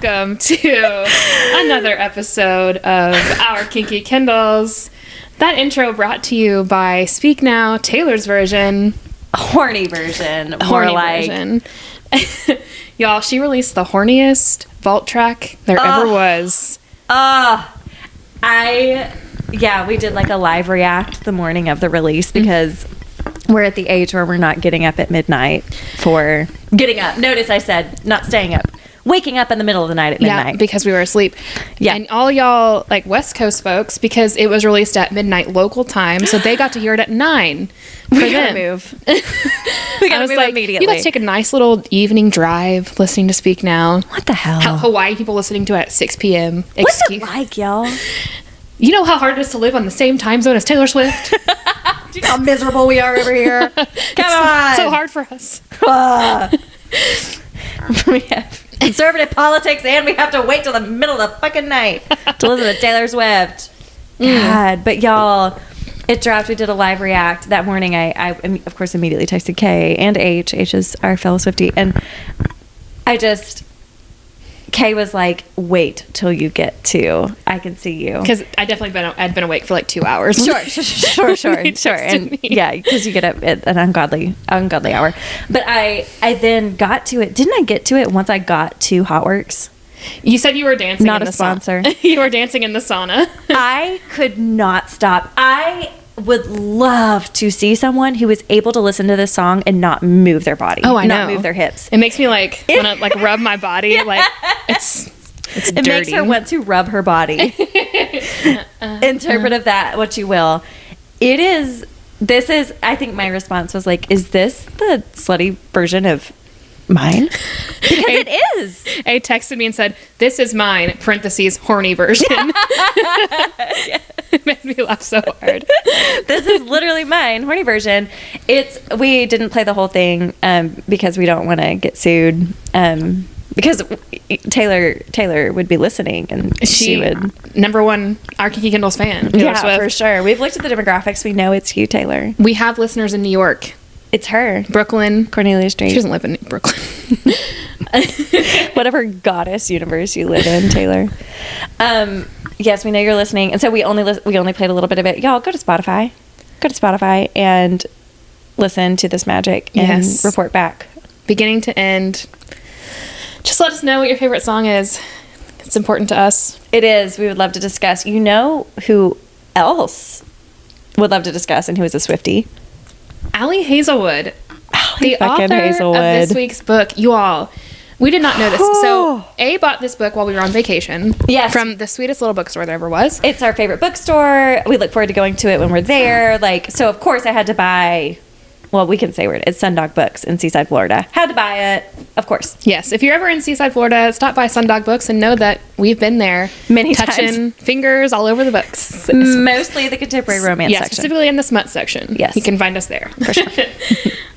welcome to another episode of Our Kinky Kindles. That intro brought to you by Speak Now, Taylor's version. Horny version. Horny version. Y'all, she released the horniest vault track there ever was. We did like a live react the morning of the release because we're at the age where we're not getting up at midnight for getting up. Notice I said not staying up. Waking up in the middle of the night at midnight. Yeah, because we were asleep. Yeah. And all y'all, like West Coast folks, because it was released at midnight local time, so they got to hear it at 9. We gotta move. We gotta move immediately. You guys take a nice little evening drive listening to Speak Now. What the hell? How Hawaii people listening to it at 6 p.m. What's it like, y'all? You know how hard it is to live on the same time zone as Taylor Swift? Do you know how miserable we are over here? Come on. So hard for us. We have conservative politics and we have to wait till the middle of the fucking night to listen to Taylor Swift. God. But y'all, it dropped. We did a live react that morning. I of course immediately texted Kay and H. H is our fellow Swiftie. And Kay was like, wait till you get to I Can See You. Because I definitely had been awake for like 2 hours. Sure. And yeah, because you get up at an ungodly hour. But I then got to it. Didn't I get to it once I got to Hotworks? You said you were dancing Not in a the sponsor. You were dancing in the sauna. I could not stop. I would love to see someone who was able to listen to this song and not move their body. Oh, I know. Not move their hips. It makes me like want to like rub my body. Yeah. Like it's It dirty. makes her want to rub her body. Interpret of that what you will. I think my response was like, is this the slutty version of mine? Because it is. A texted me and said, "This is mine." (Parentheses horny version). It made me laugh so hard. This is literally mine, horny version. We didn't play the whole thing because we don't want to get sued. Because Taylor would be listening and she would number one Our Kinky Kindles fan. Taylor Swift. For sure. We've looked at the demographics. We know it's you, Taylor. We have listeners in New York, It's her, Brooklyn, Cornelia Street. She doesn't live in Brooklyn. Whatever goddess universe you live in, Taylor. Yes, we know you're listening, and so we only played a little bit of it. Y'all go to Spotify and listen to this magic and report back, beginning to end. Just let us know what your favorite song is. It's important to us. It is. We would love to discuss. You know who else would love to discuss and who is a Swiftie? Ali Hazelwood, the author Hazelwood. of this week's book. You all, we did not know this. So, A bought this book while we were on vacation. Yes. From the sweetest little bookstore there ever was. It's our favorite bookstore. We look forward to going to it when we're there. So of course I had to buy, well, we can say where it is. Sundog Books in Seaside, Florida. Had to buy it, of course. Yes. If you're ever in Seaside, Florida, stop by Sundog Books and know that we've been there many touching fingers all over the books. Mostly the contemporary romance section. Specifically in the smut section. Yes. You can find us there. For sure.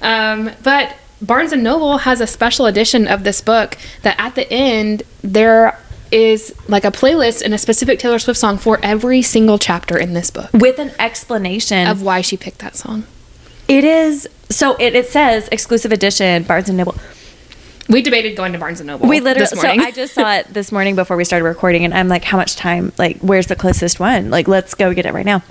But Barnes & Noble has a special edition of this book that at the end there is like a playlist and a specific Taylor Swift song for every single chapter in this book. With an explanation of why she picked that song. It is, so it says exclusive edition, Barnes & Noble. We debated going to Barnes & Noble this morning. So I just saw it this morning before we started recording, and I'm like, how much time? Like, where's the closest one? Like, let's go get it right now.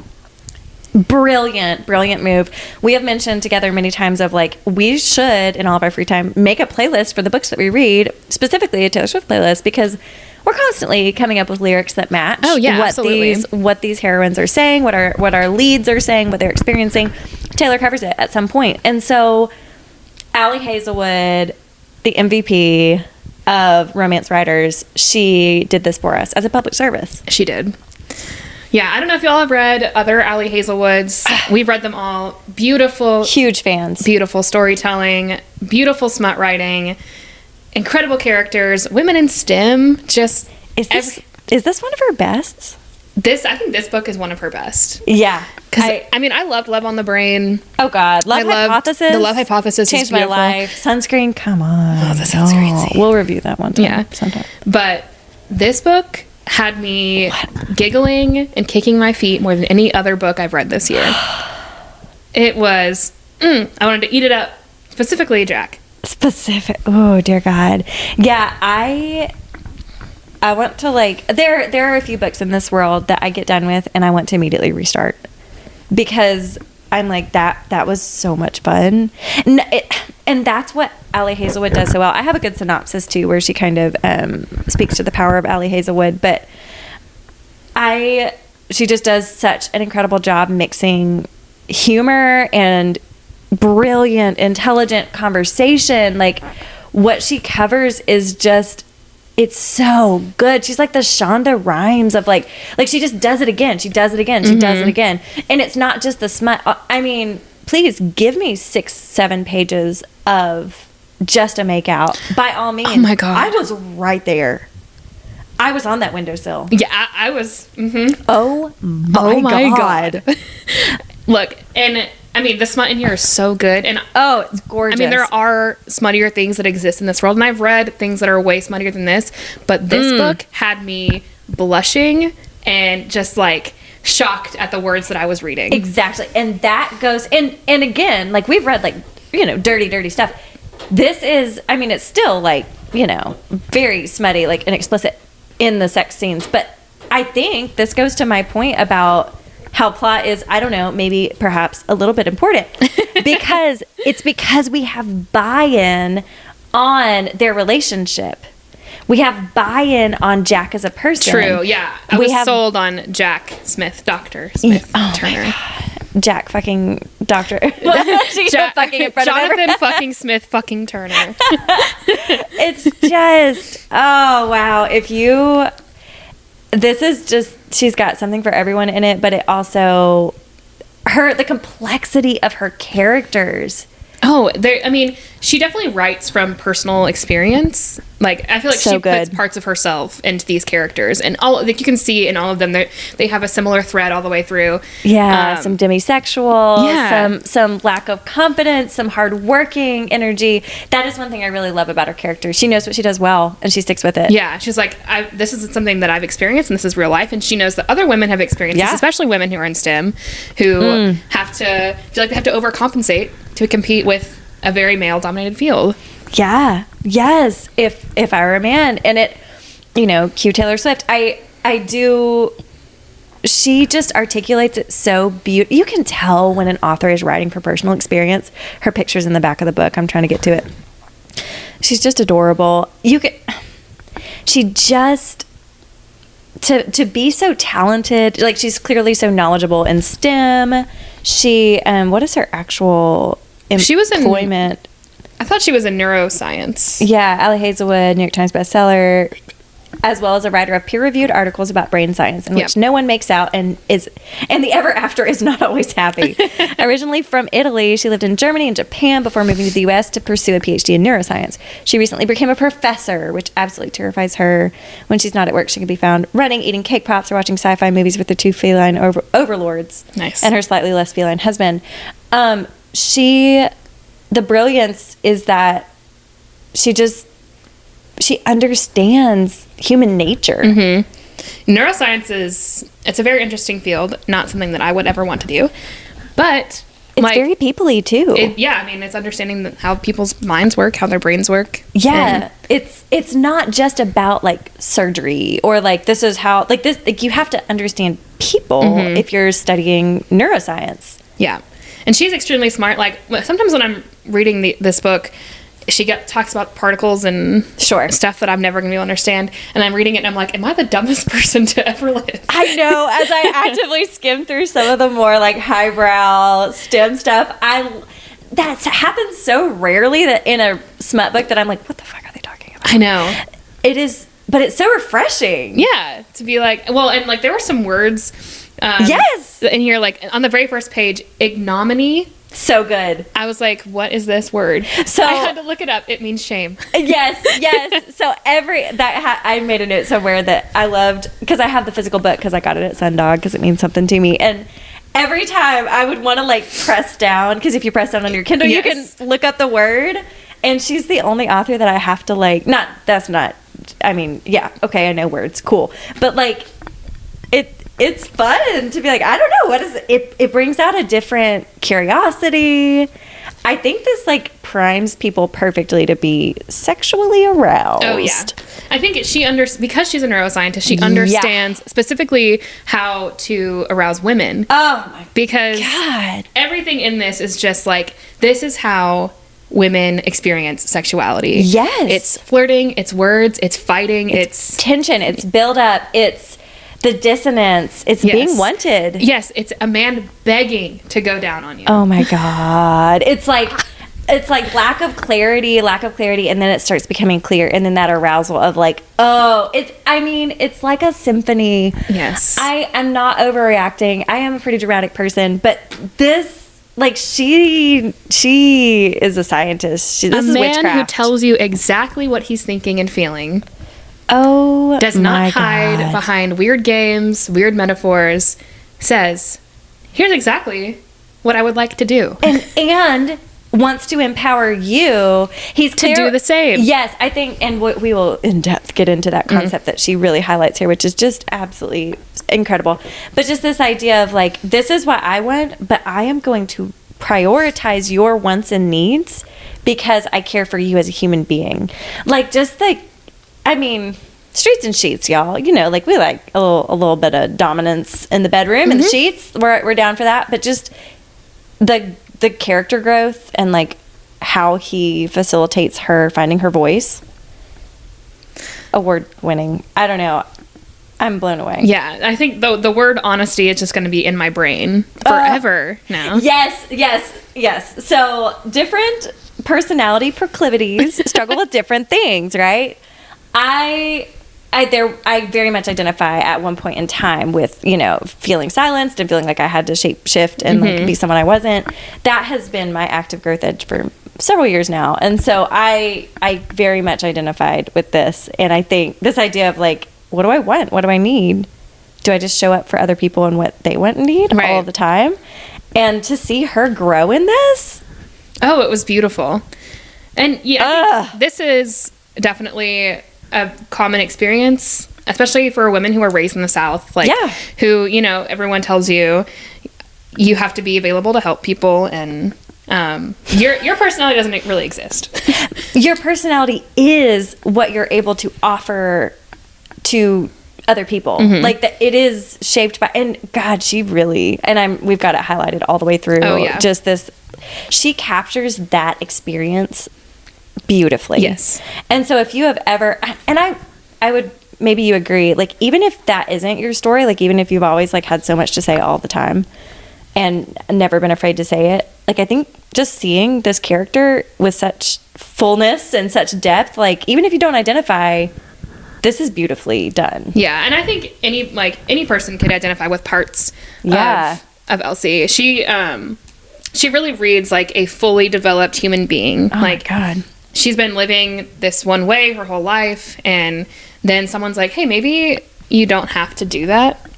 Brilliant move. We have mentioned together many times of like, we should, in all of our free time, make a playlist for the books that we read, specifically a Taylor Swift playlist, because we're constantly coming up with lyrics that match what these heroines are saying, what our leads are saying, what they're experiencing. Taylor covers it at some point. And so Ali Hazelwood, the MVP of romance writers, she did this for us as a public service. She did. Yeah, I don't know if y'all have read other Ali Hazelwoods. We've read them all. Beautiful. Huge fans. Beautiful storytelling. Beautiful smut writing. Incredible characters. Women in STEM. Just... Is this one of her bests? I think this book is one of her best. Yeah. Because, I loved Love on the Brain. Oh, God. Love Hypothesis. The Love Hypothesis changed my life. Sunscreen. Come on. Love the Sunscreen scene. We'll review that one time. Yeah. Sometime. But this book had me giggling and kicking my feet more than any other book I've read this year. It was, I wanted to eat it up. Specifically, Jack. Oh, dear God. Yeah, I want to like there are a few books in this world that I get done with and I want to immediately restart because I'm like that was so much fun. And that's what Allie Hazelwood does so well. I have a good synopsis too where she kind of speaks to the power of Allie Hazelwood, but she just does such an incredible job mixing humor and brilliant, intelligent conversation. Like what she covers is just, it's so good. She's like the Shonda Rhimes of like she just does it again. She does it again. She does it again. And it's not just the smut. I mean, please give me 6-7 pages of just a makeout by all means. Oh my God. I was right there. I was on that windowsill. Yeah, I was. Mm-hmm. Oh my God. Look, and I mean, the smut in here is so good. And oh, it's gorgeous. I mean, there are smuttier things that exist in this world. And I've read things that are way smuttier than this. But this book had me blushing and just like shocked at the words that I was reading. Exactly. And that goes, and again, like we've read like, you know, dirty stuff. This is, I mean, it's still like, you know, very smutty, like and explicit in the sex scenes. But I think this goes to my point about how plot is, I don't know, maybe perhaps a little bit important because we have buy-in on their relationship. We have buy-in on Jack as a person. True, yeah. I was sold on Jack Smith, Dr. Smith Turner. Jack fucking Dr. fucking in front Jonathan of fucking Smith fucking Turner. It's just, oh, wow. This is just, she's got something for everyone in it, but it also, the complexity of her characters. Oh, I mean, she definitely writes from personal experience. Like, I feel like she puts parts of herself into these characters, and like you can see in all of them, they have a similar thread all the way through. Yeah, some demisexual, some lack of confidence, some hardworking energy. That is one thing I really love about her character. She knows what she does well, and she sticks with it. Yeah, she's like, this is something that I've experienced, and this is real life, and she knows that other women have experienced this, especially women who are in STEM, who have to feel like they have to overcompensate to compete with a very male-dominated field. Yeah. Yes. If I were a man, and it, you know, cue Taylor Swift. I do. She just articulates it so beautifully. You can tell when an author is writing for personal experience. Her picture's in the back of the book. I'm trying to get to it. She's just adorable. She just to be so talented. Like she's clearly so knowledgeable in STEM. She what is her actual She was employment? I thought she was in neuroscience. Yeah, Allie Hazelwood, New York Times bestseller, as well as a writer of peer-reviewed articles about brain science, in which no one makes out and the ever after is not always happy. Originally from Italy, she lived in Germany and Japan before moving to the U.S. to pursue a PhD in neuroscience. She recently became a professor, which absolutely terrifies her. When she's not at work, she can be found running, eating cake pops, or watching sci-fi movies with her two feline overlords and her slightly less feline husband. The brilliance is that she understands human nature. Mm-hmm. Neuroscience it's a very interesting field, not something that I would ever want to do, but it's very people-y too. I mean, it's understanding how people's minds work, how their brains work. Yeah, it's not just about like surgery or like this is how like this. Like you have to understand people if you're studying neuroscience. Yeah. And she's extremely smart. Like sometimes when I'm reading this book, she talks about particles and stuff that I'm never going to be able to understand. And I'm reading it and I'm like, am I the dumbest person to ever live? I know. As I actively skim through some of the more like highbrow STEM stuff, that happens so rarely that in a smut book that I'm like, what the fuck are they talking about? I know. It is, but it's so refreshing. Yeah. To be like, well, and like there were some words in here, like on the very first page, ignominy. So good. I was like, what is this word? So I had to look it up. It means shame. Yes. So I made a note somewhere that I loved because I have the physical book because I got it at Sundog because it means something to me. And every time I would want to like press down because if you press down on your Kindle, you can look up the word. And she's the only author that I have to like, I mean, yeah, okay, I know words, cool. But like, it's fun to be like, I don't know, what is it? It brings out a different curiosity. I think this like primes people perfectly to be sexually aroused. Oh yeah, I think because she's a neuroscientist, she understands specifically how to arouse women. Oh my because God. everything in this is just like, this is how women experience sexuality. Yes. It's flirting, it's words, it's fighting, it's tension, it's build up, it's the dissonance, it's being wanted. Yes, it's a man begging to go down on you. Oh my God. It's like lack of clarity, and then it starts becoming clear, and then that arousal of like, oh, it's like a symphony. Yes. I am not overreacting. I am a pretty dramatic person, but this, like, she is a scientist. This is man witchcraft. who tells you exactly what he's thinking and feeling. Oh, Does not my hide God. behind weird games, weird metaphors. Says, here's exactly what I would like to do. And wants to empower you. He's to do the same. Yes, I think, and we will in depth get into that concept that she really highlights here, which is just absolutely incredible. But just this idea of like, this is what I want, but I am going to prioritize your wants and needs because I care for you as a human being. Like, just like, I mean, streets and sheets, y'all. You know, like, we like a little bit of dominance in the bedroom and the sheets. We're down for that. But just the character growth and like how he facilitates her finding her voice. Award winning. I don't know. I'm blown away. Yeah, I think the word honesty is just going to be in my brain forever now. Yes. So different personality proclivities struggle with different things, right? I very much identify at one point in time with, you know, feeling silenced and feeling like I had to shape shift and like be someone I wasn't. That has been my active growth edge for several years now. And so I very much identified with this. And I think this idea of like, what do I want? What do I need? Do I just show up for other people and what they want and need all the time? And to see her grow in this. Oh, it was beautiful. And yeah, I think this is definitely a common experience, especially for women who are raised in the South, like who, you know, everyone tells you have to be available to help people, and your personality doesn't really exist. Your personality is what you're able to offer to other people. Like that, it is shaped by, and God, she really, and we've got it highlighted all the way through. Oh, yeah. Just this, she captures that experience beautifully. Yes. And so if you have ever, and I would, maybe you agree, like, even if that isn't your story, like, even if you've always like had so much to say all the time and never been afraid to say it, like, I think just seeing this character with such fullness and such depth, like, even if you don't identify, this is beautifully done. Yeah. And I think any person could identify with parts of Elsie. She really reads like a fully developed human being. Oh, like, my God. She's been living this one way her whole life, and then someone's like, hey, maybe you don't have to do that.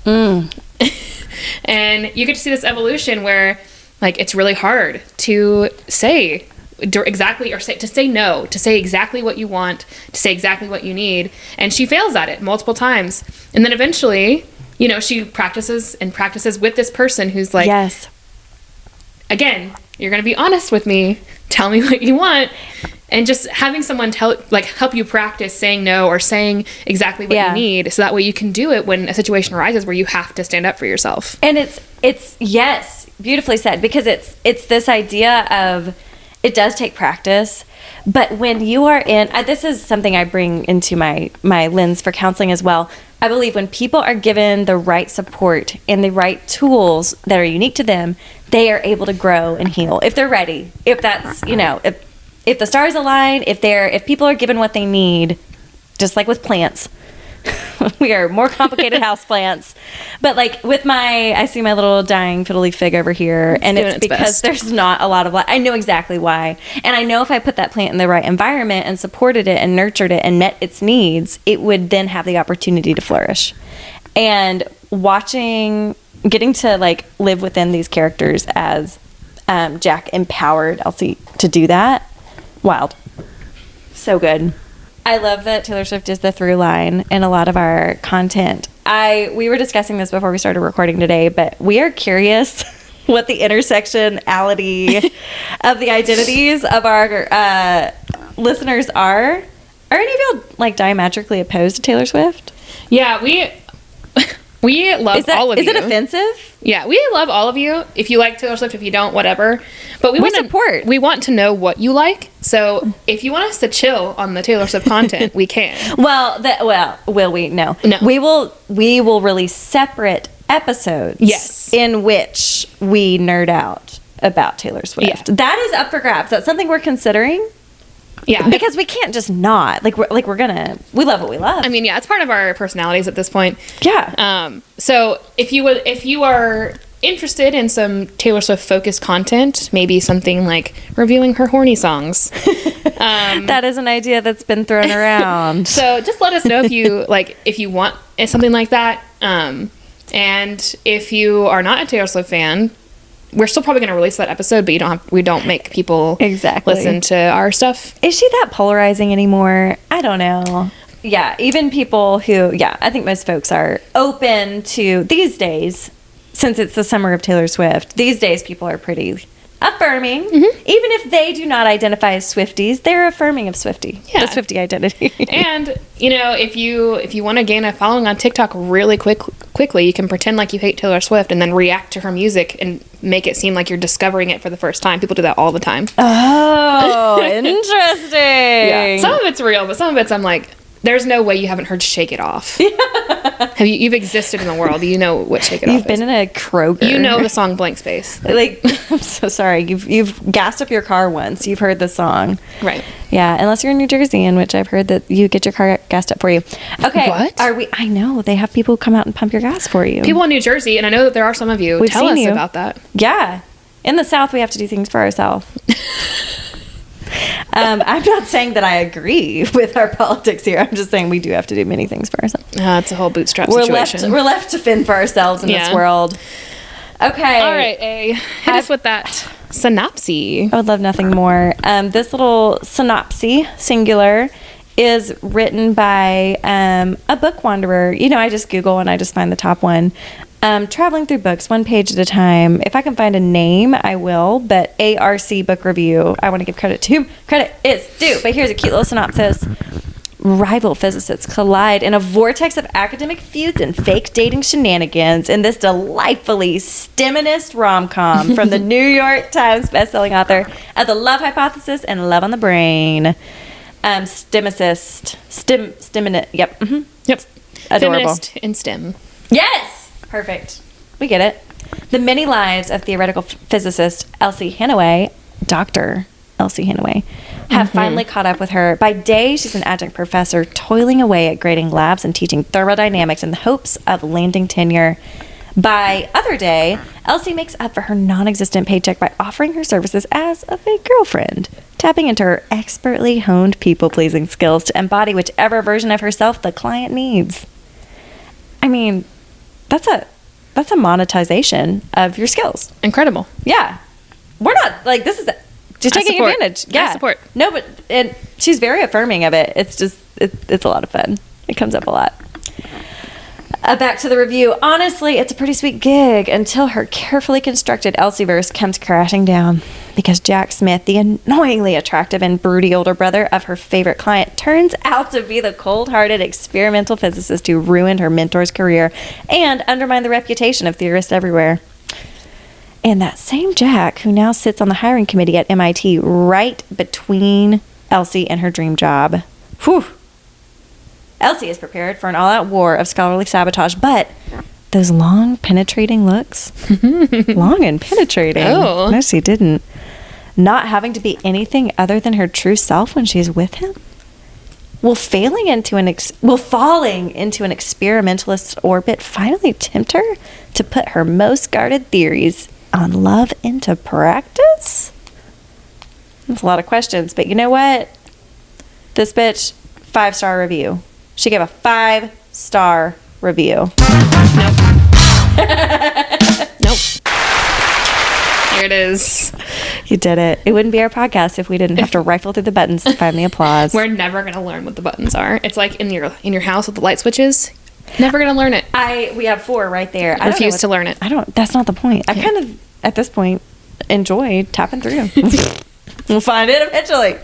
And you get to see this evolution where, like, it's really hard to say exactly, or to say no, to say exactly what you want, to say exactly what you need. And she fails at it multiple times. And then eventually, you know, she practices with this person who's like, yes, again, you're going to be honest with me. Tell me what you want. And just having someone help you practice saying no or saying exactly what you need, so that way you can do it when a situation arises where you have to stand up for yourself. And it's yes, beautifully said, because it's this idea of, it does take practice, but when you are in, this is something I bring into my lens for counseling as well. I believe when people are given the right support and the right tools that are unique to them, they are able to grow and heal if they're ready. If that's, you know, if the stars align, if people are given what they need, just like with plants. We are more complicated house plants. But like with I see my little dying fiddle leaf fig over here, and it's because there's not a lot of light. I know exactly why. And I know if I put that plant in the right environment and supported it and nurtured it and met its needs, it would then have the opportunity to flourish. And getting to like live within these characters as Jack empowered Elsie to do that. Wild. So good. I love that Taylor Swift is the through line in a lot of our content. We were discussing this before we started recording today, but we are curious what the intersectionality of the identities of our listeners are any of y'all like diametrically opposed to Taylor Swift? Yeah, we love all of you. Is it offensive? Yeah, we love all of you. If you like Taylor Swift, if you don't, whatever. But we support. We want to know what you like. So if you want us to chill on the Taylor Swift content, we can. Well, will we? No. We will release separate episodes. Yes. In which we nerd out about Taylor Swift. Yeah. That is up for grabs. That's something we're considering. Yeah, because we can't just not we love what we love. I mean, yeah, it's part of our personalities at this point. Yeah. So if you are interested in some Taylor Swift focused content, maybe something like reviewing her horny songs, that is an idea that's been thrown around. So just let us know if you want something like that. And if you are not a Taylor Swift fan, we're still probably going to release that episode, but we don't make people listen to our stuff. Is she that polarizing anymore? I don't know. Yeah, even people who, I think most folks are open to, these days, since it's the summer of Taylor Swift, these days people are pretty affirming. Mm-hmm. Even if they do not identify as Swifties, they're affirming of the Swiftie identity. And, if you want to gain a following on TikTok really quickly, you can pretend like you hate Taylor Swift and then react to her music and make it seem like you're discovering it for the first time. People do that all the time. Oh, interesting. Yeah. Some of it's real, but some of it's I'm like, there's no way you haven't heard Shake It Off. You've existed in the world. You know what Shake It Off is. You've been in a Kroger. You know the song Blank Space. I'm so sorry. You've gassed up your car once. You've heard the song. Right. Yeah, unless you're in New Jersey, in which I've heard that you get your car gassed up for you. Okay. What? I know. They have people come out and pump your gas for you. People in New Jersey, and I know that there are some of you. We've Tell seen us you. about that. Yeah. In the South, we have to do things for ourselves. I'm not saying that I agree with our politics here. I'm just saying we do have to do many things for ourselves. It's a whole bootstrap situation. We're left to fend for ourselves in this world. Okay. All right, hit us with that synopsis. I would love nothing more. This little synopsis, singular, is written by a book wanderer. I just Google and I just find the top one. Traveling through books, one page at a time. If I can find a name, I will. But ARC Book Review, I want to give credit to whom credit is due. But here's a cute little synopsis. Rival physicists collide in a vortex of academic feuds and fake dating shenanigans in this delightfully STEMinist rom-com from the New York Times bestselling author of The Love Hypothesis and Love on the Brain. STEMicist. Yep. Mm-hmm. Yep. Adorable. Feminist in STEM. Yes! Perfect. We get it. The many lives of theoretical physicist Elsie Hanaway, Dr. Elsie Hanaway, have finally caught up with her. By day, she's an adjunct professor toiling away at grading labs and teaching thermodynamics in the hopes of landing tenure. By other day, Elsie makes up for her non-existent paycheck by offering her services as a fake girlfriend, tapping into her expertly honed people-pleasing skills to embody whichever version of herself the client needs. I mean, that's a monetization of your skills. Incredible. Yeah. We're not this is just taking advantage. Yeah. I support. No, but she's very affirming of it. It's just it's a lot of fun. It comes up a lot. Back to the review. Honestly, it's a pretty sweet gig until her carefully constructed Elsieverse comes crashing down because Jack Smith, the annoyingly attractive and broody older brother of her favorite client, turns out to be the cold-hearted experimental physicist who ruined her mentor's career and undermined the reputation of theorists everywhere. And that same Jack, who now sits on the hiring committee at MIT right between Elsie and her dream job. Whew. Elsie is prepared for an all-out war of scholarly sabotage, but those long, penetrating looks, long and penetrating. Oh. No, she didn't. Not having to be anything other than her true self when she's with him? Will falling into an experimentalist's orbit finally tempt her to put her most guarded theories on love into practice? That's a lot of questions, but you know what? This bitch, 5-star review. She gave a 5-star review. Nope. Here it is. You did it. It wouldn't be our podcast if we didn't have to rifle through the buttons to find the applause. We're never going to learn what the buttons are. It's like in your house with the light switches. Never going to learn it. We have 4 right there. I refuse to learn it. That's not the point. I at this point, enjoy tapping through. We'll find it eventually.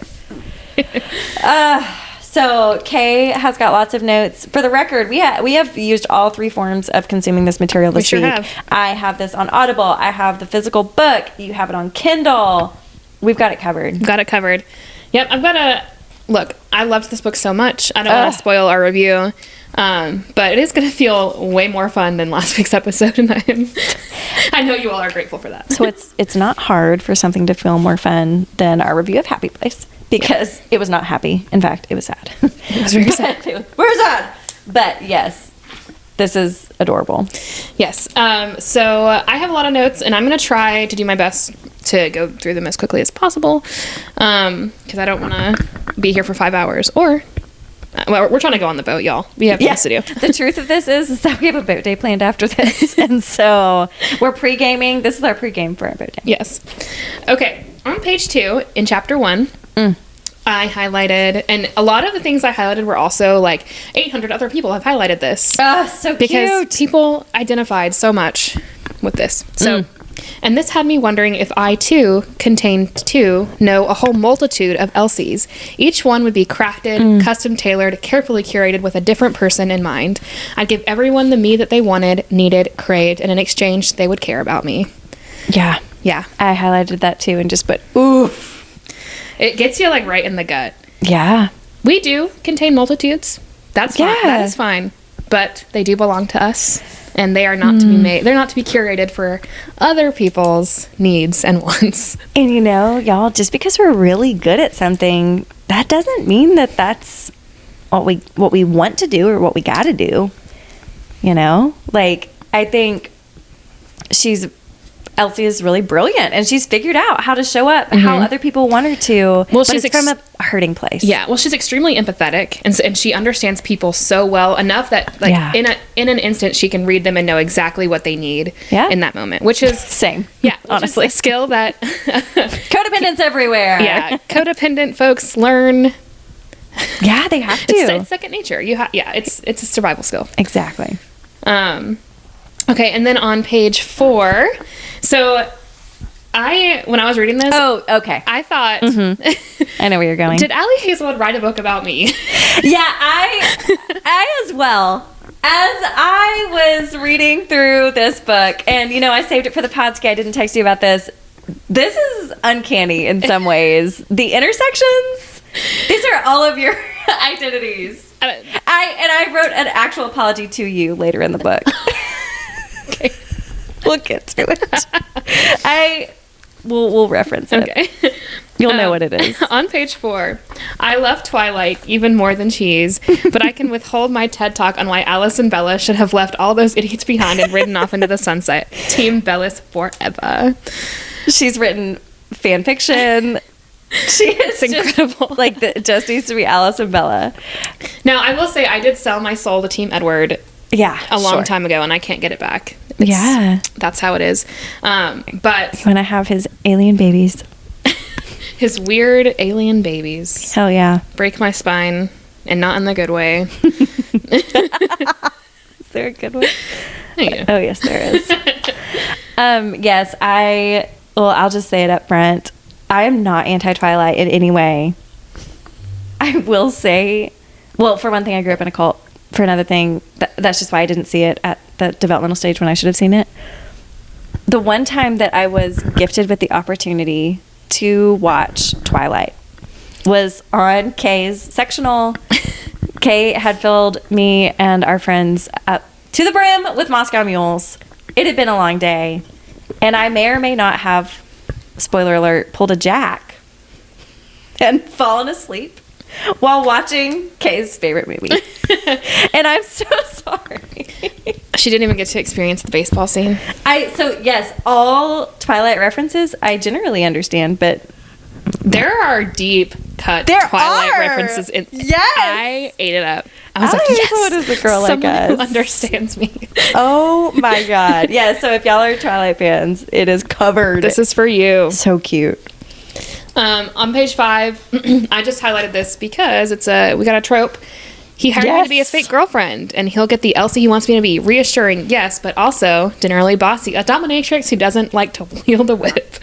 So Kay has got lots of notes. For the record, we have used all 3 forms of consuming this material this week. have. I have this on Audible. I have the physical book. You have it on Kindle. We've got it covered. Got it covered. Yep, I've got to look. I loved this book so much. I don't want to spoil our review, but it is going to feel way more fun than last week's episode, and I know you all are grateful for that. So it's not hard for something to feel more fun than our review of Happy Place, because it was not happy. In fact, it was sad. It was very sad. We're sad. But yes, this is adorable. Yes. So I have a lot of notes, and I'm going to try to do my best to go through them as quickly as possible, because I don't want to be here for 5 hours. Or, well, we're trying to go on the boat, y'all. We have things to do. The truth of this is that we have a boat day planned after this, and so we're pre-gaming. This is our pre-game for our boat day. Yes. Okay. On page 2, in chapter 1, I highlighted, and a lot of the things I highlighted were also like 800 other people have highlighted this. Oh, so because cute. people identified so much with this. So, and this had me wondering if I too contained to know a whole multitude of Elsies. Each one would be crafted, custom tailored, carefully curated with a different person in mind. I'd give everyone the me that they wanted, needed, craved, and in exchange, they would care about me. Yeah. Yeah. I highlighted that too and just put, oof. It gets you like right in the gut. Yeah. We do contain multitudes. That's fine. Yeah. That is fine. But they do belong to us, and they are not to be made. They're not to be curated for other people's needs and wants. And you know, y'all, just because we're really good at something, that doesn't mean that that's what we want to do or what we got to do. You know, like I think Elsie is really brilliant, and she's figured out how to show up how other people want her to. Well, but she's it's from a hurting place. Yeah, well, she's extremely empathetic, and she understands people so well enough that, like, in an instant, she can read them and know exactly what they need in that moment, which is same. Yeah, honestly, a skill that codependence everywhere. Yeah, codependent folks learn. Yeah, they have to. It's second nature. It's a survival skill. Exactly. Okay, and then on page 4, so when I was reading this, okay, I thought, I know where you're going. Did Allie Hazelwood write a book about me? Yeah, I as well. As I was reading through this book, and you know, I saved it for the podcast. I didn't text you about this. This is uncanny in some ways. The intersections. These are all of your identities. I wrote an actual apology to you later in the book. Okay. We'll get to it. We'll reference it. Okay. You'll know what it is. On page 4, I love Twilight even more than cheese, but I can withhold my TED Talk on why Alice and Bella should have left all those idiots behind and ridden off into the sunset. Team Bellis forever. She's written fan fiction. She is incredible. Like, just needs to be Alice and Bella. Now, I will say I did sell my soul to Team Edward a long time ago, and I can't get it back. That's how it is. But you want to have his alien babies. His weird alien babies. Hell yeah. Break my spine, and not in the good way. Is there a good way? Yeah. Oh, yes, there is. Yes, I'll just say it up front. I am not anti-Twilight in any way. I will say, well, for one thing, I grew up in a cult. For another thing, that's just why I didn't see it at the developmental stage when I should have seen it. The one time that I was gifted with the opportunity to watch Twilight was on Kay's sectional. Kay had filled me and our friends up to the brim with Moscow Mules. It had been a long day, and I may or may not have, spoiler alert, pulled a Jack and fallen asleep while watching Kay's favorite movie. And I'm so sorry. She didn't even get to experience the baseball scene. So yes, all Twilight references I generally understand, but there are deep cut Twilight references in. Yes, I ate it up. I was like, yes, what is a girl like us who understands me. Oh my god. Yeah, so if y'all are Twilight fans, it is covered. This is for you. So cute. On page 5, I just highlighted this because we got a trope. He hired me to be his Yes. fake girlfriend, and he'll get the Elsie he wants me to be. Reassuring, yes, but also generally bossy. A dominatrix who doesn't like to wield a whip.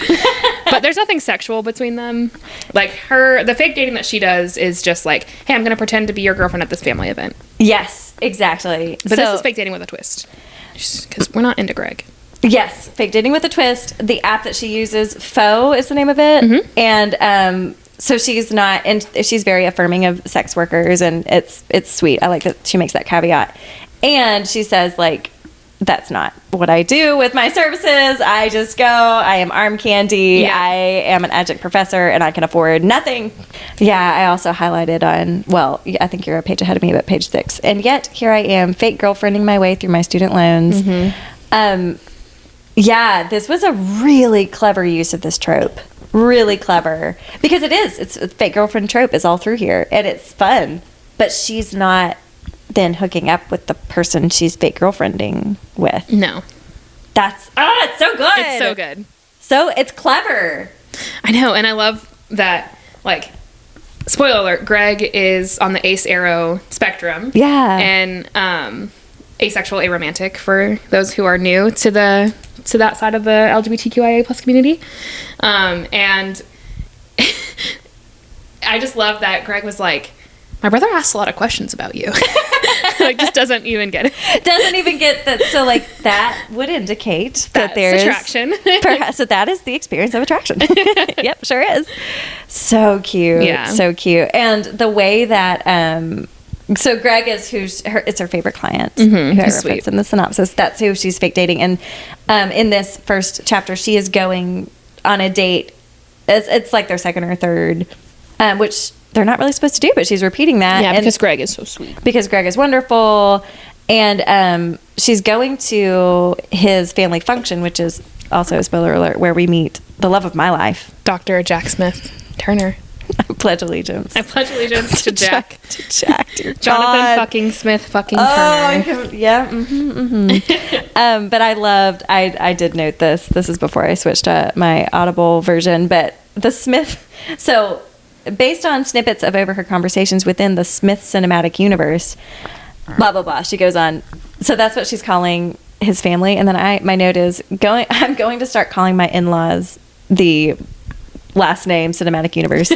But there's nothing sexual between them. Like, the fake dating that she does is just like, hey, I'm going to pretend to be your girlfriend at this family event. Yes, exactly. But this is fake dating with a twist. Because we're not into Greg. Yes, fake dating with a twist. The app that she uses, Faux, is the name of it, Mm-hmm. and so she's not, and she's very affirming of sex workers, and it's sweet. I like that she makes that caveat, and she says like, that's not what I do with my services. I just go. I am arm candy. Yeah. I am an adjunct professor, and I can afford nothing. Yeah, I also highlighted on. Well, I think you're a page ahead of me, but page 6. And yet here I am, fake girlfriending my way through my student loans. Yeah, this was a really clever use of this trope. Really clever. Because it is. It's a fake girlfriend trope is all through here. And it's fun. But she's not then hooking up with the person she's fake girlfriending with. No. That's, it's so good. It's so good. So, it's clever. I know, and I love that, like, spoiler alert, Greg is on the ace arrow spectrum. Yeah. And asexual, aromantic for those who are new to that side of the LGBTQIA plus community. And I just love that Greg was like, my brother asks a lot of questions about you. Like, just doesn't even get it. Doesn't even get that. So, like, that would indicate that That's there's attraction. Perhaps that is the experience of attraction. Yep, sure is. So cute. Yeah. So cute. And the way that, so Greg is it's her favorite client who I he's referenced sweet. in the synopsis. That's who she's fake dating. And in this first chapter, she is going on a date. It's like their second or third, which they're not really supposed to do, but she's repeating that. Yeah, And- because Greg is so sweet. because Greg is wonderful, and she's going to his family function, which is also a spoiler alert, where we meet the love of my life. Dr. Jack Smith Turner. I pledge allegiance. I pledge allegiance to Jack. to Jack, dear Jonathan God. fucking Smith fucking Oh, Turner. yeah. But I did note this. This is before I switched to my Audible version. But the Smith, so based on snippets of overheard conversations within the Smith cinematic universe, blah blah blah. She goes on. So that's what she's calling his family. And then my note is I'm going to start calling my in-laws the last name cinematic universe.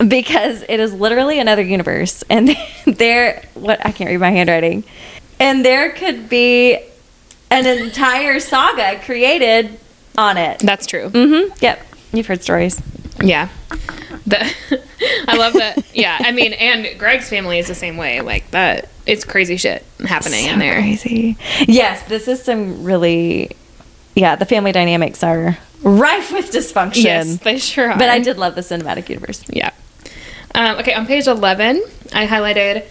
Because it is literally another universe, and I can't read my handwriting, and there could be an entire saga created on it. That's true. Yep, you've heard stories. Yeah. I love that. Yeah, I mean, and Greg's family is the same way. Like, that, it's crazy shit happening in there. Crazy. Yes, this is some really, the family dynamics are rife with dysfunction. Yes, they sure are. But I did love the cinematic universe. Yeah. Okay, on page 11, I highlighted,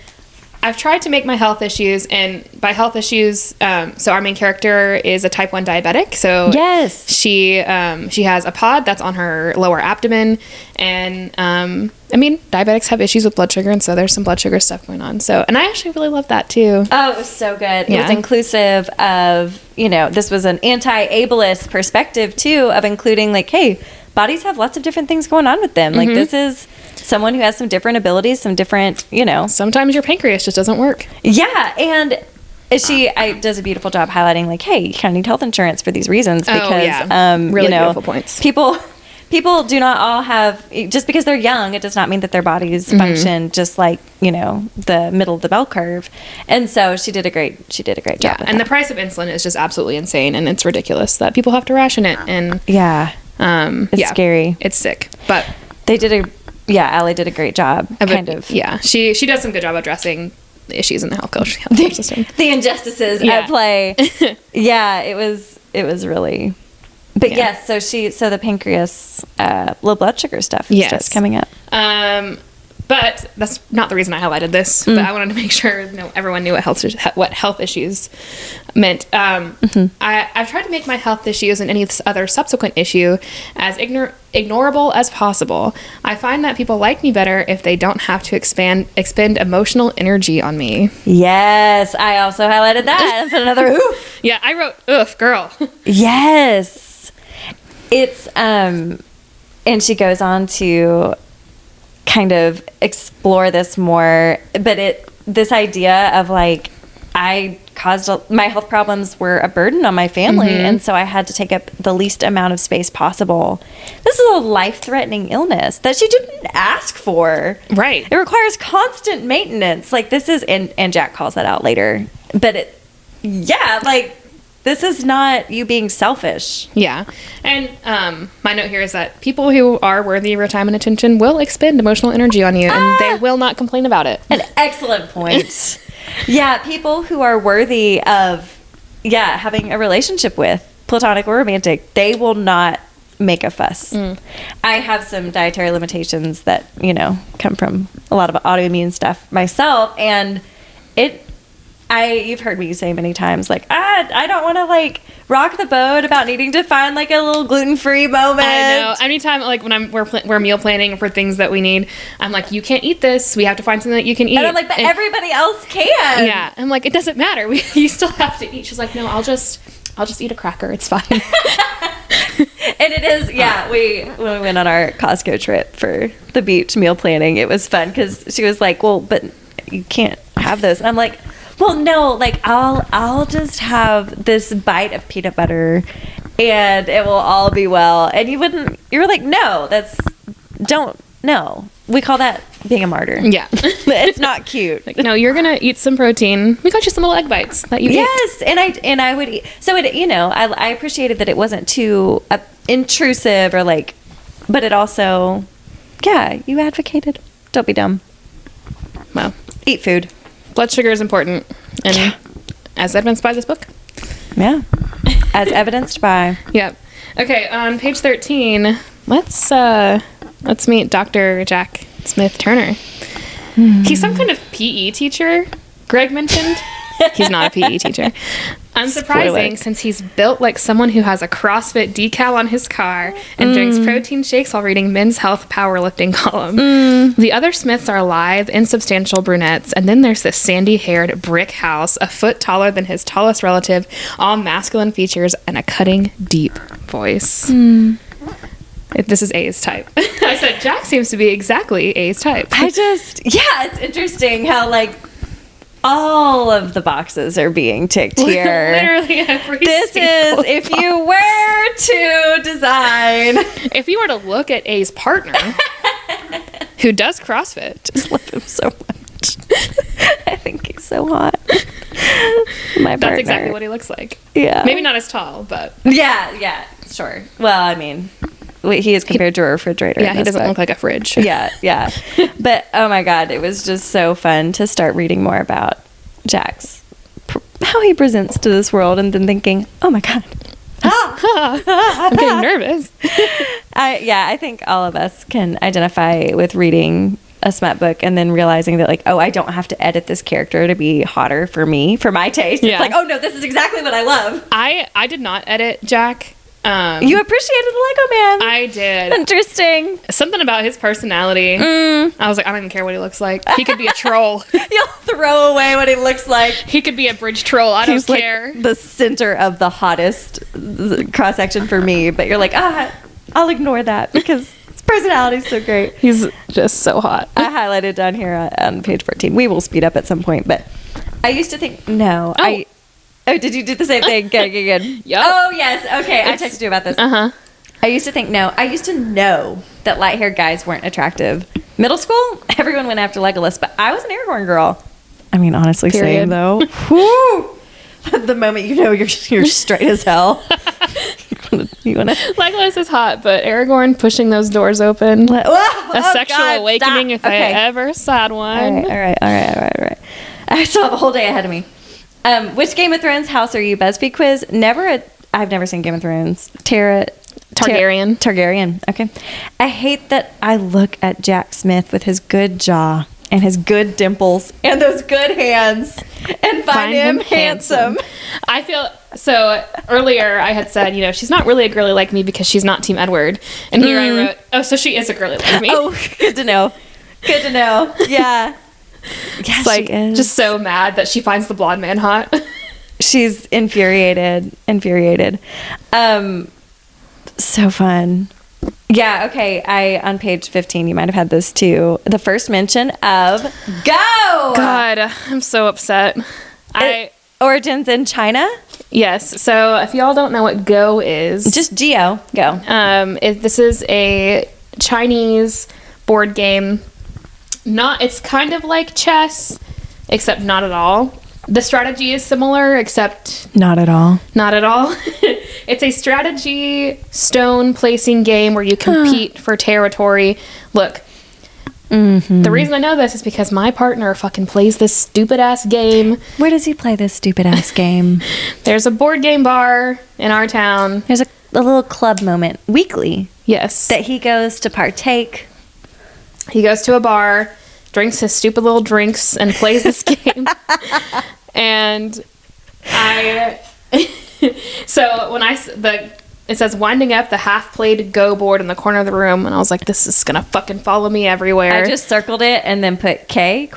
I've tried to make my health issues, and by health issues, so our main character is a type 1 diabetic. So Yes. she has a pod that's on her lower abdomen, and I mean, diabetics have issues with blood sugar, and so there's some blood sugar stuff going on. So, and I actually really love that too. Oh, it was so good. It Yeah. was inclusive of, this was an anti-ableist perspective too, of including like, hey, bodies have lots of different things going on with them. Like, this is someone who has some different abilities, some different, Sometimes your pancreas just doesn't work. Yeah, and she does a beautiful job highlighting like, hey, you kind of need health insurance for these reasons because, Really beautiful points. People do not all have, just because they're young, it does not mean that their bodies function just like, the middle of the bell curve. And so she did a great job. Yeah, with and that. the price of insulin is just absolutely insane, and it's ridiculous that people have to ration it. And it's scary. It's sick, but They did Allie did a great job, Yeah, she does some good job addressing the issues in the healthcare system. the injustices Yeah. at play. Yeah, it was really. But Yeah. yes, so the pancreas, low blood sugar stuff Yes. starts coming up. But that's not the reason I highlighted this. But I wanted to make sure everyone knew what health issues meant. I've tried to make my health issues and any other subsequent issue as ignorable as possible. I find that people like me better if they don't have to expend emotional energy on me. Yes, I also highlighted that and put another oof. Yeah, I wrote, oof, girl. Yes, it's and she goes on to kind of explore this more, but this idea of like, I caused my health problems were a burden on my family, and so I had to take up the least amount of space possible. This is a life-threatening illness that she didn't ask for. Right. It requires constant maintenance. Like this is, and Jack calls that out later. But like this is not you being selfish. Yeah. And my note here is that people who are worthy of your time and attention will expend emotional energy on you, and they will not complain about it. An excellent point. Yeah, people who are worthy of, having a relationship with, platonic or romantic, they will not make a fuss. I have some dietary limitations that, come from a lot of autoimmune stuff myself, and you've heard me say many times, like, I don't want to, like, rock the boat about needing to find, like, a little gluten-free moment. I know. Anytime, like, when we're meal planning for things that we need, I'm like, you can't eat this. We have to find something that you can eat. And I'm like, but everybody else can. Yeah. I'm like, it doesn't matter. You still have to eat. She's like, no, I'll just eat a cracker. It's fine. And it is, when we went on our Costco trip for the beach meal planning, it was fun because she was like, well, but you can't have this. And I'm like, well, no, like I'll just have this bite of peanut butter and it will all be well. And you were like, no, no. We call that being a martyr. Yeah. It's not cute. Like, no, you're going to eat some protein. We got you some little egg bites that you Yes. And I would eat. So I appreciated that it wasn't too intrusive or like, but it also, you advocated. Don't be dumb. Well, eat food. Blood sugar is important, and as evidenced by this book. Yeah, as evidenced by. Yep. Okay, on page 13, let's meet Dr. Jack Smith Turner. He's some kind of PE teacher. Greg mentioned he's not a PE teacher. Unsurprising, since he's built like someone who has a CrossFit decal on his car and drinks protein shakes while reading Men's Health powerlifting column. The other Smiths are lithe, insubstantial brunettes, and then there's this sandy-haired brick house, a foot taller than his tallest relative, all masculine features and a cutting, deep voice. This is A's type. I said, Jack seems to be exactly A's type. It's interesting how like all of the boxes are being ticked here. Literally every This is if you were to design. If you were to look at A's partner, who does CrossFit, just love him so much. I think he's so hot. My partner. That's exactly what he looks like. Yeah. Maybe not as tall, but yeah, sure. Well, I mean, he is compared to a refrigerator. Yeah, he doesn't look like a fridge. Yeah. But oh my God, it was just so fun to start reading more about Jack's, how he presents to this world, and then thinking, oh my God. I'm getting nervous. I think all of us can identify with reading a smut book and then realizing that like, oh, I don't have to edit this character to be hotter for me, for my taste. Yeah. It's like, oh no, this is exactly what I love. I did not edit Jack. You appreciated the Lego man. I did. Interesting. Something about his personality. I was like, I don't even care what he looks like. He could be a troll. You'll throw away what he looks like. He could be a bridge troll. I don't care. Like the center of the hottest cross section for me, but you're like, I'll ignore that because his personality is so great. He's just so hot. I highlighted down here on page 14. We will speed up at some point, but I used to think Oh, did you do the same thing? Good. Yep. Oh, yes. Okay, I texted you about this. Uh-huh. I used to know that light-haired guys weren't attractive. Middle school, everyone went after Legolas, but I was an Aragorn girl. I mean, honestly, same though. Whew. The moment you know you're straight as hell. you wanna Legolas is hot, but Aragorn pushing those doors open. A sexual awakening if I ever saw one. All right. I still have a whole day ahead of me. Which Game of Thrones house are you? BuzzFeed quiz. I've never seen Game of Thrones. Targaryen. Targaryen. Okay. I hate that I look at Jack Smith with his good jaw and his good dimples and those good hands and find him handsome. I feel so. Earlier, I had said, she's not really a girly like me because she's not Team Edward, and here I wrote, oh, so she is a girly like me. Oh, good to know. Yeah. Yeah, like, just so mad that she finds the blonde man hot. She's infuriated. So fun. Yeah, okay. On page 15, you might have had this too. The first mention of Go! God, I'm so upset. Origins in China? Yes. So if y'all don't know what Go is, Just Geo. Go. this is a Chinese board game. It's kind of like chess, except not at all. The strategy is similar, except Not at all. not at all. It's a strategy stone placing game where you compete for territory. Look, the reason I know this is because my partner fucking plays this stupid ass game. Where does he play this stupid ass game? There's a board game bar in our town. There's a little club moment weekly Yes. that he goes to partake. He goes to a bar, drinks his stupid little drinks, and plays this game. And so when it says winding up the half-played Go board in the corner of the room, and I was like, this is gonna fucking follow me everywhere. I just circled it and then put K ?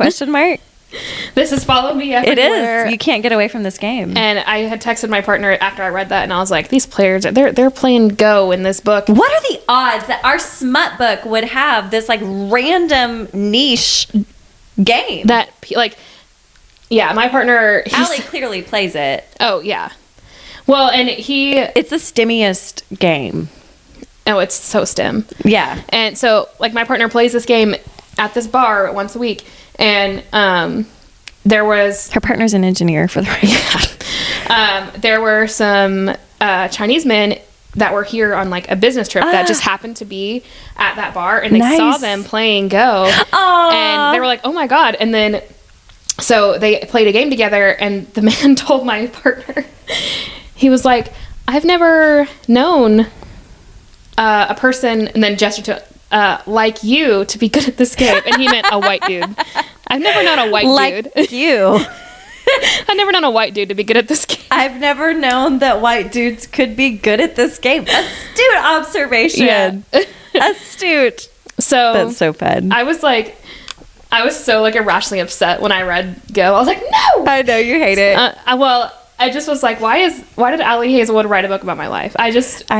This is follow me It everywhere. is. You can't get away from this game. And I had texted my partner after I read that, and I was like, these players, they're playing Go in this book. What are the odds that our smut book would have this like random niche game? That, like, yeah, my partner, Allie clearly plays it. oh, yeah. Well, and It's the stimmiest game. it's so STEM. Yeah. And so, like, my partner plays this game at this bar once a week, and there was Her partner's an engineer for the record. there were some Chinese men that were here on like a business trip that just happened to be at that bar, and they saw Nice. them playing Go, Aww. and they were like, "Oh my god!" And then so they played a game together, and the man told my partner, he was like, "I've never known a person," and then gestured to like you to be good at this game, and he meant a white dude. I've never known a white dude. Like you. I've never known a white dude to be good at this game. I've never known that white dudes could be good at this game. Astute observation. Yeah. Astute. So That's so fun. I was so like irrationally upset when I read Go. I was like, no. I know you hate it. I just was like, why did Allie Hazelwood write a book about my life? I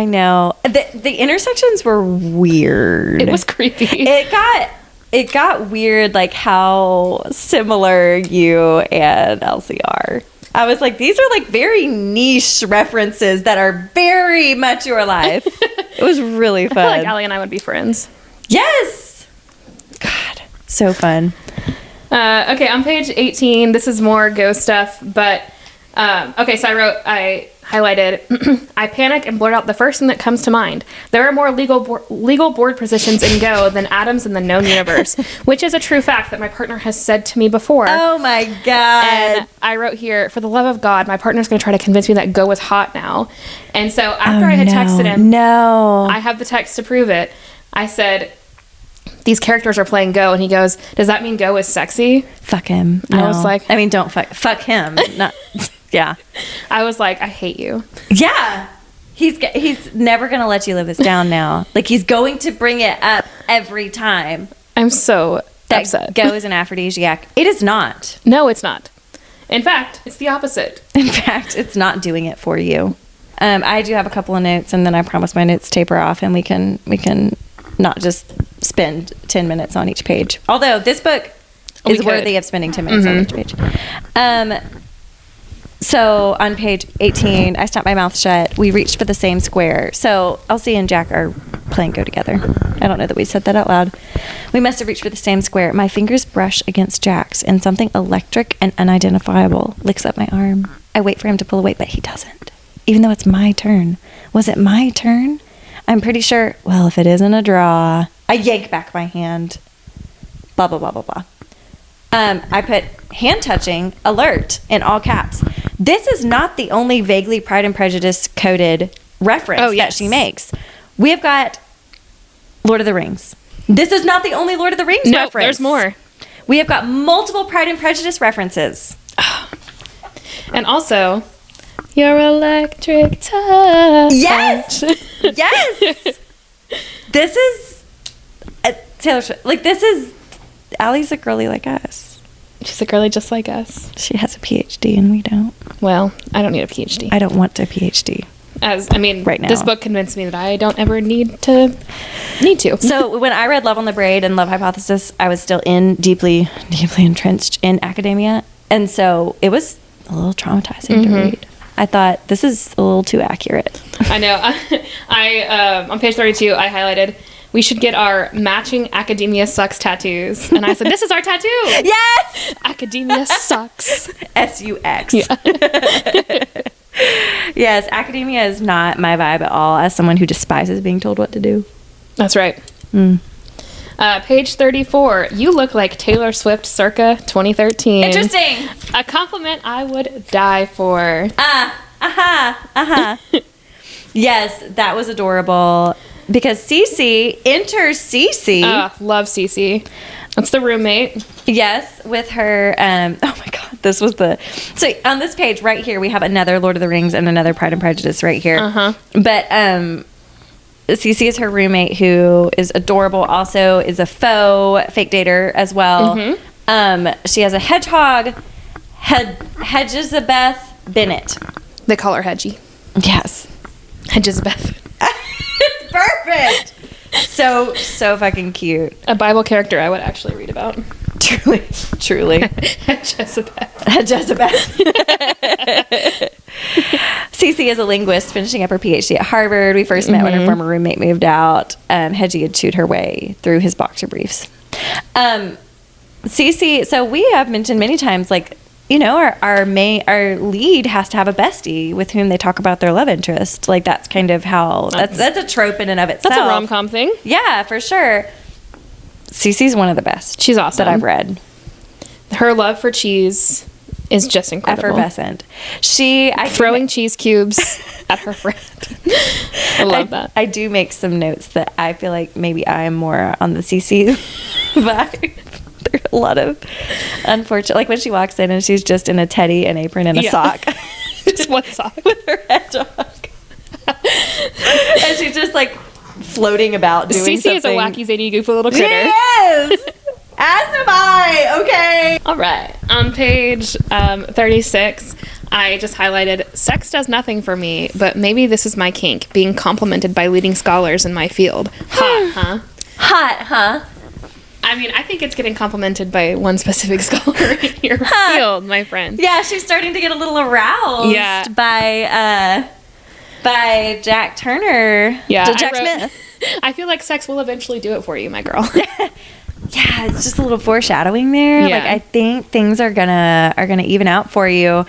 know. The intersections were weird. It was creepy. It got weird, like how similar you and Elsie are. I was like, these are like very niche references that are very much your life. It was really I fun. feel like Allie and I would be friends. Yes. God, so fun. Okay, on page 18, this is more Go stuff, but okay, so I highlighted, I panic and blurt out the first thing that comes to mind. There are more legal board positions in Go than atoms in the known universe, which is a true fact that my partner has said to me before. Oh my God. And I wrote here, for the love of God, my partner's going to try to convince me that Go is hot now. And so after I had texted him, I have the text to prove it. I said, these characters are playing Go, and he goes, does that mean Go is sexy? Fuck him. I was like, I mean, don't fuck him. Not, yeah. I was like, I hate you. Yeah. He's never going to let you live this down now. Like, he's going to bring it up every time. I'm so That upset. Go is an aphrodisiac. It is not. No, it's not. In fact, it's the opposite. In fact, it's not doing it for you. I do have a couple of notes, and then I promise my notes taper off, and we can not just spend 10 minutes on each page. Although this book is worthy of spending 10 minutes on each page. So on page 18, I stopped my mouth shut. We reached for the same square. So Elsie and Jack are playing Go together. I don't know that we said that out loud. We must have reached for the same square. My fingers brush against Jack's, and something electric and unidentifiable licks up my arm. I wait for him to pull away, but he doesn't. Even though it's my turn. Was it my turn? I'm pretty sure, well, if it isn't a draw. I yank back my hand. Blah, blah, blah, blah, blah. I put hand touching alert in all caps. This is not the only vaguely Pride and Prejudice coded reference that she makes. We have got Lord of the Rings. This is not the only Lord of the Rings reference. No, there's more. We have got multiple Pride and Prejudice references. And also, your electric touch. Yes! Yes! This is Taylor Swift. Like, this is Allie's a girly like us. She's a girly just like us. She has a PhD and we don't. Well, I don't need a PhD. I don't want a PhD. Right now. This book convinced me that I don't ever need to Need to. So when I read Love on the Braid and Love Hypothesis, I was still deeply entrenched in academia. And so it was a little traumatizing to read. I thought, this is a little too accurate. I know. I on page 32, I highlighted, we should get our matching Academia Sucks tattoos. And I said, this is our tattoo. Yes! Academia Sucks. S-U-X. Yeah. Yes, academia is not my vibe at all as someone who despises being told what to do. That's right. Page 34, you look like Taylor Swift circa 2013. Interesting. A compliment I would die for. Yes, that was adorable. Because Cece enters Cece. Love Cece. That's the roommate. Yes, with her. Oh my God, this was so on this page right here we have another Lord of the Rings and another Pride and Prejudice right here. But Cece is her roommate, who is adorable. Also, is a faux fake dater as well. She has a hedgehog, Hedgesabeth Bennett. They call her Hedgie. Yes, Hedgesabeth. It's perfect. So fucking cute. A Bible character I would actually read about. Truly. Hedgesabeth. Cece is a linguist finishing up her PhD at Harvard. We first met when her former roommate moved out. Hedgie had chewed her way through his boxer briefs. Cece, so we have mentioned many times, like, you know, our lead has to have a bestie with whom they talk about their love interest. Like, that's kind of how that's a trope in and of itself. That's a rom-com thing. Yeah, for sure. Cece's one of the best. She's awesome. That I've read. Her love for cheese is just incredible. Effervescent. Throwing cheese cubes at her friend. I love that. I do make some notes that I feel like maybe I am more on the Cece vibe. There's a lot of unfortunate, like when she walks in and she's just in a teddy, an apron, and a sock. Just one sock. With her hedgehog. And she's just like floating about doing Cece something. is a wacky, zany, goofy little critter. Yes! As am I, okay. All right. On page 36, I just highlighted, sex does nothing for me, but maybe this is my kink, being complimented by leading scholars in my field. Hot, huh? Hot, huh? I mean, I think it's getting complimented by one specific scholar in your field, my friend. Yeah, she's starting to get a little aroused by Jack Turner. Yeah. Jack Smith. I feel like sex will eventually do it for you, my girl. Yeah, it's just a little foreshadowing there. Yeah. Like, I think things are gonna even out for you.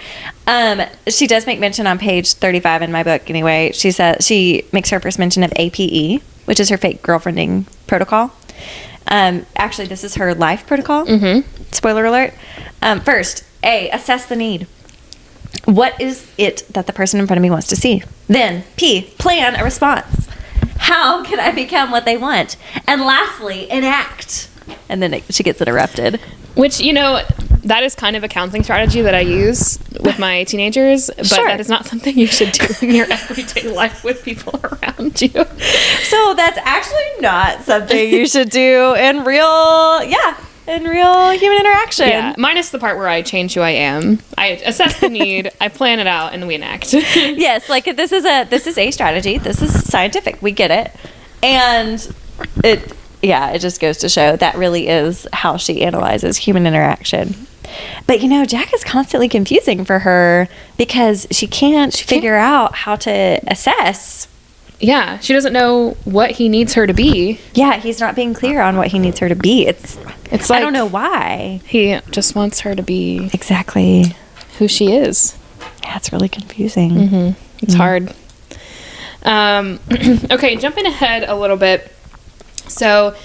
She does make mention on page 35 in my book anyway. She says she makes her first mention of APE, which is her fake girlfriending protocol. Actually, this is her life protocol. Spoiler alert. First, A, assess the need. What is it that the person in front of me wants to see? Then, P, plan a response. How can I become what they want? And lastly, enact. And then she gets interrupted. Which, you know, that is kind of a counseling strategy that I use with my teenagers, but that is not something you should do in your everyday life with people around you. So that's actually not something you should do in real human interaction. Yeah, minus the part where I change who I am. I assess the need, I plan it out, and we enact. Yes, like this is a strategy. This is scientific. We get it. And it just goes to show that really is how she analyzes human interaction. But, you know, Jack is constantly confusing for her because she can't figure out how to assess. Yeah, she doesn't know what he needs her to be. Yeah, he's not being clear on what he needs her to be. It's like, I don't know why. He just wants her to be exactly who she is. Yeah, it's really confusing. It's hard. Okay, jumping ahead a little bit. So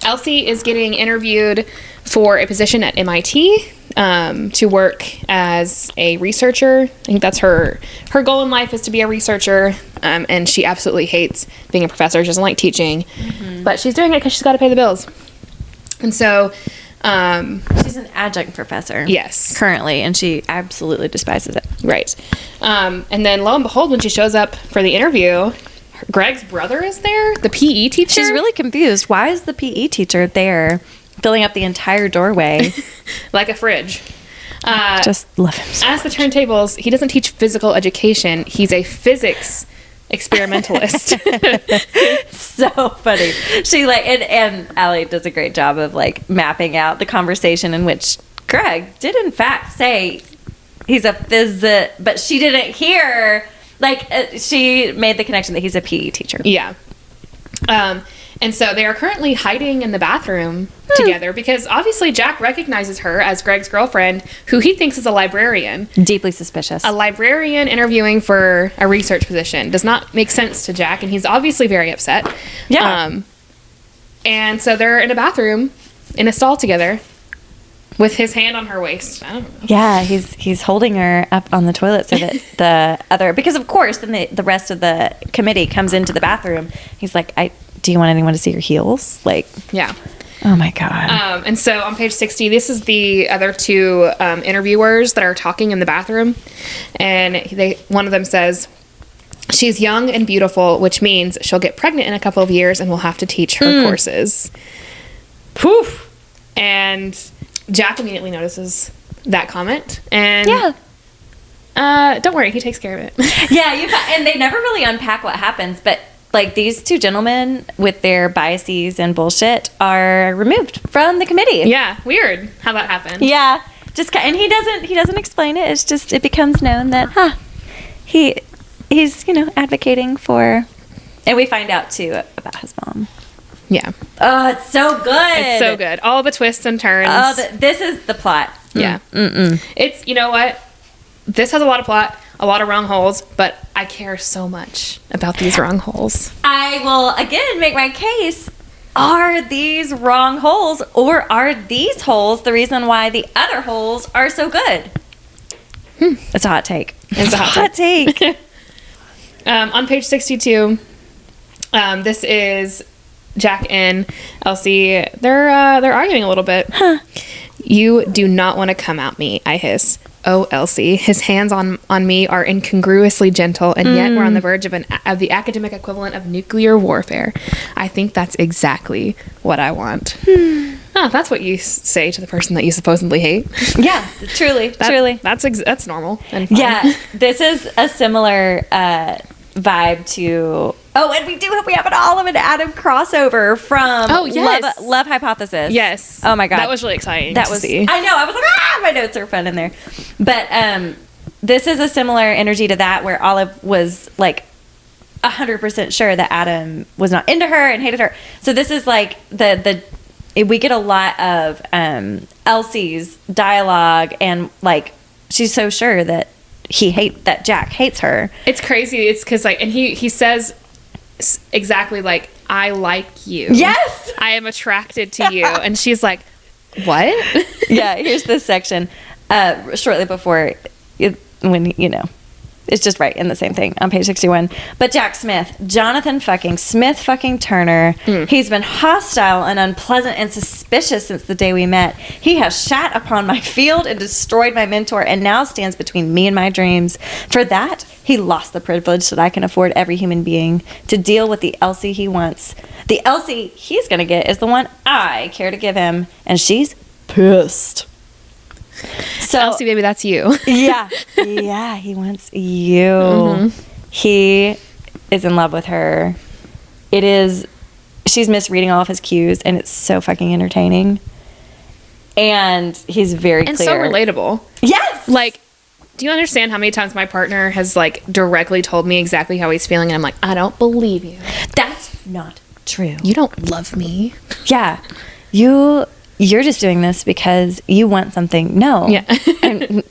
Elsie is getting interviewed for a position at MIT to work as a researcher. I think that's her goal in life, is to be a researcher, and she absolutely hates being a professor. She doesn't like teaching, but she's doing it because she's got to pay the bills. And so she's an adjunct professor. Yes, currently, and she absolutely despises it. Right. And then lo and behold, when she shows up for the interview, Greg's brother is there, the PE teacher. She's really confused. Why is the PE teacher there, filling up the entire doorway like a fridge? Just love him so as the much. turntables, he doesn't teach physical education. He's a physics experimentalist. so funny. She like and Allie does a great job of like mapping out the conversation in which Greg did in fact say he's a but she didn't hear she made the connection that he's a PE teacher. Yeah. And so they are currently hiding in the bathroom together because obviously Jack recognizes her as Greg's girlfriend, who he thinks is a librarian. Deeply suspicious. A librarian interviewing for a research position does not make sense to Jack, and he's obviously very upset. Yeah. And so they're in a bathroom in a stall together with his hand on her waist. I don't know. Yeah, he's holding her up on the toilet so that the other, because of course then the rest of the committee comes into the bathroom. He's like, do you want anyone to see your heels? Like, yeah. Oh my God. And so on page 60, this is the other two interviewers that are talking in the bathroom. And one of them says, she's young and beautiful, which means she'll get pregnant in a couple of years and we'll have to teach her courses. Poof. And Jack immediately notices that comment. And don't worry, he takes care of it. Yeah, and they never really unpack what happens, but like these two gentlemen with their biases and bullshit are removed from the committee. Yeah, weird how that happened. Yeah, and he doesn't explain it. It's just it becomes known that he's advocating for, and we find out too about his mom. Yeah. Oh, it's so good. It's so good. All the twists and turns. Oh, this is the plot. Yeah. It's, you know what? This has a lot of plot, a lot of wrong holes, but I care so much about these wrong holes. I will again make my case. Are these wrong holes, or are these holes the reason why the other holes are so good? It's a hot take. It's a hot take. On page 62, this is Jack and Elsie. They're arguing a little bit. You do not want to come at me, I hiss. Oh, Elsie, his hands on me are incongruously gentle, and yet we're on the verge of the academic equivalent of nuclear warfare. I think that's exactly what I want. Oh, that's what you say to the person that you supposedly hate. Yeah, truly. That's normal and fun. Yeah, this is a similar vibe to. Oh, and we have an Olive and Adam crossover from Love Hypothesis. Yes. Oh my God, that was really exciting. To see. I know. I was like, my notes are fun in there. But this is a similar energy to that, where Olive was like 100% sure that Adam was not into her and hated her. So this is like we get a lot of Elsie's dialogue, and like she's so sure that Jack hates her. It's crazy. It's because and he says exactly like, I like you. Yes, I am attracted to you. And she's like, what? Yeah, here's this section shortly before when it's just right in the same thing on page 61. But Jack Smith, Jonathan fucking Smith fucking Turner, he's been hostile and unpleasant and suspicious since the day we met. He has shat upon my field and destroyed my mentor, and now stands between me and my dreams. For that, he lost the privilege that I can afford every human being to deal with the Elsie he wants. The Elsie he's going to get is the one I care to give him, and she's pissed. So, Elsie, baby, that's you. Yeah, he wants you. He is in love with her. She's misreading all of his cues, and it's so fucking entertaining. And he's very and clear. so relatable. Yes! Like, do you understand how many times my partner has like directly told me exactly how he's feeling, and I'm like, I don't believe you. That's not true. You don't love me. Yeah. You're just doing this because you want something. No. Yeah.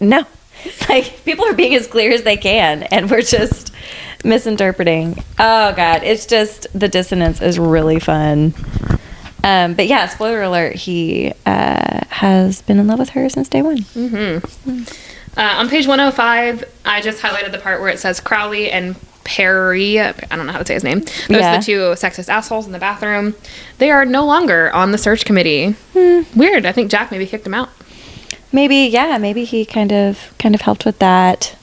No. Like, people are being as clear as they can, and we're just misinterpreting. Oh, God. It's just, the dissonance is really fun. But yeah, spoiler alert, he has been in love with her since day one. On page 105, I just highlighted the part where it says Crowley and Perry, I don't know how to say his name. Those are the two sexist assholes in the bathroom. They are no longer on the search committee. Weird. I think Jack maybe kicked him out. Maybe he kind of helped with that.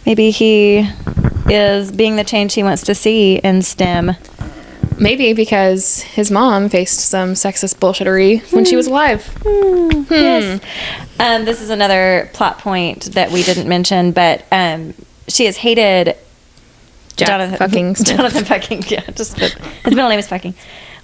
Maybe he is being the change he wants to see in STEM. Maybe because his mom faced some sexist bullshittery when she was alive. Yes. This is another plot point that we didn't mention, but she has hated Jack fucking Smith. Jonathan fucking, yeah, just, his middle name is fucking.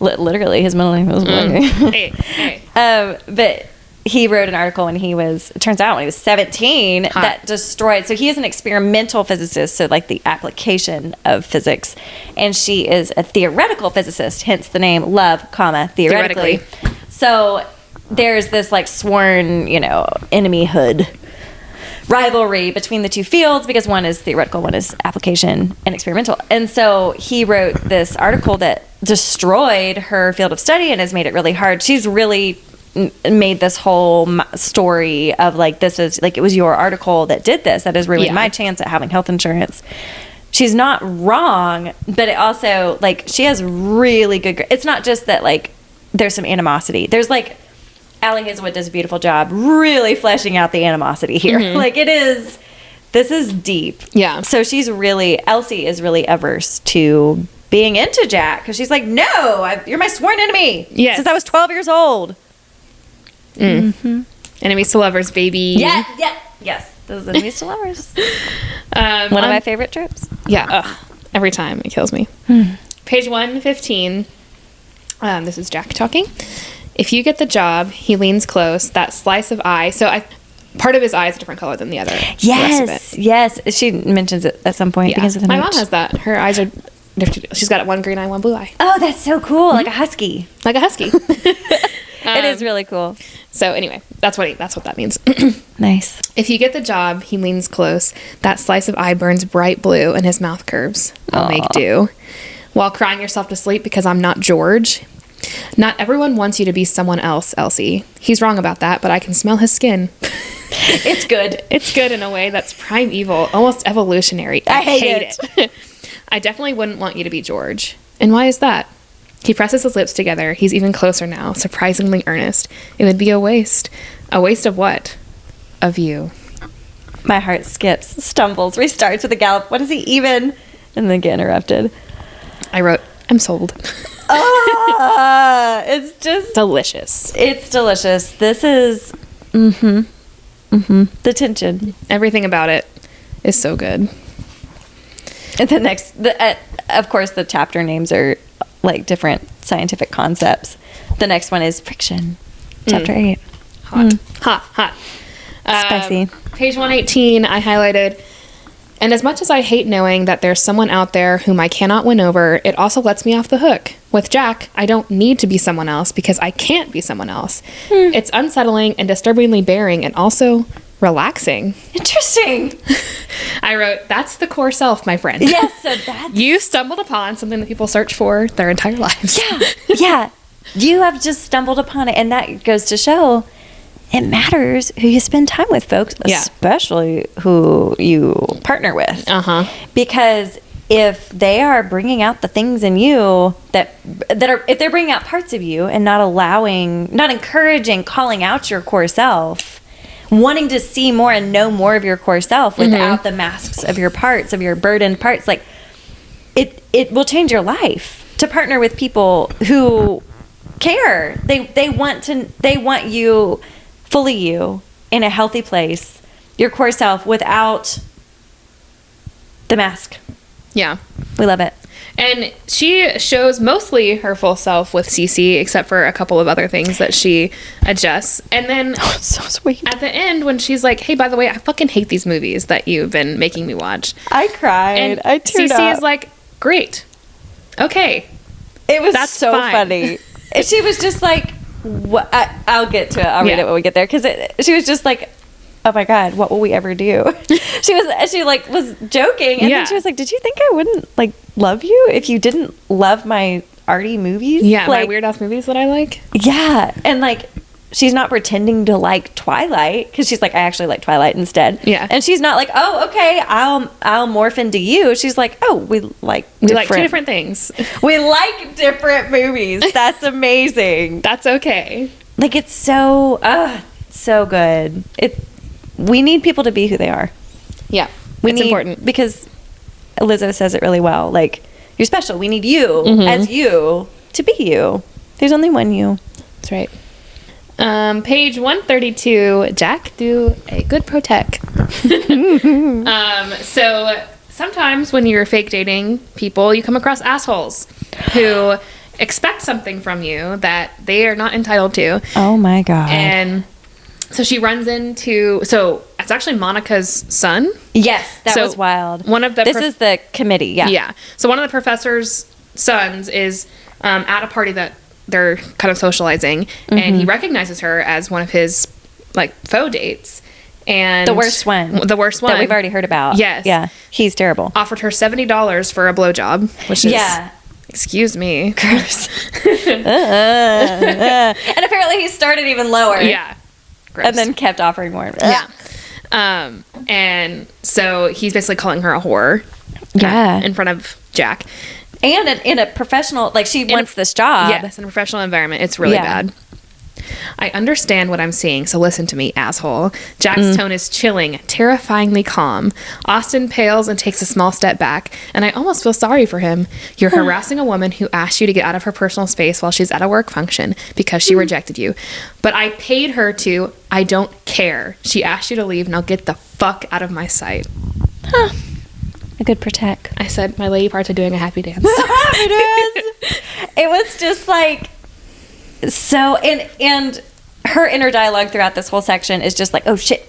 Literally, his middle name was fucking. Hey. But he wrote an article when it turns out when he was 17, that destroyed. So he is an experimental physicist, so like the application of physics. And she is a theoretical physicist, hence the name love, comma, theoretically. So there's this like sworn, enemyhood rivalry between the two fields because one is theoretical, one is application and experimental. And so he wrote this article that destroyed her field of study and has made it really hard. She's really made this whole story of like, this is like, it was your article that did this, that has ruined my chance at having health insurance. She's not wrong, but it also like, she has really good, it's not just that like there's some animosity. There's like, Allie Hazelwood does a beautiful job really fleshing out the animosity here. Like this is deep. Yeah. So Elsie is really averse to being into Jack because she's like, no, you're my sworn enemy. Yes. Since I was 12 years old. Enemies to lovers, baby. Yes. Those enemies to lovers. One of my favorite tropes. Yeah. Every time it kills me. Page 115. This is Jack talking. If you get the job, he leans close. That slice of eye. So part of his eye is a different color than the other. Yes. Yes. She mentions it at some point. Yeah. Because of the My note. mom has that. Her eyes are different. She's got one green eye, one blue eye. Oh, that's so cool. Like a husky. Like a husky. It is really cool. So anyway, that's what that means. Nice. If you get the job, he leans close. That slice of eye burns bright blue and his mouth curves. I'll make do. While crying yourself to sleep because I'm not George. Not everyone wants you to be someone else, Elsie. He's wrong about that, but I can smell his skin. It's good. It's good in a way that's prime evil, almost evolutionary. I hate it. I definitely wouldn't want you to be George. And why is that? He presses his lips together. He's even closer now, surprisingly earnest. It would be a waste. A waste of what? Of you. My heart skips, stumbles, restarts with a gallop. What is he even? And then get interrupted. I wrote, I'm sold. It's just delicious. It's delicious. This is the tension. Everything about it is so good. And of course, the chapter names are like different scientific concepts. The next one is friction. Chapter 8. Hot. Spicy. Page 118, I highlighted. And as much as I hate knowing that there's someone out there whom I cannot win over, it also lets me off the hook. With Jack, I don't need to be someone else because I can't be someone else. It's unsettling and disturbingly bearing and also relaxing. Interesting. I wrote, that's the core self, my friend. Yes, so that's... You stumbled upon something that people search for their entire lives. Yeah. You have just stumbled upon it, and that goes to show it matters who you spend time with, folks, especially who you partner with. Because if they are bringing out the things in you that are, if they're bringing out parts of you and not encouraging, calling out your core self, wanting to see more and know more of your core self without the masks of your parts, of your burdened parts, like it will change your life to partner with people who care. They want you, fully you, in a healthy place, your core self without the mask. Yeah. We love it. And she shows mostly her full self with Cece, except for a couple of other things that she adjusts. And then so sweet. At the end, when she's like, hey, by the way, I fucking hate these movies that you've been making me watch. I cried. And I teared up. Cece is like, great. Okay. That's so funny. She was just like, what? I'll get to it. I'll read it when we get there. Because she was just like, oh my God, what will we ever do? She was joking. And then she was like, did you think I wouldn't like love you if you didn't love my arty movies? Yeah, like, my weird ass movies that I like. Yeah. And like, she's not pretending to like Twilight, because she's like, I actually like Twilight instead. Yeah. And she's not like, oh, okay, I'll morph into you. She's like, oh, we like two different things. We like different movies. That's amazing. That's okay. Like, it's so good. We need people to be who they are. Yeah, it's important. Because Lizzo says it really well. Like, you're special. We need you as you to be you. There's only one you. That's right. Page 132, Jack, do a good protect. So sometimes when you're fake dating people, you come across assholes who expect something from you that they are not entitled to. Oh my God. And so she runs into, so it's actually Monica's son. Yes, that So was wild. one of the This is the committee, yeah. Yeah. So one of the professor's sons is at a party that they're kind of socializing, and he recognizes her as one of his like faux dates. And The worst one. The worst one. That we've already heard about. Yes. Yeah. He's terrible. Offered her $70 for a blowjob, which is, Yeah. excuse me. Gross. And apparently he started even lower. Yeah. Gross. And then kept offering more. Yeah. And so he's basically calling her a whore. Yeah. In front of Jack. And in a professional, like she wants this job. Yes, in a professional environment. It's really bad. I understand what I'm seeing, so listen to me, asshole. Jack's tone is chilling, terrifyingly calm. Austin pales and takes a small step back, and I almost feel sorry for him. You're harassing a woman who asked you to get out of her personal space while she's at a work function because she rejected you. But I paid her to. I don't care. She asked you to leave, now get the fuck out of my sight. Huh. A good protect. I said my lady parts are doing a happy dance. It was just like so, and her inner dialogue throughout this whole section is just like, oh shit,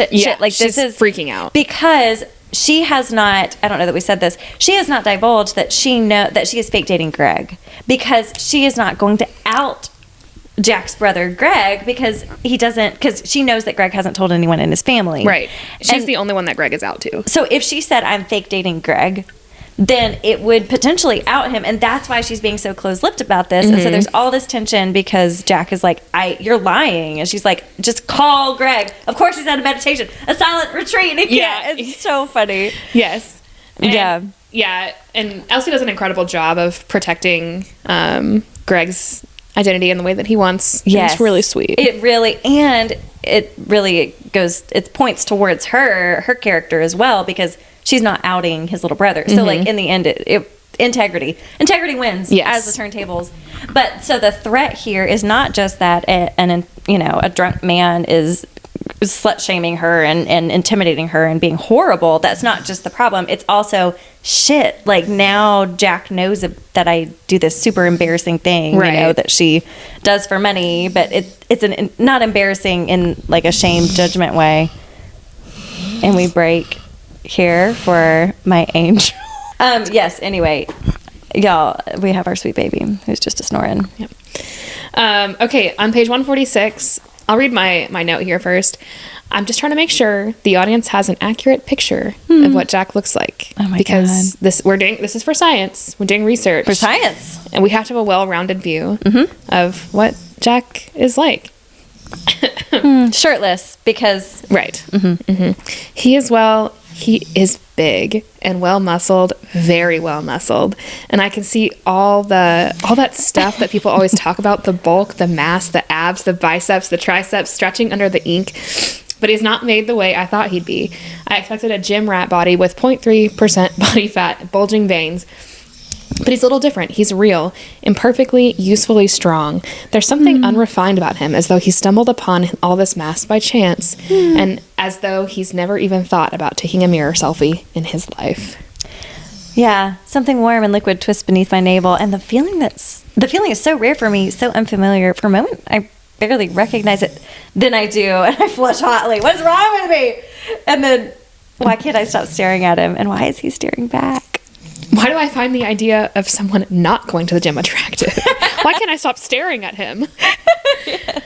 Yeah, like she's this is freaking out because she has not, I don't know that we said this, she has not divulged that she is fake dating Greg, because she is not going to out Jack's brother Greg because she knows that Greg hasn't told anyone in his family. Right. She's And the only one that Greg is out to. so if she said I'm fake dating Greg, then it would potentially out him, and that's why she's being so close-lipped about this. And so there's all this tension because Jack is like, you're lying, and she's like, just call Greg. Of course he's at a meditation, a silent retreat. And it's so funny. Yes. And, Yeah. Yeah. And Elsie does an incredible job of protecting Greg's identity in the way that he wants. Yes. It's really sweet. It really points towards her character as well, because she's not outing his little brother. So like in the end, integrity wins. Yes. As the turntables. But so the threat here is not just that a drunk man is slut shaming her and intimidating her and being horrible. That's not just the problem. It's also shit. Like now Jack knows that I do this super embarrassing thing, Right. that she does for money, but it's not embarrassing in like a shame judgment way. And we break here for my angel. Yes, anyway, y'all, we have our sweet baby who's just a snoring. Yep. Okay, on page 146, I'll read my note here first. I'm just trying to make sure the audience has an accurate picture of what Jack looks like. Oh my because this is for science. We're doing research. For science. And we have to have a well-rounded view of what Jack is like. Shirtless, because... Right. He is big and well-muscled, very well-muscled. And I can see all that stuff that people always talk about, the bulk, the mass, the abs, the biceps, the triceps, stretching under the ink. But he's not made the way I thought he'd be. I expected a gym rat body with 0.3% body fat, bulging veins. But he's a little different. He's real, imperfectly, usefully strong. There's something unrefined about him, as though he stumbled upon all this mass by chance, and as though he's never even thought about taking a mirror selfie in his life. Yeah, something warm and liquid twists beneath my navel, and the feeling is so rare for me, so unfamiliar. For a moment, I barely recognize it. Then I do, and I flush hotly. What's wrong with me? And then, why can't I stop staring at him? And why is he staring back? Why do I find the idea of someone not going to the gym attractive? Why can't I stop staring at him? Yes.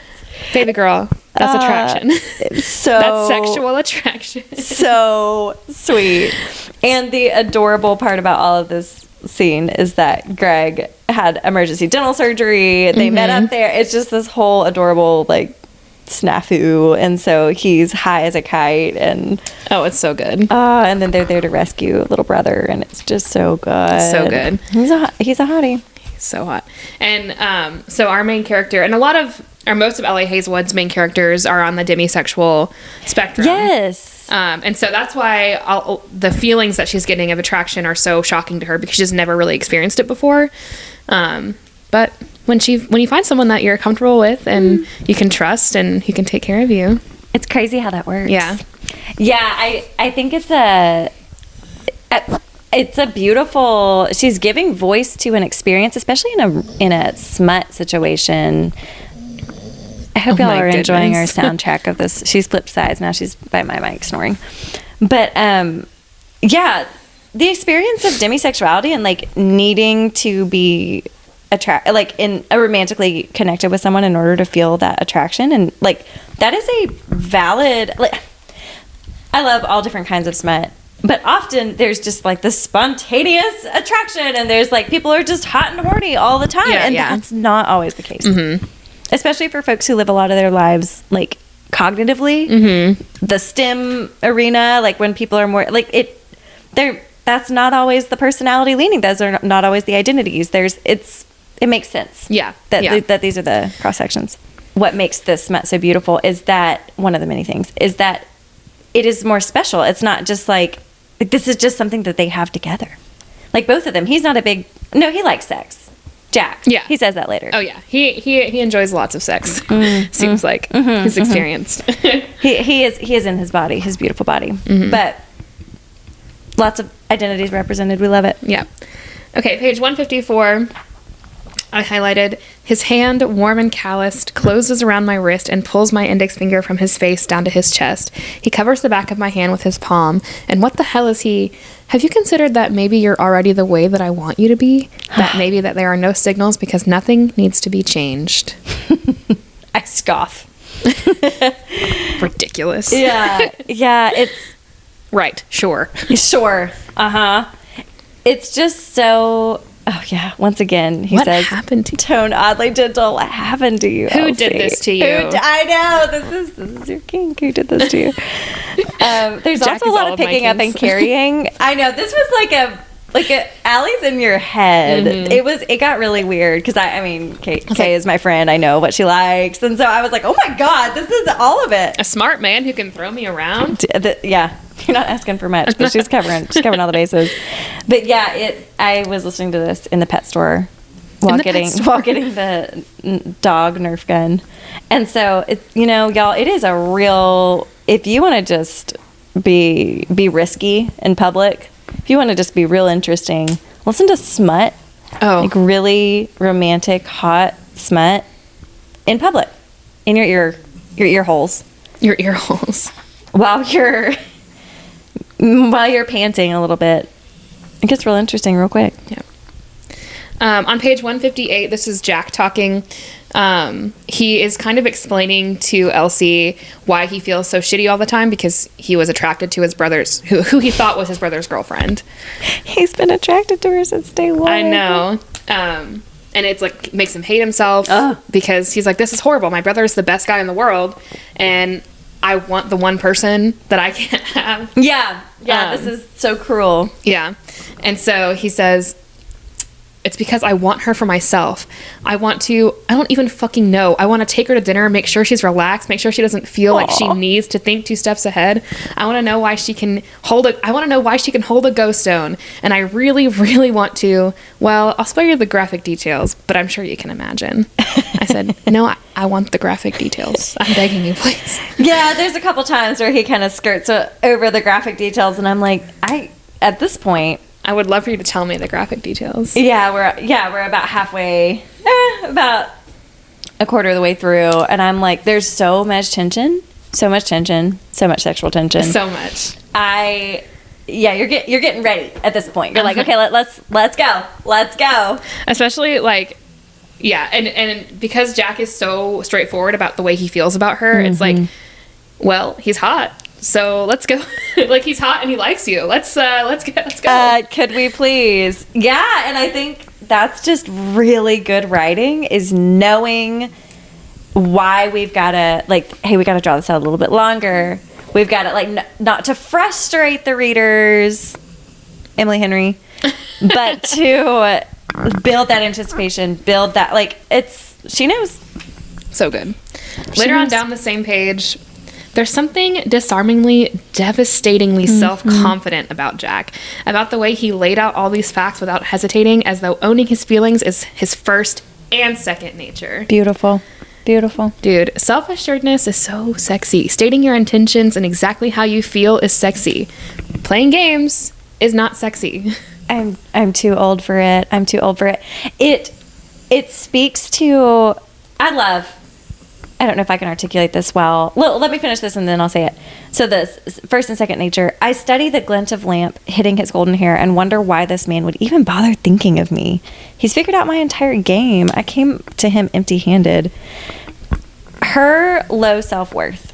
Baby girl, that's attraction. That's sexual attraction. So sweet. And the adorable part about all of this scene is that Greg had emergency dental surgery. They met up there. It's just this whole adorable, like, snafu, and so he's high as a kite, and it's so good. And then they're there to rescue little brother, and it's just so good. So good. He's a hottie. He's so hot. And so our main character, and most of L.A. Hazelwood's main characters are on the demisexual spectrum. Yes. And so that's why the feelings that she's getting of attraction are so shocking to her, because she's never really experienced it before. But when you find someone that you're comfortable with and you can trust and who can take care of you, it's crazy how that works. Yeah. Yeah, I think It's a beautiful. She's giving voice to an experience, especially in a smut situation. I hope y'all are enjoying our soundtrack of this. She's flipped sides now. She's by my mic snoring, but yeah, the experience of demisexuality and like needing to be romantically connected with someone in order to feel that attraction, and like that is a valid. Like, I love all different kinds of smut. But often there's just like this spontaneous attraction, and there's like people are just hot and horny all the time. And that's not always the case. Mm-hmm. Especially for folks who live a lot of their lives like cognitively. Mm-hmm. The STEM arena, like when people are more like that's not always the personality leaning. Those are not always the identities. It makes sense. Yeah. That these are the cross sections. What makes this smut so beautiful is that one of the many things is that it is more special. It's not just like this is just something that they have together. Like both of them. He's not he likes sex. Jack. Yeah. He says that later. Oh yeah. He enjoys lots of sex. Seems like he's experienced. he is in his body, his beautiful body. Mm-hmm. But lots of identities represented. We love it. Yeah. Okay, page 154. I highlighted, his hand, warm and calloused, closes around my wrist and pulls my index finger from his face down to his chest. He covers the back of my hand with his palm. And what the hell is he? Have you considered that maybe you're already the way that I want you to be? That maybe that there are no signals because nothing needs to be changed. I scoff. Ridiculous. Yeah. Yeah, it's... Right, sure. Sure. Uh-huh. It's just so... Oh, yeah. Once again, he says... What happened to you? Tone oddly gentle. What happened to you, Who Elsie? did this to you? I know. This is your kink. Who did this to you? There's Jack also a lot of picking up and carrying. I know. This was like a Allie's in your head. Mm-hmm. It got really weird because I mean, Kay is my friend. I know what she likes. And so I was like, oh my God, this is all of it. A smart man who can throw me around. Yeah. You're not asking for much, but she's covering all the bases. But yeah, I was listening to this in the pet store while getting the dog Nerf gun. And so it's, y'all, it is a real, if you want to just be risky in public, if you want to just be real interesting, listen to smut. Oh. Like really romantic, hot smut in public. In your ear holes. Your ear holes. While you're panting a little bit. It gets real interesting real quick. Yeah. On page 158, this is Jack talking. He is kind of explaining to Elsie why he feels so shitty all the time because he was attracted to his brother's, who he thought was his brother's girlfriend. He's been attracted to her since day one. I know. And it's like makes him hate himself because he's like, this is horrible. My brother's the best guy in the world. And I want the one person that I can't have. Yeah. Yeah. This is so cruel. Yeah. And so he says, it's because I want her for myself. I don't even fucking know. I want to take her to dinner, make sure she's relaxed, make sure she doesn't feel like she needs to think 2 steps ahead. I want to know why she can hold a ghost stone. And I really, really want to, well, I'll spare you the graphic details, but I'm sure you can imagine. I said, no, I want the graphic details. I'm begging you, please. Yeah, there's a couple times where he kind of skirts over the graphic details, and I'm like, at this point, I would love for you to tell me the graphic details. Yeah, we're about halfway, about a quarter of the way through, and I'm like, there's so much tension, so much sexual tension, so much. You're getting ready at this point. You're like, okay, let's go. Especially like, yeah, and because Jack is so straightforward about the way he feels about her, it's like, well, he's hot. So let's go. Like, he's hot and he likes you. Let's go. Could we please? Yeah, and I think that's just really good writing, is knowing why we've got to, like, hey, we got to draw this out a little bit longer. We've got to, like, not to frustrate the readers, Emily Henry, but to build that anticipation, build that, like, she knows. So good. Later on down the same page, there's something disarmingly, devastatingly self-confident about Jack, about the way he laid out all these facts without hesitating, as though owning his feelings is his first and second nature. Beautiful. Dude, self-assuredness is so sexy. Stating your intentions and exactly how you feel is sexy. Playing games is not sexy. I'm too old for it. I'm too old for it. It speaks to, I don't know if I can articulate this well. Well, let me finish this and then I'll say it. So this first and second nature, I study the glint of lamp hitting his golden hair and wonder why this man would even bother thinking of me. He's figured out my entire game. I came to him empty-handed. Her low self-worth.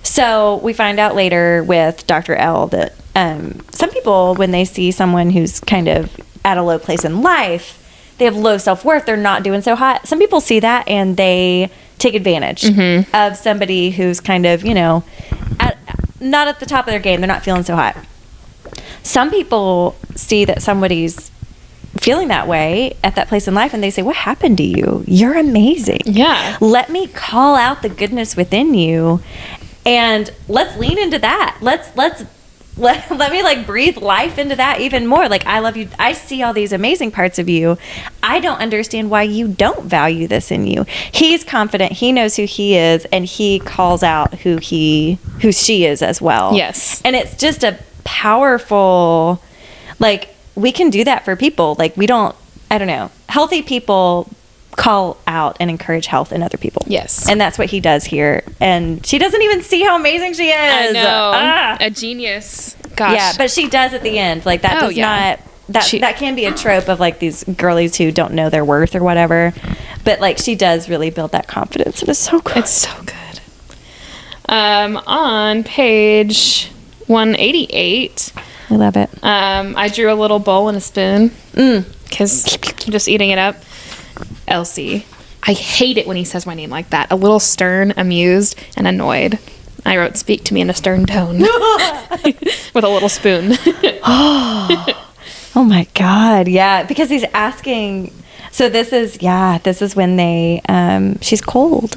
So we find out later with Dr. L that some people, when they see someone who's kind of at a low place in life, they have low self-worth, they're not doing so hot. Some people see that and they take advantage of somebody who's kind of, not at the top of their game. They're not feeling so hot. Some people see that somebody's feeling that way at that place in life and they say, what happened to you? You're amazing. Yeah. Let me call out the goodness within you and let's lean into that. Let me like breathe life into that even more. Like, I love you. I see all these amazing parts of you. I don't understand why you don't value this in you. He's confident. He knows who he is and he calls out who she is as well. Yes. And it's just a powerful, like, we can do that for people. Like, I don't know. Healthy people call out and encourage health in other people. Yes. And that's what he does here. And she doesn't even see how amazing she is. I know. A genius. Gosh. Yeah, but she does at the end. Like, that that can be a trope of like these girlies who don't know their worth or whatever. But like, she does really build that confidence. It is so good. It's so good. On page 188, I love it. I drew a little bowl and a spoon because I'm just eating it up. Elsie. I hate it when he says my name like that. A little stern, amused, and annoyed. I wrote, speak to me in a stern tone. With a little spoon. Oh my God. Yeah. Because he's asking. So this is when she's cold.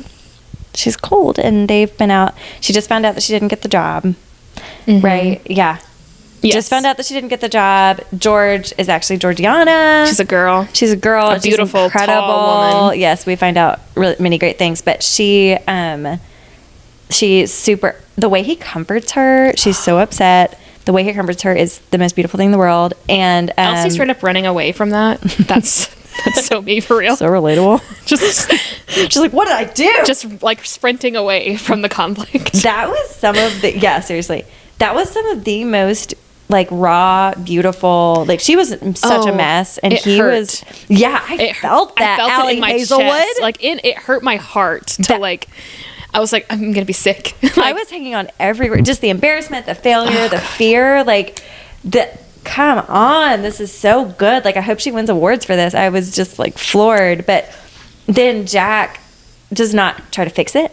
She's cold and they've been out. She just found out that she didn't get the job. Right? Yeah. Yes. Just found out that she didn't get the job. George is actually Georgiana. She's a girl. A beautiful, she's incredible. tall woman. Yes, we find out really many great things. But she's super. The way he comforts her, she's so upset. The way he comforts her is the most beautiful thing in the world. And Elsie's straight up running away from that. That's so me for real. So relatable. Just like, what did I do? Just like sprinting away from the conflict. That was some of the seriously. That was some of the most like raw, beautiful. Like, she was such a mess, and he hurt. was. Yeah, I felt that. I felt Allie it in my Hazelwood. chest. Like, it hurt my heart to like. I was like, I'm gonna be sick. I was hanging on everywhere. Just the embarrassment, the failure, the fear. Like, come on, this is so good. Like, I hope she wins awards for this. I was just like floored. But then Jack does not try to fix it.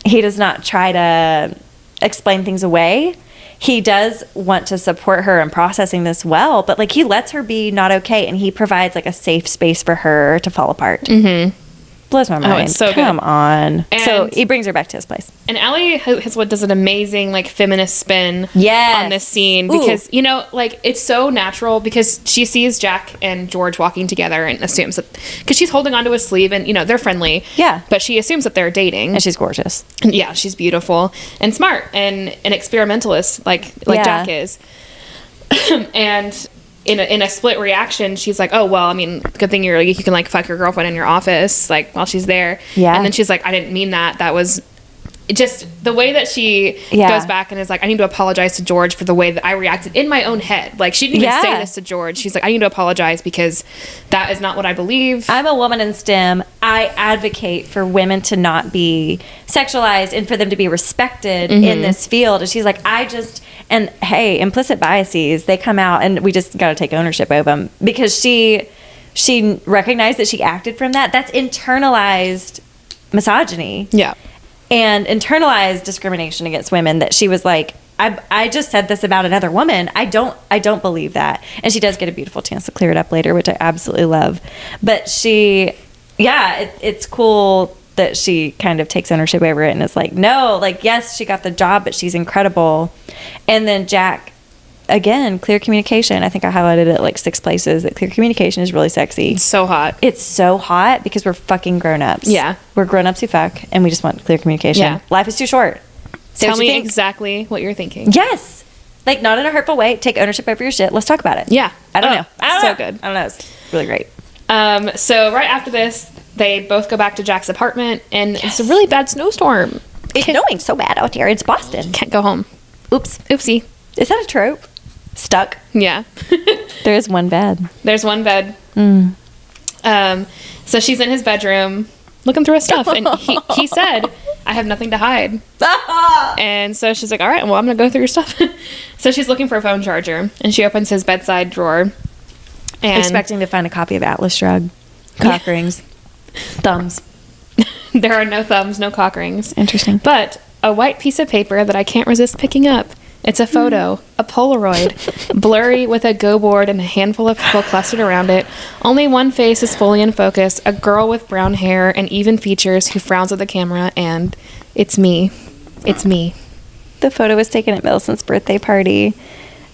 He does not try to explain things away. He does want to support her in processing this well, but like, he lets her be not okay, and he provides like a safe space for her to fall apart. Blows my mind. Oh, it's so Come good. on. And so he brings her back to his place. And Allie Hazelwood does an amazing like feminist spin Yes. on this scene because like, it's so natural because she sees Jack and George walking together and assumes that because she's holding onto his sleeve and they're friendly. Yeah. But she assumes that they're dating. And she's gorgeous. And yeah, she's beautiful and smart and an experimentalist like Yeah. Jack is. And in a split reaction, she's like, oh, well, I mean, good thing you can like fuck your girlfriend in your office like while she's there. Yeah. And then she's like, I didn't mean that. That was just the way that she Yeah. goes back and is like, I need to apologize to George for the way that I reacted in my own head. Like, she didn't even Yeah. say this to George. She's like, I need to apologize because that is not what I believe. I'm a woman in STEM. I advocate for women to not be sexualized and for them to be respected in this field. And she's like, and hey, implicit biases, they come out and we just got to take ownership of them because she recognized that she acted from that. That's internalized misogyny. Yeah. And internalized discrimination against women that she was like, I just said this about another woman. I don't believe that. And she does get a beautiful chance to clear it up later, which I absolutely love. But it's cool that she kind of takes ownership over it and is like, no, like, yes, she got the job, but she's incredible. And then Jack, again, clear communication. I think I highlighted it like 6 places that clear communication is really sexy. It's so hot. It's so hot because we're fucking grown-ups. Yeah. We're grown-ups who fuck, and we just want clear communication. Yeah. Life is too short. Say Tell what you me think. exactly what you're thinking. Yes. Like, not in a hurtful way. Take ownership over your shit. Let's talk about it. Yeah. I don't Oh, know. I don't so know. good. I don't know. It's really great. So right after this, they both go back to Jack's apartment, and it's a really bad snowstorm. It's snowing so bad out here. It's Boston. Can't go home. Oops. Oopsie. Is that a trope? Stuck. Yeah. There is one bed. There's one bed. So she's in his bedroom looking through his stuff, and he said, I have nothing to hide. And so she's like, all right, well, I'm going to go through your stuff. So she's looking for a phone charger, and she opens his bedside drawer. And Expecting to find a copy of Atlas Shrugged. Cock rings. Thumbs. there are no thumbs, no cock rings. Interesting. But a white piece of paper that I can't resist picking up. It's a photo, a Polaroid, blurry with a go board and a handful of people clustered around it. Only one face is fully in focus, a girl with brown hair and even features who frowns at the camera, and it's me. It's me. The photo was taken at Millicent's birthday party.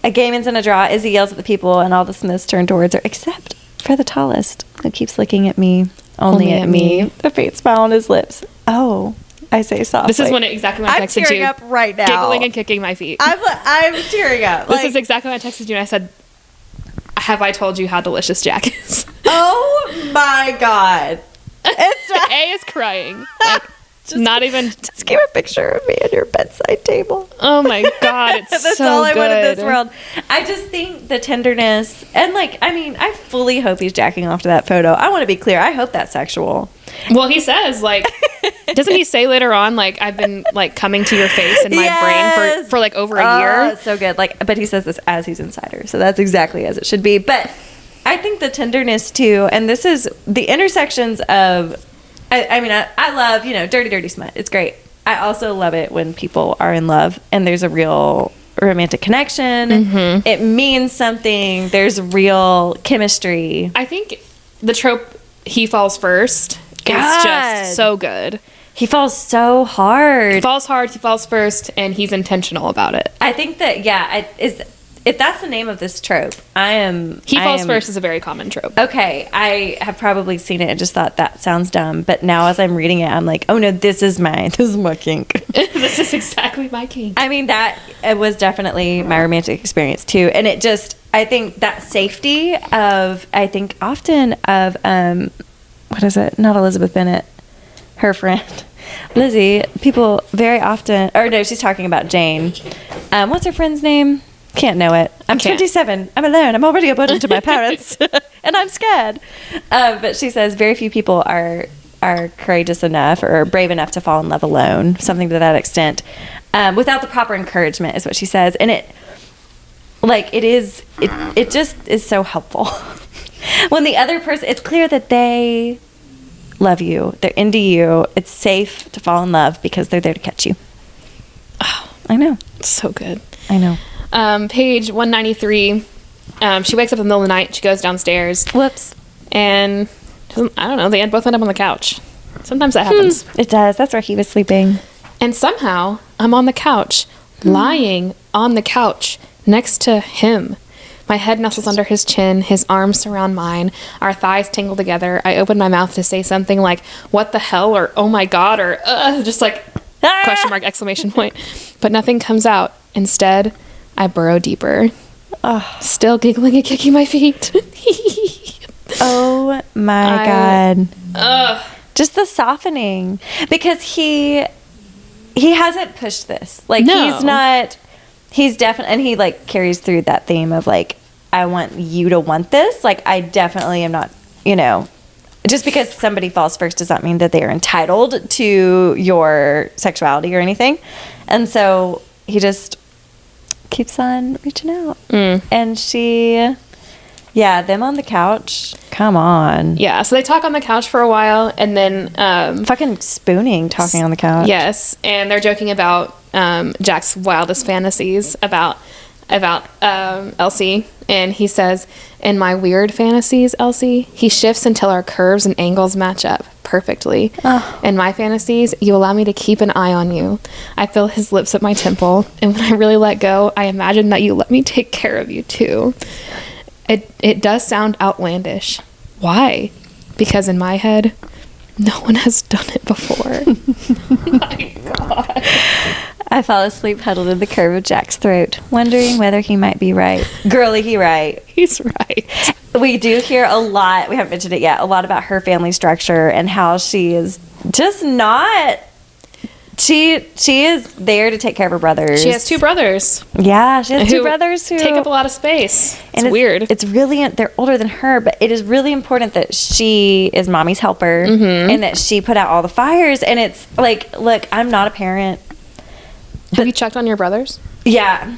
A game ends in a draw. Izzy yells at the people, and all the Smiths turn towards her, except for the tallest, who keeps looking at me. Only at me. The faint smile on his lips. Oh, I say softly. This is exactly when I texted you. I'm tearing up right now. Giggling and kicking my feet. I'm tearing up. This is exactly when I texted you, and I said, have I told you how delicious Jack is? Oh my God. A is crying. Like, Just give a picture of me on your bedside table. Oh my God, it's That's so all I want in good. this world. I just think the tenderness, and I fully hope he's jacking off to that photo. I want to be clear. I hope that's sexual. Well, he says, doesn't he say later on, I've been, coming to your face in my brain for over a year? It's so good. But he says this as he's inside her, so that's exactly as it should be. But I think the tenderness, too, and this is the intersections of, I love, dirty, dirty smut. It's great. I also love it when people are in love and there's a real romantic connection. Mm-hmm. It means something. There's real chemistry. I think the trope, he falls first, is just so good. He falls so hard. He falls hard, he falls first, and he's intentional about it. I think that, if that's the name of this trope, He falls first is a very common trope. Okay, I have probably seen it and just thought that sounds dumb. But now as I'm reading it, I'm like, oh no, this is my kink. This is exactly my kink. It was definitely my romantic experience too. And it just, I think that safety of, often of, what is it? Not Elizabeth Bennet, her friend. Lizzie, people very often, or no, she's talking about Jane. What's her friend's name? Can't know it. I'm 27. I'm alone. I'm already a burden to my parents, and I'm scared. But she says very few people are courageous enough or brave enough to fall in love alone. Something to that extent, without the proper encouragement, is what she says. And it just is so helpful when the other person. It's clear that they love you. They're into you. It's safe to fall in love because they're there to catch you. Oh, I know. It's so good. I know. Page 193. She wakes up in the middle of the night. She goes downstairs. Whoops. And I don't know. They both end up on the couch. Sometimes that happens. It does. That's where he was sleeping. And somehow I'm on the couch, lying on the couch next to him. My head nestles under his chin. His arms surround mine. Our thighs tingle together. I open my mouth to say something like, what the hell? Or, oh my God. Or, just question mark, exclamation point. But nothing comes out. Instead, I burrow deeper. Still giggling and kicking my feet. Oh my God. Just the softening. Because he hasn't pushed this. No. He's definitely, and he carries through that theme of I want you to want this. I definitely am not, just because somebody falls first does not mean that they are entitled to your sexuality or anything. And so he just keeps on reaching out. And she, them on the couch. Come on. Yeah, so they talk on the couch for a while, and then fucking spooning, talking on the couch. Yes, and they're joking about Jack's wildest fantasies about Elsie, and he says, in my weird fantasies, Elsie, he shifts until our curves and angles match up perfectly. In my fantasies, you allow me to keep an eye on you. I feel his lips at my temple, and when I really let go, I imagine that you let me take care of you too. It does sound outlandish. Why? Because in my head, no one has done it before. My God. I fall asleep huddled in the curve of Jack's throat, wondering whether he might be right. Girly, he right. He's right. We do hear a lot, we haven't mentioned it yet, a lot about her family structure and how she is just not... She is there to take care of her brothers. She has two brothers. Yeah, she has two brothers who take up a lot of space. It's weird. It's really, they're older than her, but it is really important that she is mommy's helper and that she put out all the fires. And it's like, look, I'm not a parent. Have you checked on your brothers? Yeah.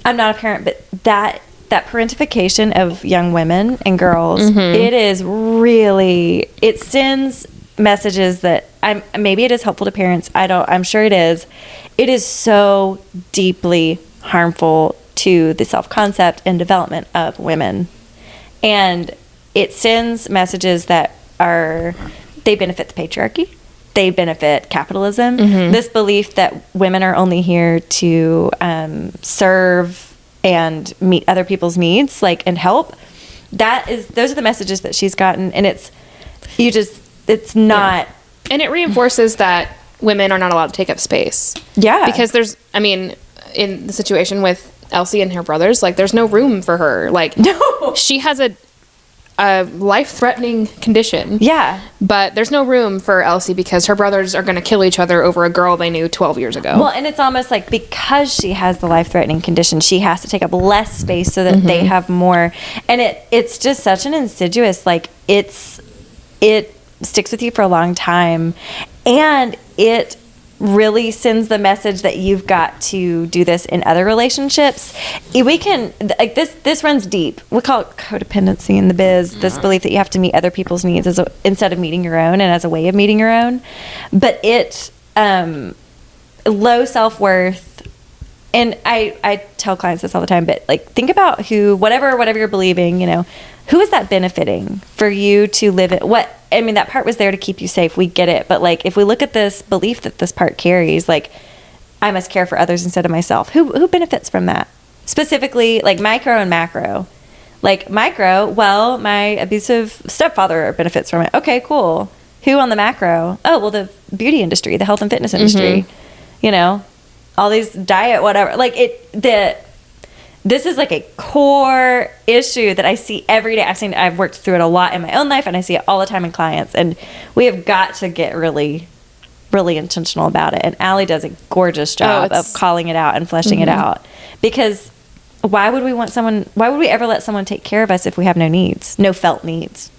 I'm not a parent, but that parentification of young women and girls, it is really, it sends messages that maybe it is helpful to parents. I'm sure it is. It is so deeply harmful to the self-concept and development of women. And it sends messages that they benefit the patriarchy. They benefit capitalism. This belief that women are only here to serve and meet other people's needs, and help. Those are the messages that she's gotten, and it's not. Yeah. And it reinforces that women are not allowed to take up space. Yeah. Because in the situation with Elsie and her brothers, there's no room for her. No. She has a life-threatening condition. Yeah. But there's no room for Elsie because her brothers are going to kill each other over a girl they knew 12 years ago. Well, and it's almost like because she has the life-threatening condition, she has to take up less space so that they have more. And it's just such an insidious, it sticks with you for a long time, and it really sends the message that you've got to do this in other relationships. We can, this runs deep. We call it codependency in the biz, this belief that you have to meet other people's needs instead of meeting your own and as a way of meeting your own. But low self-worth, and I tell clients this all the time, but think about whatever you're believing, who is that benefiting for you to live it? That part was there to keep you safe. We get it. But if we look at this belief that this part carries, I must care for others instead of myself. Who benefits from that? Specifically, micro and macro. Micro, well, my abusive stepfather benefits from it. Okay, cool. Who on the macro? Oh, well, the beauty industry, the health and fitness industry, all these diet, whatever. This is a core issue that I see every day. I've worked through it a lot in my own life, and I see it all the time in clients. And we have got to get really, really intentional about it. And Allie does a gorgeous job of calling it out and fleshing it out. Because why would we ever let someone take care of us if we have no needs, no felt needs?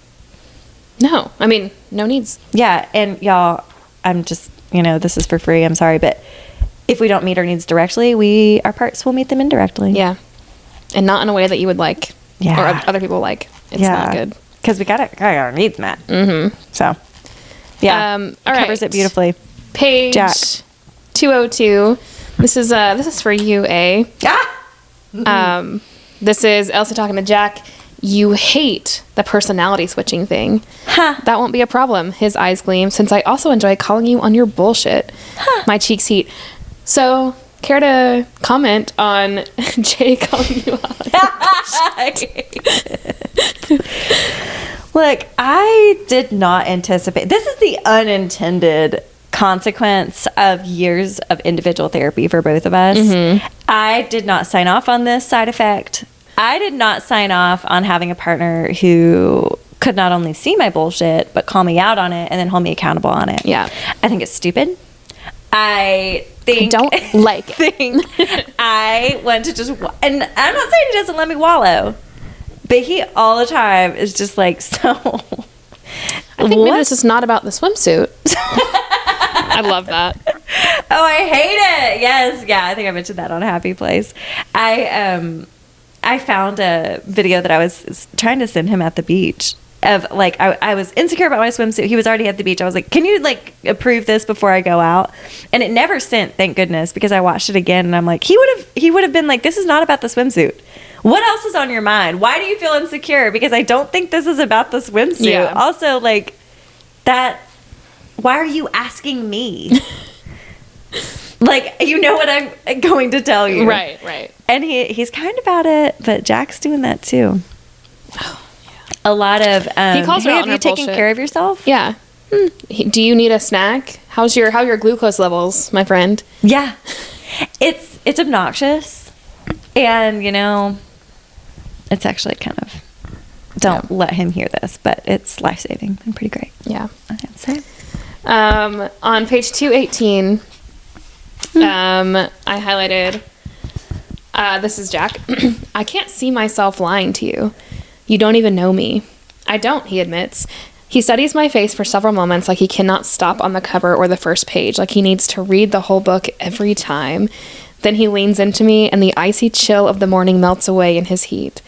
No, no needs. Yeah, and y'all, I'm just, this is for free. I'm sorry, but if we don't meet our needs directly, our parts will meet them indirectly. Yeah. And not in a way that you would like, or other people like. It's not good. Because we got our needs met. So, covers it beautifully. Page Jack. 202. This is for you, A. This is Elsie talking to Jack. You hate the personality switching thing. That won't be a problem. His eyes gleam, since I also enjoy calling you on your bullshit. My cheeks heat. So, care to comment on Jay calling you out? Look, I did not anticipate. This is the unintended consequence of years of individual therapy for both of us. I did not sign off on this side effect. I did not sign off on having a partner who could not only see my bullshit, but call me out on it and then hold me accountable on it. Yeah. I think it's stupid. I don't like it. I want to just, and I'm not saying he doesn't let me wallow, but he all the time is just so. I think maybe this is not about the swimsuit. I love that. Oh, I hate it. Yes. Yeah. I think I mentioned that on Happy Place. I found a video that I was trying to send him at the beach of I was insecure about my swimsuit. He was already at the beach. I was like, can you approve this before I go out? And it never sent, thank goodness, because I watched it again and I'm like, he would have been like, this is not about the swimsuit. What else is on your mind? Why do you feel insecure? Because I don't think this is about the swimsuit. Yeah. Also, that, why are you asking me? You know what I'm going to tell you. Right. And he's kind about it, but Jack's doing that too. Oh, yeah. A lot of, he calls her out have on you her taken bullshit. care of yourself? Yeah. Do you need a snack? How are your glucose levels, my friend? Yeah. It's obnoxious. And, it's actually kind of, don't let him hear this, but it's life-saving and pretty great. Yeah. I have to say. On page 218, I highlighted, this is Jack. I can't see myself lying to you. You don't even know me. I don't, he admits. He studies my face for several moments like he cannot stop on the cover or the first page, like he needs to read the whole book every time. Then he leans into me, and the icy chill of the morning melts away in his heat.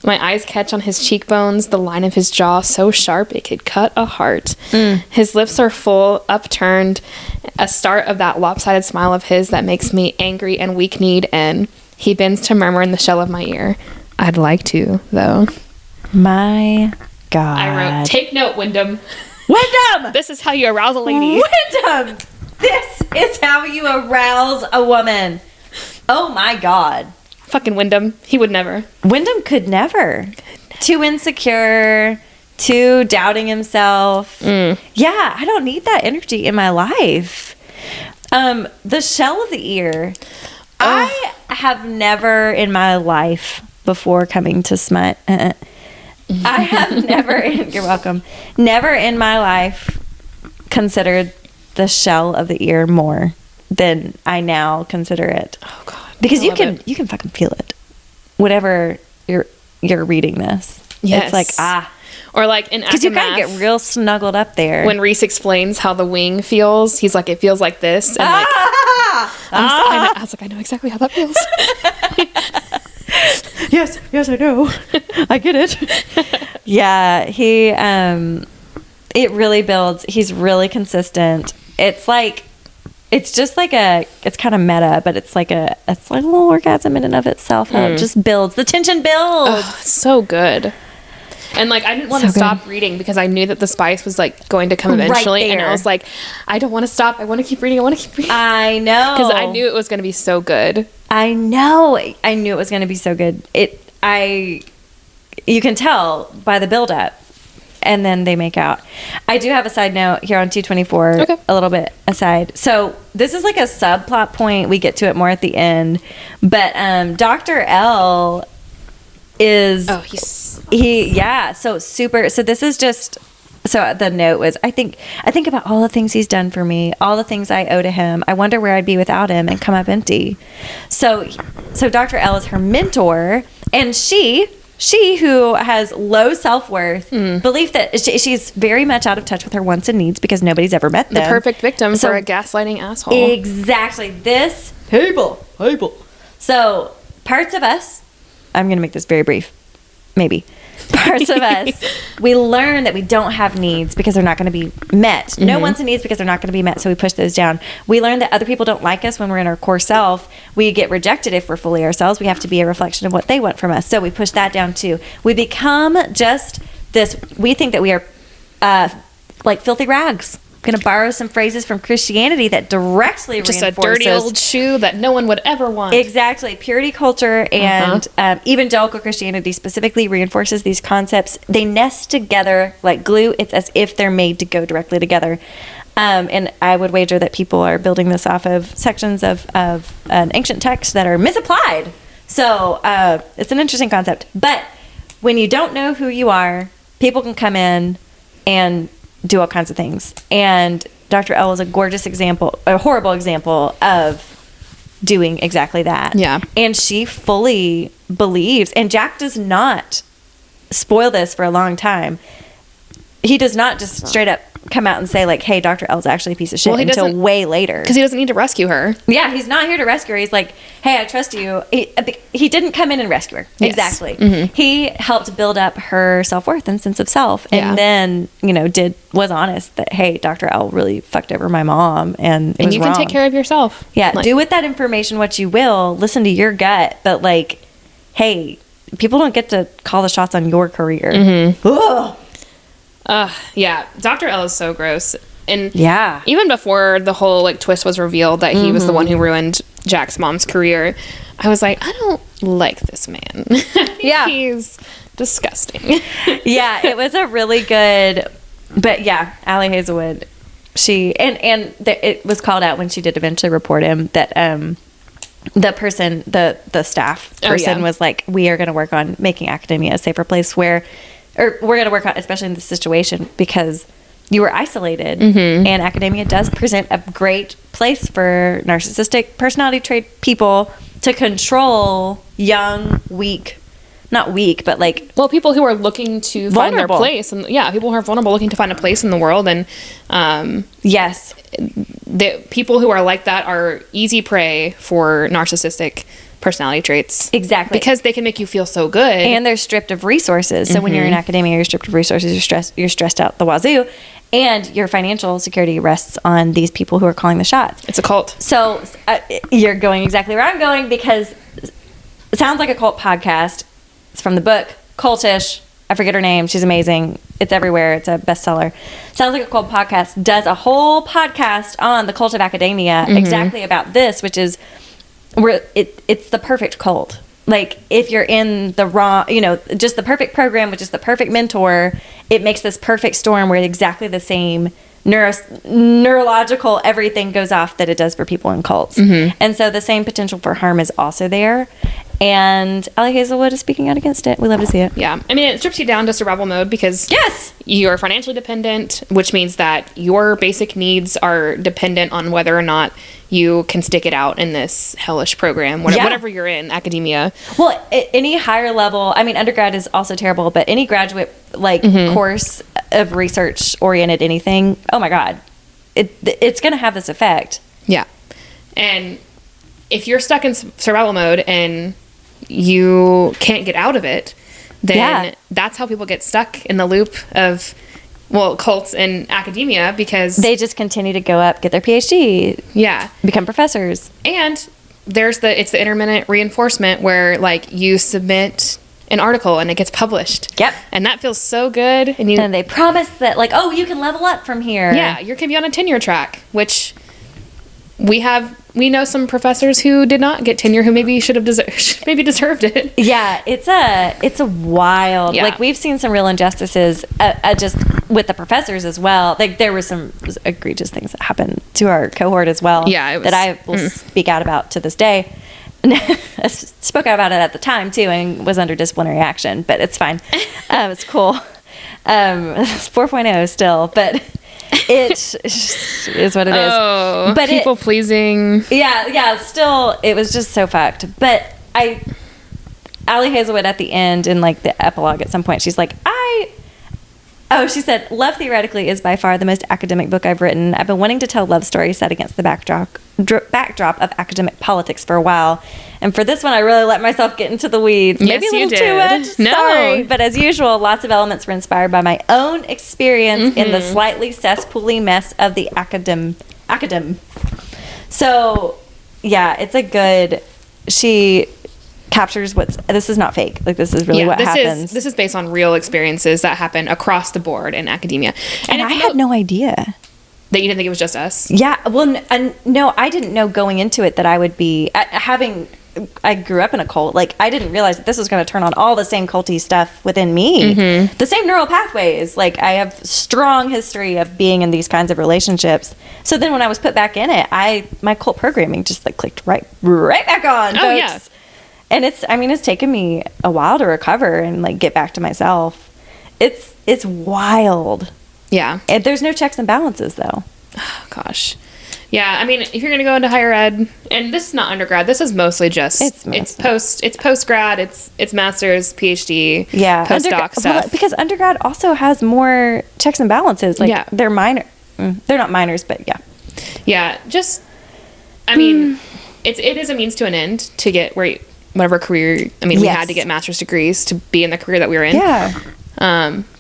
My eyes catch on his cheekbones, the line of his jaw so sharp it could cut a heart. His lips are full, upturned, a start of that lopsided smile of his that makes me angry and weak-kneed, and he bends to murmur in the shell of my ear. I'd like to, though. My God. I wrote, take note, Wyndham. Wyndham! This is how you arouse a lady. Wyndham! This is how you arouse a woman. Oh my God. Fucking Wyndham. He would never. Wyndham could never. Too insecure, too doubting himself. Yeah, I don't need that energy in my life. The shell of the ear. I have never in my life before coming to Smut. I have never, you're welcome, never in my life considered the shell of the ear more than I now consider it. Oh God. Because you can fucking feel it. Whatever you're reading this. Yes. It's like, Or like in because you kind of get real snuggled up there. When Reese explains how the wing feels, he's like, it feels like this. And like, I was like, I know exactly how that feels. Yes, I know. I get it. Yeah, it really builds. He's really consistent. It's like, it's just like it's kind of meta, but it's like a little orgasm in and of itself. How it just builds. The tension builds. Oh, so good. And like, I didn't want to stop reading because I knew that the spice was like going to come eventually. Right there. And I was like, I don't want to stop. I want to keep reading. I know. Because I knew it was going to be so good. I know. I knew it was going to be so good. You can tell by the buildup, and then they make out. I do have a side note here on 224, Okay. A little bit aside. So this is like a subplot point. We get to it more at the end. But Dr. L is... Oh, so super... So this is just... So the note was, I think about all the things he's done for me, all the things I owe to him. I wonder where I'd be without him and come up empty. So Dr. L is her mentor, and she who has low self-worth, belief that she's very much out of touch with her wants and needs because nobody's ever met them. The perfect victim for a gaslighting asshole. Exactly. This people. So parts of us, I'm going to make this very brief, maybe. Parts of us, we learn that we don't have needs because they're not going to be met. No wants and needs because they're not going to be met, so we push those down. We learn that other people don't like us when we're in our core self. We get rejected if we're fully ourselves. We have to be a reflection of what they want from us, so we push that down too. We become just this, we think that we are like filthy rags. I'm going to borrow some phrases from Christianity that directly Just reinforces... a dirty old shoe that no one would ever want. Exactly. Purity culture and evangelical Christianity specifically reinforces these concepts. They nest together like glue. It's as if they're made to go directly together. And I would wager that people are building this off of sections of an ancient text that are misapplied. So it's an interesting concept. But when you don't know who you are, people can come in and do all kinds of things. And Dr. L is a gorgeous example, a horrible example of doing exactly that. Yeah. And she fully believes, and Jack does not spoil this for a long time. He does not just straight up come out and say like, hey, Dr. L's actually a piece of shit until way later. Because he doesn't need to rescue her. Yeah, he's not here to rescue her. He's like, hey, I trust you. He didn't come in and rescue her. Yes. Exactly. He helped build up her self-worth and sense of self. And then, was honest that, hey, Dr. L really fucked over my mom and it was you wrong. can take care of yourself. Yeah, do with that information what you will. Listen to your gut. But like, hey, people don't get to call the shots on your career. Ugh. Yeah, Dr. L is so gross. And yeah, even before the whole like twist was revealed that he was the one who ruined Jack's mom's career, I was like, I don't like this man. Yeah, he's disgusting. Yeah, it was a really good But yeah, Allie Hazelwood, it was called out when she did eventually report him that the staff person was like, we are going to work on making academia a safer place or we're going to work on, especially in this situation, because you were isolated, and academia does present a great place for narcissistic personality trait people to control young, not weak, but like, well, people who are looking to find their place, and people who are vulnerable, looking to find a place in the world, and yes, the people who are like that are easy prey for narcissistic personality traits. Exactly, because they can make you feel so good, and they're stripped of resources. So when you're in academia, you're stripped of resources. You're stressed out the wazoo, and your financial security rests on these people who are calling the shots. It's a cult. So you're going exactly where I'm going, because it sounds like a cult podcast. It's from the book Cultish. I forget her name. She's amazing. It's everywhere. It's a bestseller. Sounds like a cult podcast. Does a whole podcast on the cult of academia, exactly about this, which is it's the perfect cult. Like, if you're in the wrong, just the perfect program, which is the perfect mentor, it makes this perfect storm where exactly the same neurological everything goes off that it does for people in cults. And so the same potential for harm is also there. And Allie Hazelwood is speaking out against it. We love to see it. Yeah. I mean, it strips you down to survival mode because you're financially dependent, which means that your basic needs are dependent on whether or not you can stick it out in this hellish program, whatever you're in, academia. Well, any higher level, I mean, undergrad is also terrible, but any graduate course of research oriented anything, oh my God, it's going to have this effect. Yeah. And if you're stuck in survival mode and you can't get out of it, then that's how people get stuck in the loop of, cults and academia, because they just continue to go up, get their PhD, become professors. And it's the intermittent reinforcement where you submit an article and it gets published. Yep. And that feels so good. And they promise that you can level up from here. Yeah, you can be on a tenure track, which we know some professors who did not get tenure who maybe deserved it. Yeah, it's a wild. We've seen some real injustices just with the professors as well. There were some egregious things that happened to our cohort as well. Yeah, that I will speak out about to this day. I spoke out about it at the time too, and was under disciplinary action, but it's fine. It's cool. It's 4.0 still, but it is what it is. Oh, but people pleasing. Yeah. Still, it was just so fucked. But Allie Hazelwood at the end in the epilogue at some point, she's like, she said, "Love Theoretically is by far the most academic book I've written. I've been wanting to tell love stories set against the backdrop of academic politics for a while. And for this one, I really let myself get into the weeds. Maybe a little too much. No. Sorry. But as usual, lots of elements were inspired by my own experience in the slightly cesspooly mess of the academ. So, yeah, it's a good... She captures this is not fake. This is really what happens. This is based on real experiences that happen across the board in academia. And I had no idea. That you didn't think it was just us? Yeah. Well, no, I didn't know going into it that I would be... I grew up in a cult. I didn't realize that this was going to turn on all the same culty stuff within me. The same neural pathways. I have strong history of being in these kinds of relationships. So then when I was put back in it, my cult programming just clicked right back on, folks. Yeah. And it's taken me a while to recover and get back to myself. It's wild. Yeah. And there's no checks and balances though. Oh, gosh. Yeah, I mean, if you're going to go into higher ed, and this is not undergrad, this is mostly just it's post-grad, it's master's, PhD, postdoc stuff. Well, because undergrad also has more checks and balances. They're minor. They're not minors, but yeah. Yeah, just I mean, it is a means to an end to get whatever career. I mean, we had to get master's degrees to be in the career that we were in. Yeah.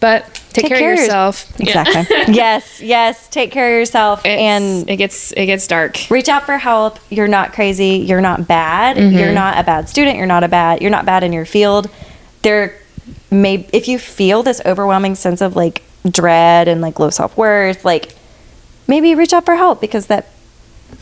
But take care of yourself. Exactly. Yes. Take care of yourself. And it gets dark. Reach out for help. You're not crazy. You're not bad. You're not a bad student. You're not bad in your field. If you feel this overwhelming sense of dread and low self-worth, maybe reach out for help, because that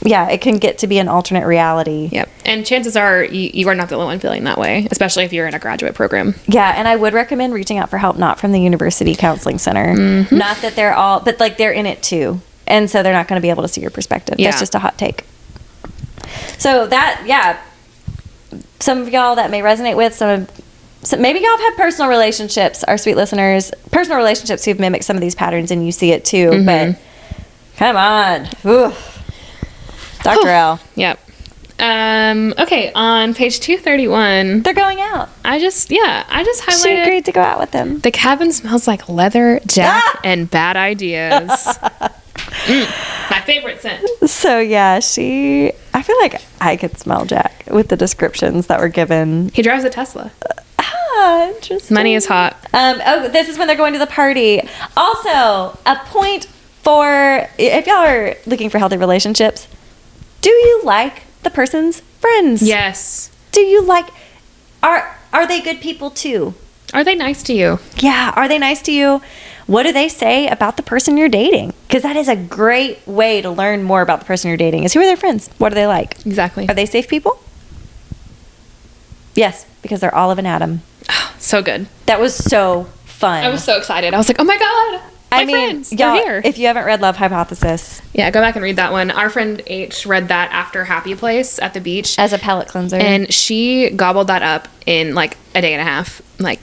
yeah, it can get to be an alternate reality. Yep. And chances are you are not the only one feeling that way, especially if you're in a graduate program. Yeah, and I would recommend reaching out for help, not from the University Counseling Center. Not that they're all, but like they're in it too. And so they're not going to be able to see your perspective. Yeah. That's just a hot take. So that, yeah, some of y'all that may resonate with, so maybe y'all have had personal relationships, our sweet listeners, personal relationships who've mimicked some of these patterns and you see it too. But come on. Oof. Dr. L. Yep. Okay, on page 231, They're going out. I just She highlighted agreed to go out with them. the cabin smells like leather, Jack, and bad ideas. My favorite scent. So yeah, I feel like I could smell Jack with the descriptions that were given. He drives a Tesla. Ah, interesting. Money is hot. This is when they're going to the party. Also, a point for if y'all are looking for healthy relationships, do you like the person's friends? Yes. Do you like are they good people too? Are they nice to you? Yeah, are they nice to you? What do they say about the person you're dating? Because that is a great way to learn more about the person you're dating is who are their friends? What are they like? Exactly. Are they safe people? Yes, because they're Olive and Adam. So good. That was so fun. I was so excited. I was like, oh my God. My friends, y'all, they're here. if you haven't read Love Hypothesis Yeah, go back and read that one. Our friend H read that after Happy Place at the beach. as a palate cleanser, And she gobbled that up in like a day and a half. Like,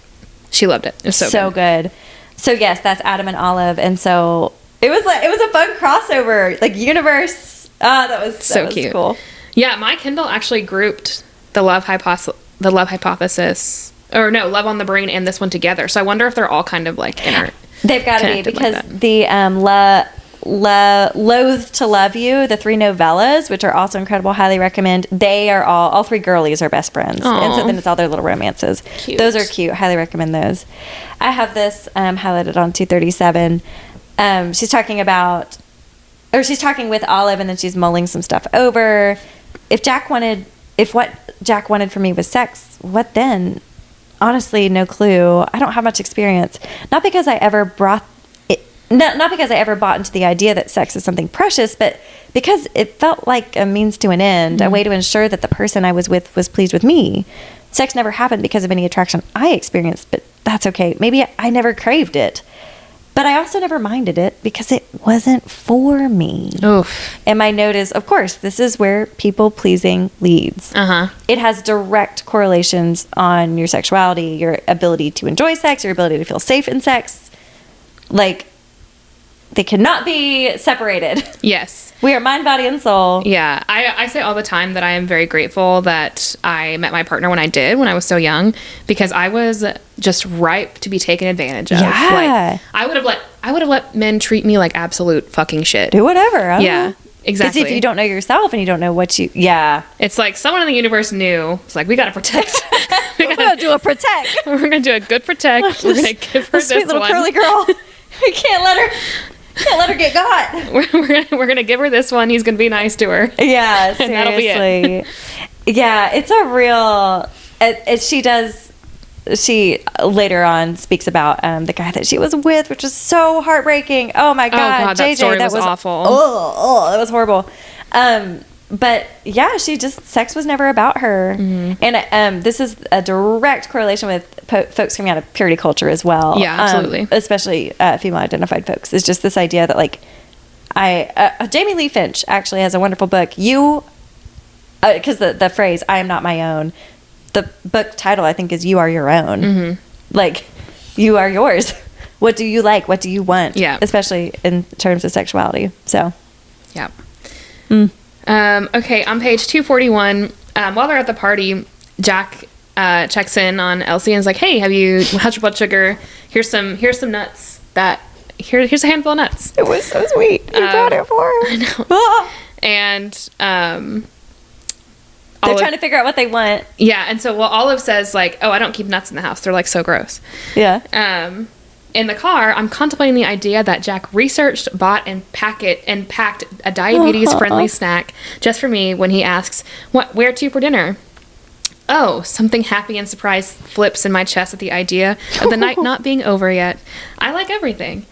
she loved it. It was so good. good. So yes, that's Adam and Olive, and so it was a fun crossover, like universe. That was Cute. Cool. Yeah, my Kindle actually grouped the Love Hypothesis, or no, Love on the Brain and this one together. So I wonder if they're all kind of like They've got to be connected because like that. the Loath to Love You, the 3 novellas, which are also incredible, highly recommend. They are all 3 girlies are best friends, and so Aw. then it's all their little romances. Cute. Those are cute. Highly recommend those. I have this highlighted on 237. She's talking with Olive, and then she's mulling some stuff over. If what Jack wanted from me was sex, what then? Honestly, no clue. I don't have much experience. Not because I ever bought into the idea that sex is something precious, but because it felt like a means to an end, a way to ensure that the person I was with was pleased with me. Sex never happened because of any attraction I experienced, but that's okay. Maybe I never craved it. But I also never minded it because it wasn't for me. Oof. And my note is, of course, this is where people pleasing leads. Uh-huh. It has direct correlations on your sexuality, your ability to enjoy sex, your ability to feel safe in sex. Like, they cannot be separated. Yes. We are mind, body, and soul. Yeah. I say all the time that I am very grateful that I met my partner when I did, when I was so young, because I was just ripe to be taken advantage of. Yeah. Like, I would have let men treat me like absolute fucking shit. Do whatever. I don't Yeah. know. Exactly. Because if you don't know yourself and you don't know what you... Yeah. It's like someone in the universe knew. It's like, we got to protect. We're going to do a protect. We're going to do a good protect. We're going to give her The sweet this little one. curly girl. We can't let her get got. We're gonna give her this one. He's gonna be nice to her. Yeah, And that'll be it. seriously. Yeah, it's a real... She later on speaks about the guy that she was with, which is so heartbreaking. Oh my God, that JJ, story was awful. Oh, that was horrible. But yeah, sex was never about her. Mm-hmm. And this is a direct correlation with folks coming out of purity culture as well. Yeah, absolutely. Especially female identified folks. It's just this idea that like, Jamie Lee Finch actually has a wonderful book. Because the phrase, I am not my own, the book title I think is You Are Your Own. Mm-hmm. Like, you are yours. What do you like? What do you want? Yeah. Especially in terms of sexuality. So. Yeah. Okay, on page 241, while they're at the party, Jack checks in on Elsie and is like, "Hey, how's your blood sugar? Here's some nuts. Here's a handful of nuts." It was so sweet. You brought it for her. I know. Ah. And They're Olive, trying to figure out what they want. yeah, and so Olive says like, "Oh, I don't keep nuts in the house. They're like so gross." Yeah. In the car, I'm contemplating the idea that Jack researched, bought, and packed a diabetes-friendly snack just for me when he asks, where to for dinner? Oh, something happy and surprised flips in my chest at the idea of the night not being over yet. I like everything.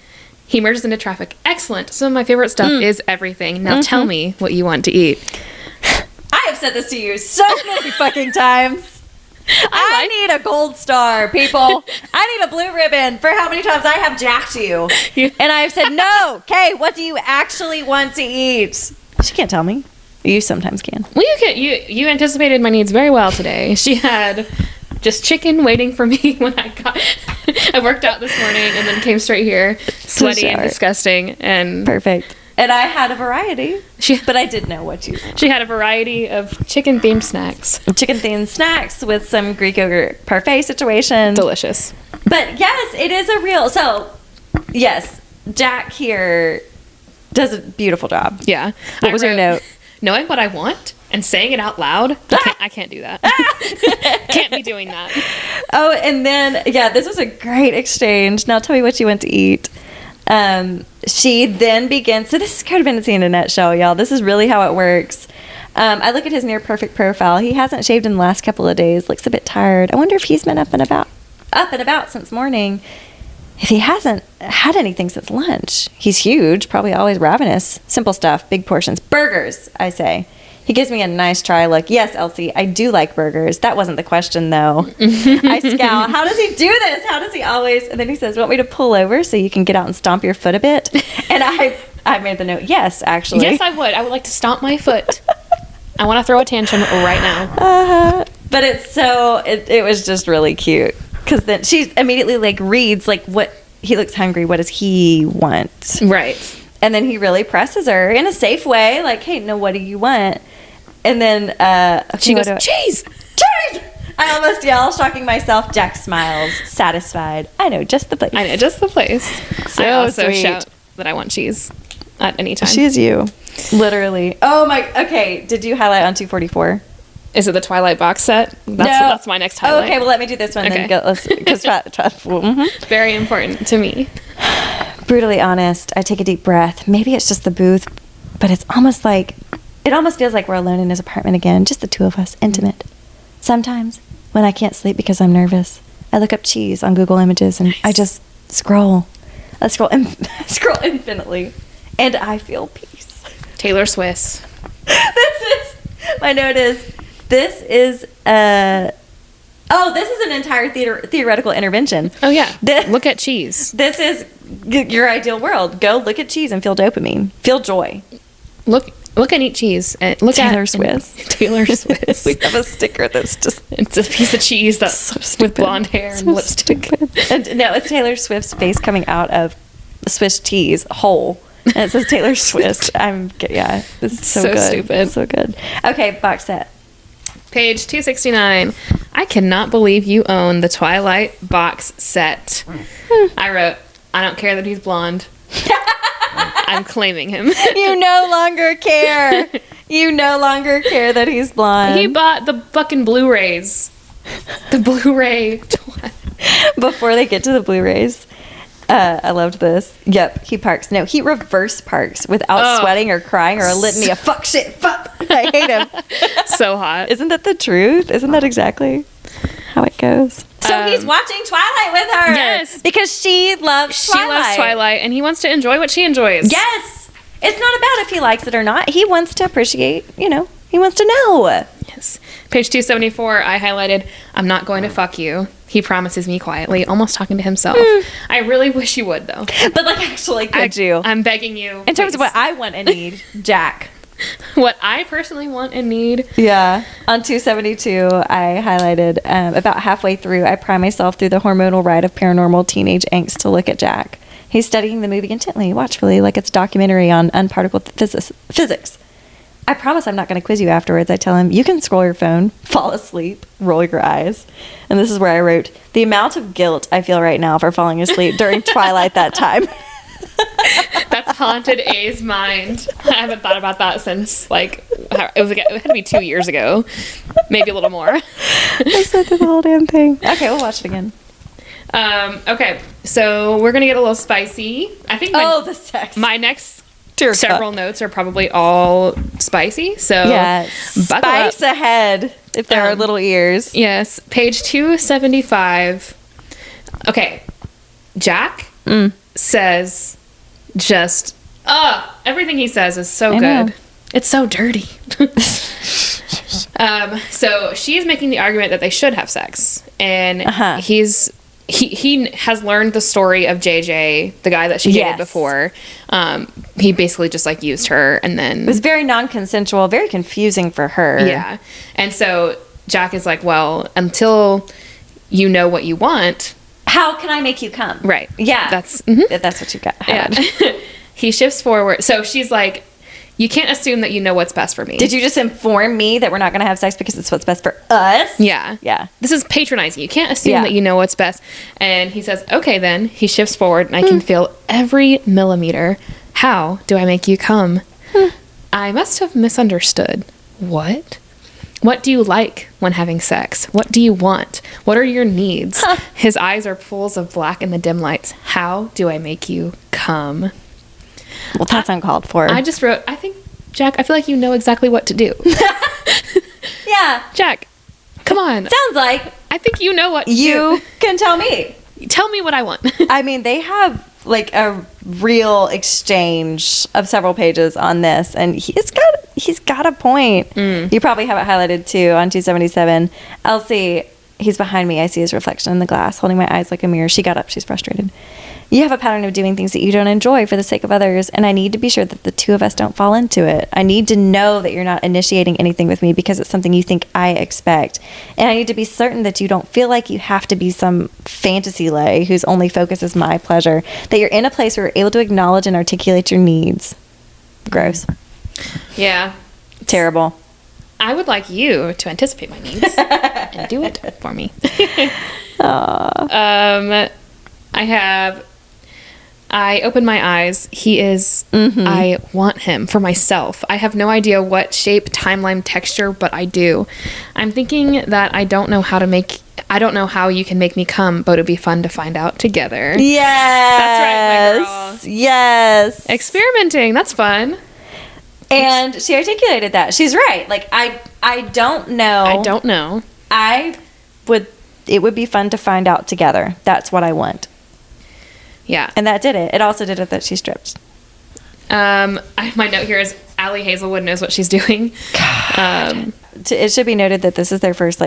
He merges into traffic. Excellent. Some of my favorite stuff is everything. Now tell me what you want to eat. I have said this to you so many fucking times. I need a gold star, people. I need a blue ribbon for how many times I have jacked you. And I've said, no. Okay, what do you actually want to eat? She can't tell me. You sometimes can. Well, you anticipated my needs very well today. She had just chicken waiting for me when I worked out this morning and then came straight here, sweaty and disgusting. And perfect. And I had a variety, but I did know what you want. She had a variety of chicken-themed snacks. Chicken-themed snacks with some Greek yogurt parfait situation. Delicious. But yes, it is a real... So, yes, Jack here does a beautiful job. Yeah. What was your note? Knowing what I want and saying it out loud, I can't do that. Can't be doing that. Oh, and then, yeah, this was a great exchange. Now tell me what you want to eat. She then begins, so this is codependency in a nutshell, y'all. This is really how it works. I look at his near perfect profile. He hasn't shaved in the last couple of days, looks a bit tired. I wonder if he's been up and about since morning. If he hasn't had anything since lunch. He's huge, probably always ravenous. Simple stuff, big portions. Burgers, I say. He gives me a nice try look. Yes, Elsie, I do like burgers. That wasn't the question, though. I scowl. How does he do this? How does he always... And then he says, want me to pull over so you can get out and stomp your foot a bit? And I made the note, yes, actually. Yes, I would. I would like to stomp my foot. I want to throw a tantrum right now. But it's so... It was just really cute. Because then she immediately, like, reads, like, what... He looks hungry. What does he want? Right. And then he really presses her in a safe way. Like, hey, no, what do you want? And then she goes, cheese! Cheese! I almost yell, shocking myself. Jack smiles, satisfied. I know just the place. I know just the place. So I also sweet. shout that I want cheese at any time. She is you. Literally. Oh, my. Okay. Did you highlight on 244? Is it the Twilight box set? That's my next highlight. Okay, well, let me do this one. Okay. Then go. Because very important to me. Brutally honest. I take a deep breath. Maybe it's just the booth, but it almost feels like we're alone in his apartment again, just the two of us, intimate. Sometimes, when I can't sleep because I'm nervous, I look up cheese on Google Images and I just scroll. I scroll infinitely, and I feel peace. Taylor Swift. My note is, this is an entire theoretical intervention. Oh, yeah. Look at cheese. This is your ideal world. Go look at cheese and feel dopamine. Feel joy. Look and eat cheese. And look Taylor at Swift. Taylor Swift. We have a sticker that's just... It's a piece of cheese that's so with blonde hair and lipstick. And no, it's Taylor Swift's face coming out of Swiss cheese whole. And it says Taylor Swift. This is so good. Stupid. So good. Okay, box set. Page 269. I cannot believe you own the Twilight box set. I wrote, I don't care that he's blonde. I'm claiming him. You no longer care. You no longer care that he's blonde. He bought the fucking Blu-rays. The Blu-ray. Before they get to the Blu-rays. I loved this. Yep, he parks. No, he reverse parks without sweating or crying or a litany of fuck, shit, fuck. I hate him. So hot. Isn't that the truth? Isn't that exactly how it goes? So he's watching Twilight with her. Yes. Because she loves Twilight. She loves Twilight, and he wants to enjoy what she enjoys. Yes. It's not about if he likes it or not. He wants to appreciate, he wants to know. Yes. Page 274, I highlighted, I'm not going to fuck you. He promises me quietly, almost talking to himself. I really wish you would, though. But, actually, could you? I'm begging you. In terms of what I want and need, Jack. What I personally want and need. Yeah. On 272, I highlighted about halfway through, I pry myself through the hormonal ride of paranormal teenage angst to look at Jack. He's studying the movie intently, watchfully, like it's a documentary on unparticled physics. I promise I'm not going to quiz you afterwards. I tell him, you can scroll your phone, fall asleep, roll your eyes. And this is where I wrote, the amount of guilt I feel right now for falling asleep during Twilight that time. That's haunted A's mind. I haven't thought about that since, it had to be 2 years ago. Maybe a little more. I said the whole damn thing. Okay, we'll watch it again. Okay, so we're going to get a little spicy. I think the sex. My next several notes are probably all spicy, so yes. Spice up. Ahead, if there are little ears. Yes, page 275. Okay, Jack says just, everything he says is so I know. good. It's so dirty. So she's making the argument that they should have sex. And he has learned the story of JJ, the guy that she dated Yes. before. He basically just like used her and then... It was very non-consensual, very confusing for her. Yeah. And so Jack is like, well, until you know what you want... How can I make you come? Right. Yeah. That's what you got. yeah. He shifts forward. So she's like, you can't assume that you know what's best for me. Did you just inform me that we're not going to have sex because it's what's best for us? Yeah. Yeah. This is patronizing. You can't assume Yeah. that you know what's best. And he says, okay, then. He shifts forward, and I can feel every millimeter. How do I make you come? I must have misunderstood. What? What do you like when having sex? What do you want? What are your needs? His eyes are pools of black in the dim lights. How do I make you come? Well, that's uncalled for. I just wrote, I think, Jack, I feel like you know exactly what to do. Yeah. Jack, come on. Sounds like I think you know what to you can tell me. do. Tell me what I want. I mean, they have like a real exchange of several pages on this, and he's got a point. You probably have it highlighted too on 277. Elsie, he's behind me. I see his reflection in the glass, holding my eyes like a mirror. She got up. She's frustrated. You have a pattern of doing things that you don't enjoy for the sake of others, and I need to be sure that the two of us don't fall into it. I need to know that you're not initiating anything with me because it's something you think I expect. And I need to be certain that you don't feel like you have to be some fantasy lay whose only focus is my pleasure, that you're in a place where you're able to acknowledge and articulate your needs. Gross. Yeah. Terrible. I would like you to anticipate my needs and do it for me. I open my eyes. He is, I want him for myself. I have no idea what shape, timeline, texture, but I do. I'm thinking that I don't know how you can make me come, but it'd be fun to find out together. Yes. That's right, my girl. Yes. Experimenting. That's fun. And she articulated that. She's right. Like, I don't know. I don't know. It would be fun to find out together. That's what I want. Yeah. And that did it. It also did it that she stripped. My note here is Allie Hazelwood knows what she's doing. It should be noted that this is their first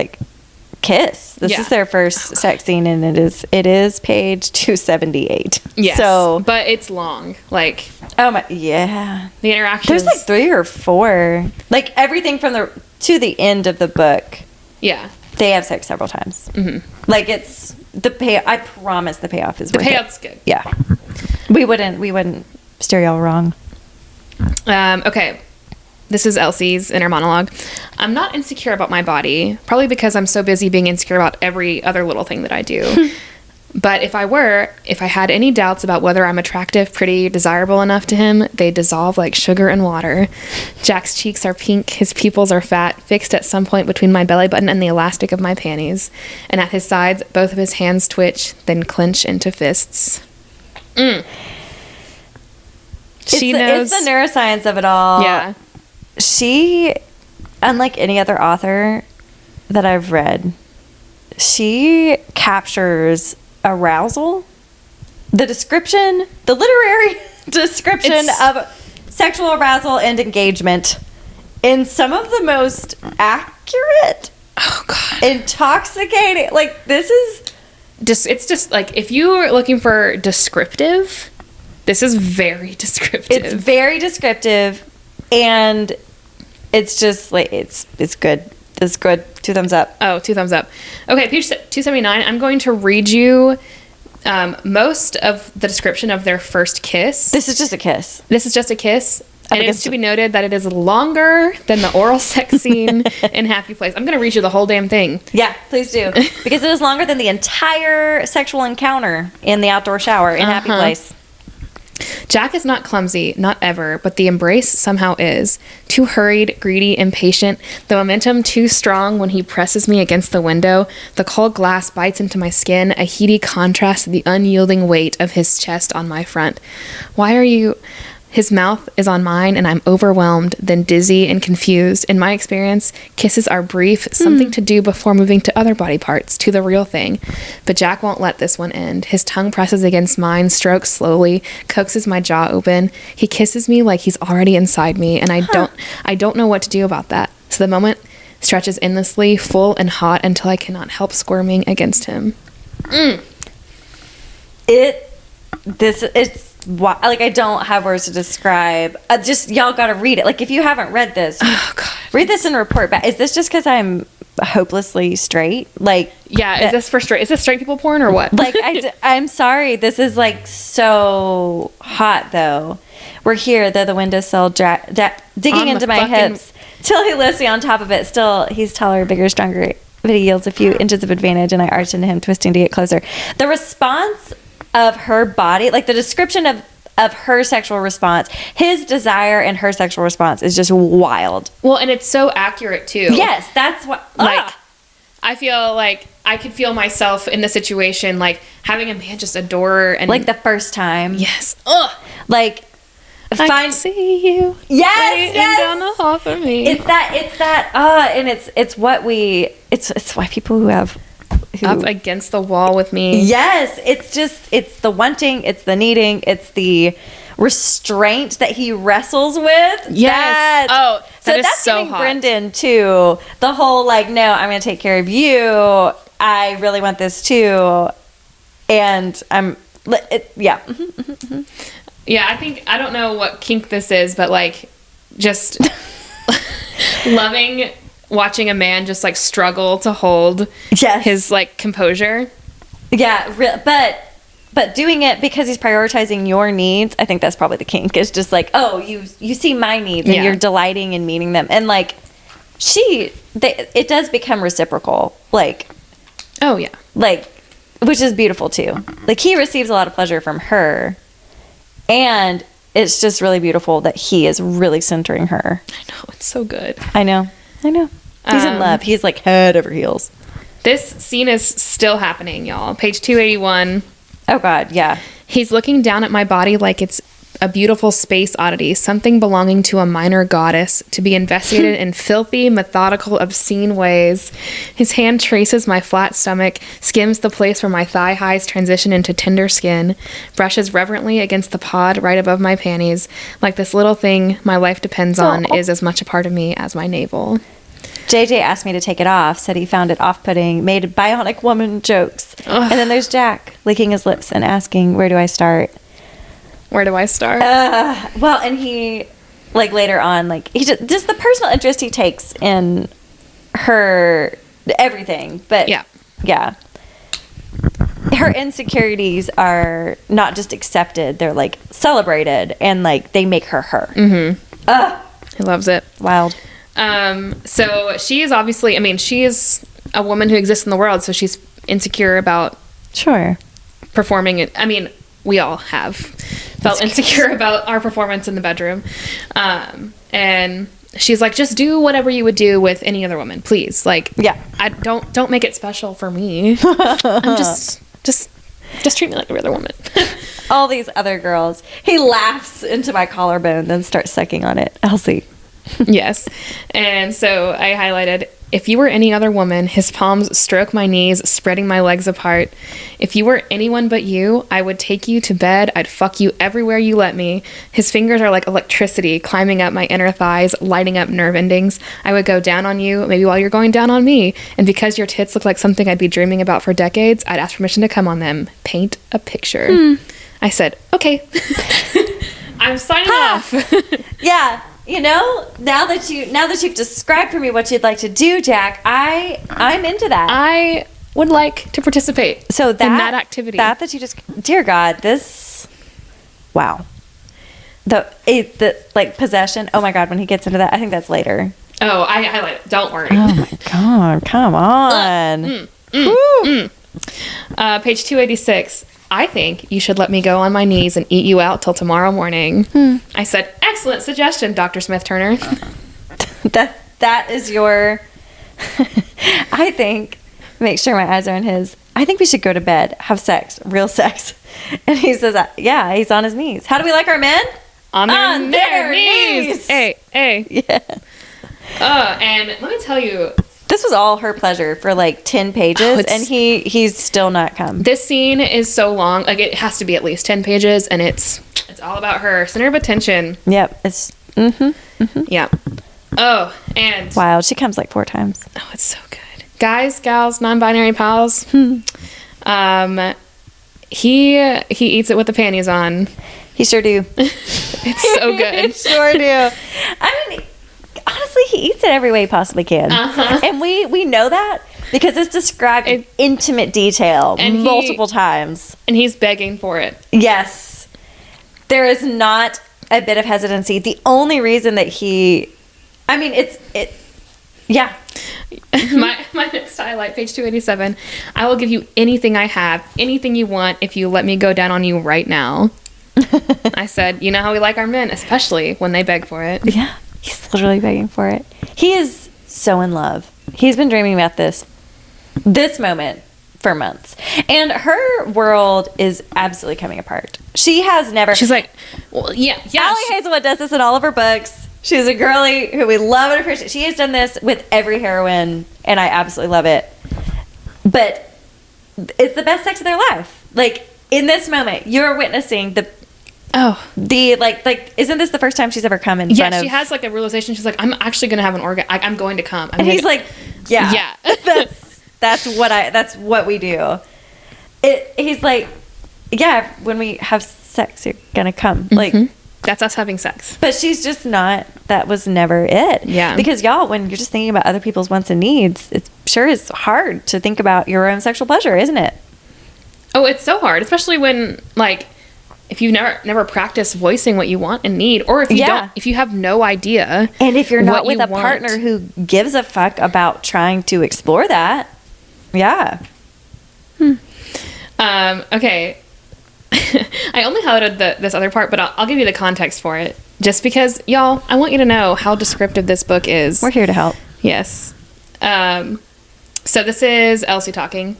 kiss. This is their first sex scene, and it is page 278. Yes. So, but it's long. Like, oh my, yeah. the interaction. There's 3 or 4. Like everything from to the end of the book. Yeah. They have sex several times. Mm-hmm. Like it's the pay. I promise the payoff is worth it. The payoff's good. Yeah. We wouldn't steer y'all wrong. Okay. This is Elsie's inner monologue. I'm not insecure about my body, probably because I'm so busy being insecure about every other little thing that I do. But if I had any doubts about whether I'm attractive, pretty, desirable enough to him, they dissolve like sugar and water. Jack's cheeks are pink, his pupils are fat, fixed at some point between my belly button and the elastic of my panties. And at his sides, both of his hands twitch, then clench into fists. She knows. It's the neuroscience of it all. Yeah. She, unlike any other author that I've read, she captures arousal, the literary description of sexual arousal and engagement in some of the most accurate, intoxicating, like this is it's just like if you are looking for descriptive, this is very descriptive. It's very descriptive, and it's just like it's good. It's good. 2 thumbs up. Oh, 2 thumbs up. Okay, page 279. I'm going to read you most of the description of their first kiss. This is just a kiss. This is just a kiss. And it is to be noted that it is longer than the oral sex scene in Happy Place. I'm going to read you the whole damn thing. Yeah, please do. Because it is longer than the entire sexual encounter in the outdoor shower in Happy Place. Jack is not clumsy, not ever, but the embrace somehow is. Too hurried, greedy, impatient, the momentum too strong when he presses me against the window. The cold glass bites into my skin, a heady contrast to the unyielding weight of his chest on my front. Why are you His mouth is on mine, and I'm overwhelmed, then dizzy and confused. In my experience, kisses are brief, something to do before moving to other body parts, to the real thing. But Jack won't let this one end. His tongue presses against mine, strokes slowly, coaxes my jaw open. He kisses me like he's already inside me, and I don't know what to do about that. So the moment stretches endlessly, full and hot, until I cannot help squirming against him. It's like, I don't have words to describe. Just, y'all gotta read it. Like, if you haven't read this, Oh, God. read this and report back. Is this just because I'm hopelessly straight? Like, Yeah, is this straight people porn or what? like, I'm sorry. This is, like, so hot, though. We're here, though the windowsill digging On into the my fucking- hips till he lifts me on top of it. Still, he's taller, bigger, stronger, but he yields a few inches of advantage, and I arch into him, twisting to get closer. The response of her body, like the description of her sexual response, his desire and her sexual response is just wild. Well, and it's so accurate too. Yes, that's what. Like, I feel like I could feel myself in the situation, like having a man just adore her and like the first time. yes, ugh, Like, I can see you. Yes, waiting yes. down the hall for me. It's that. And it's why people who Up against the wall with me. Yes, it's the wanting, it's the needing, it's the restraint that he wrestles with. Yes. Oh, that is that's so giving hot. Brendan too. The whole like, no, I'm going to take care of you. I really want this too, and yeah. Yeah, I don't know what kink this is, but like, just loving watching a man just like struggle to hold Yes. his like composure. Yeah, but doing it because he's prioritizing your needs, I think that's probably the kink. It's just like, oh, you see my needs and Yeah. you're delighting in meeting them, and like it does become reciprocal, like Oh yeah. which is beautiful too. Like, he receives a lot of pleasure from her, and it's just really beautiful that he is really centering her. I know, it's so good. I know. He's in love. He's like head over heels. This scene is still happening, y'all. Page 281. Oh God, yeah. He's looking down at my body like it's a beautiful space oddity, something belonging to a minor goddess, to be investigated in filthy, methodical, obscene ways. His hand traces my flat stomach, skims the place where my thigh highs transition into tender skin, brushes reverently against the pod right above my panties, like this little thing my life depends on is as much a part of me as my navel. JJ asked me to take it off, said he found it off-putting, made bionic woman jokes. Ugh. And then there's Jack licking his lips and asking, where do I start? Where do I start? Well, and he, like, later on, like, he just the personal interest he takes in her, everything. But yeah. Her insecurities are not just accepted, they're, like, celebrated, and, like, they make her her. Mm-hmm. He loves it. Wild. So she is obviously, I mean, she is a woman who exists in the world, so she's insecure about Sure. performing it. I mean, we all have felt insecure about our performance in the bedroom. And she's like, just do whatever you would do with any other woman, please. Like, Yeah. I don't make it special for me. I'm just treat me like every other woman. All these other girls. He laughs into my collarbone, then starts sucking on it. Elsie. Yes. And so I highlighted, if you were any other woman, his palms stroke my knees, spreading my legs apart. If you were anyone but you, I would take you to bed. I'd fuck you everywhere you let me. His fingers are like electricity climbing up my inner thighs, lighting up nerve endings. I would go down on you, maybe while you're going down on me. And because your tits look like something I'd be dreaming about for decades, I'd ask permission to come on them. Paint a picture. I said, okay. I'm signing off. Yeah. You know, now that you've described for me what you'd like to do, Jack, I'm into that. I would like to participate So in that activity. That you just, dear God, this, wow. The like possession. Oh my God, when he gets into that, I think that's later. Oh, I highlight it. Don't worry. Oh my God, come on. Page 286. I think you should let me go on my knees and eat you out till tomorrow morning. I said, excellent suggestion, Dr. Smith Turner. That is your, I think, make sure my eyes are on his. I think we should go to bed, have sex, real sex. And he says, yeah, he's on his knees. How do we like our men? On their knees. Hey. Yeah. And let me tell you, This was all her pleasure for like 10 pages, and he's still not come. this scene is so long. Like, it has to be at least 10 pages, and it's all about her. Center of attention. Yep. It's Yeah. Oh, and wild. She comes like 4 times. oh, it's so good. Guys, gals, non-binary pals. He eats it with the panties on. He sure do. It's so good. Sure do. I mean, honestly, he eats it every way he possibly can. And we know that because it's described in intimate detail And multiple times. And he's begging for it. Yes. There is not a bit of hesitancy. The only reason that yeah. my next highlight, page 287. I will give you anything I have, anything you want, if you let me go down on you right now. I said, you know how we like our men, especially when they beg for it. Yeah. He's literally begging for it. He is so in love. He's been dreaming about this moment for months. And her world is absolutely coming apart. She has never... She's like, well, yeah. Allie Hazelwood does this in all of her books. She's a girly who we love and appreciate. She has done this with every heroine, and I absolutely love it. But it's the best sex of their life. Like, in this moment, you're witnessing isn't this the first time she's ever come in front of... Yeah, she has like a realization. She's like, I'm actually going to have an orgasm. I'm going to come. And he's like, yeah. Yeah. That's what we do. He's like, yeah, when we have sex, you're going to come. Like... That's us having sex. But she's just not, that was never it. Yeah. Because y'all, when you're just thinking about other people's wants and needs, it sure is hard to think about your own sexual pleasure, isn't it? Oh, it's so hard, especially when, like, if you've never practiced voicing what you want and need, or if you don't, if you have no idea. And if you're not what with a partner who gives a fuck about trying to explore that. Yeah. Okay. I only highlighted this other part, but I'll give you the context for it. Just because, y'all, I want you to know how descriptive this book is. We're here to help. Yes. So this is Elsie talking.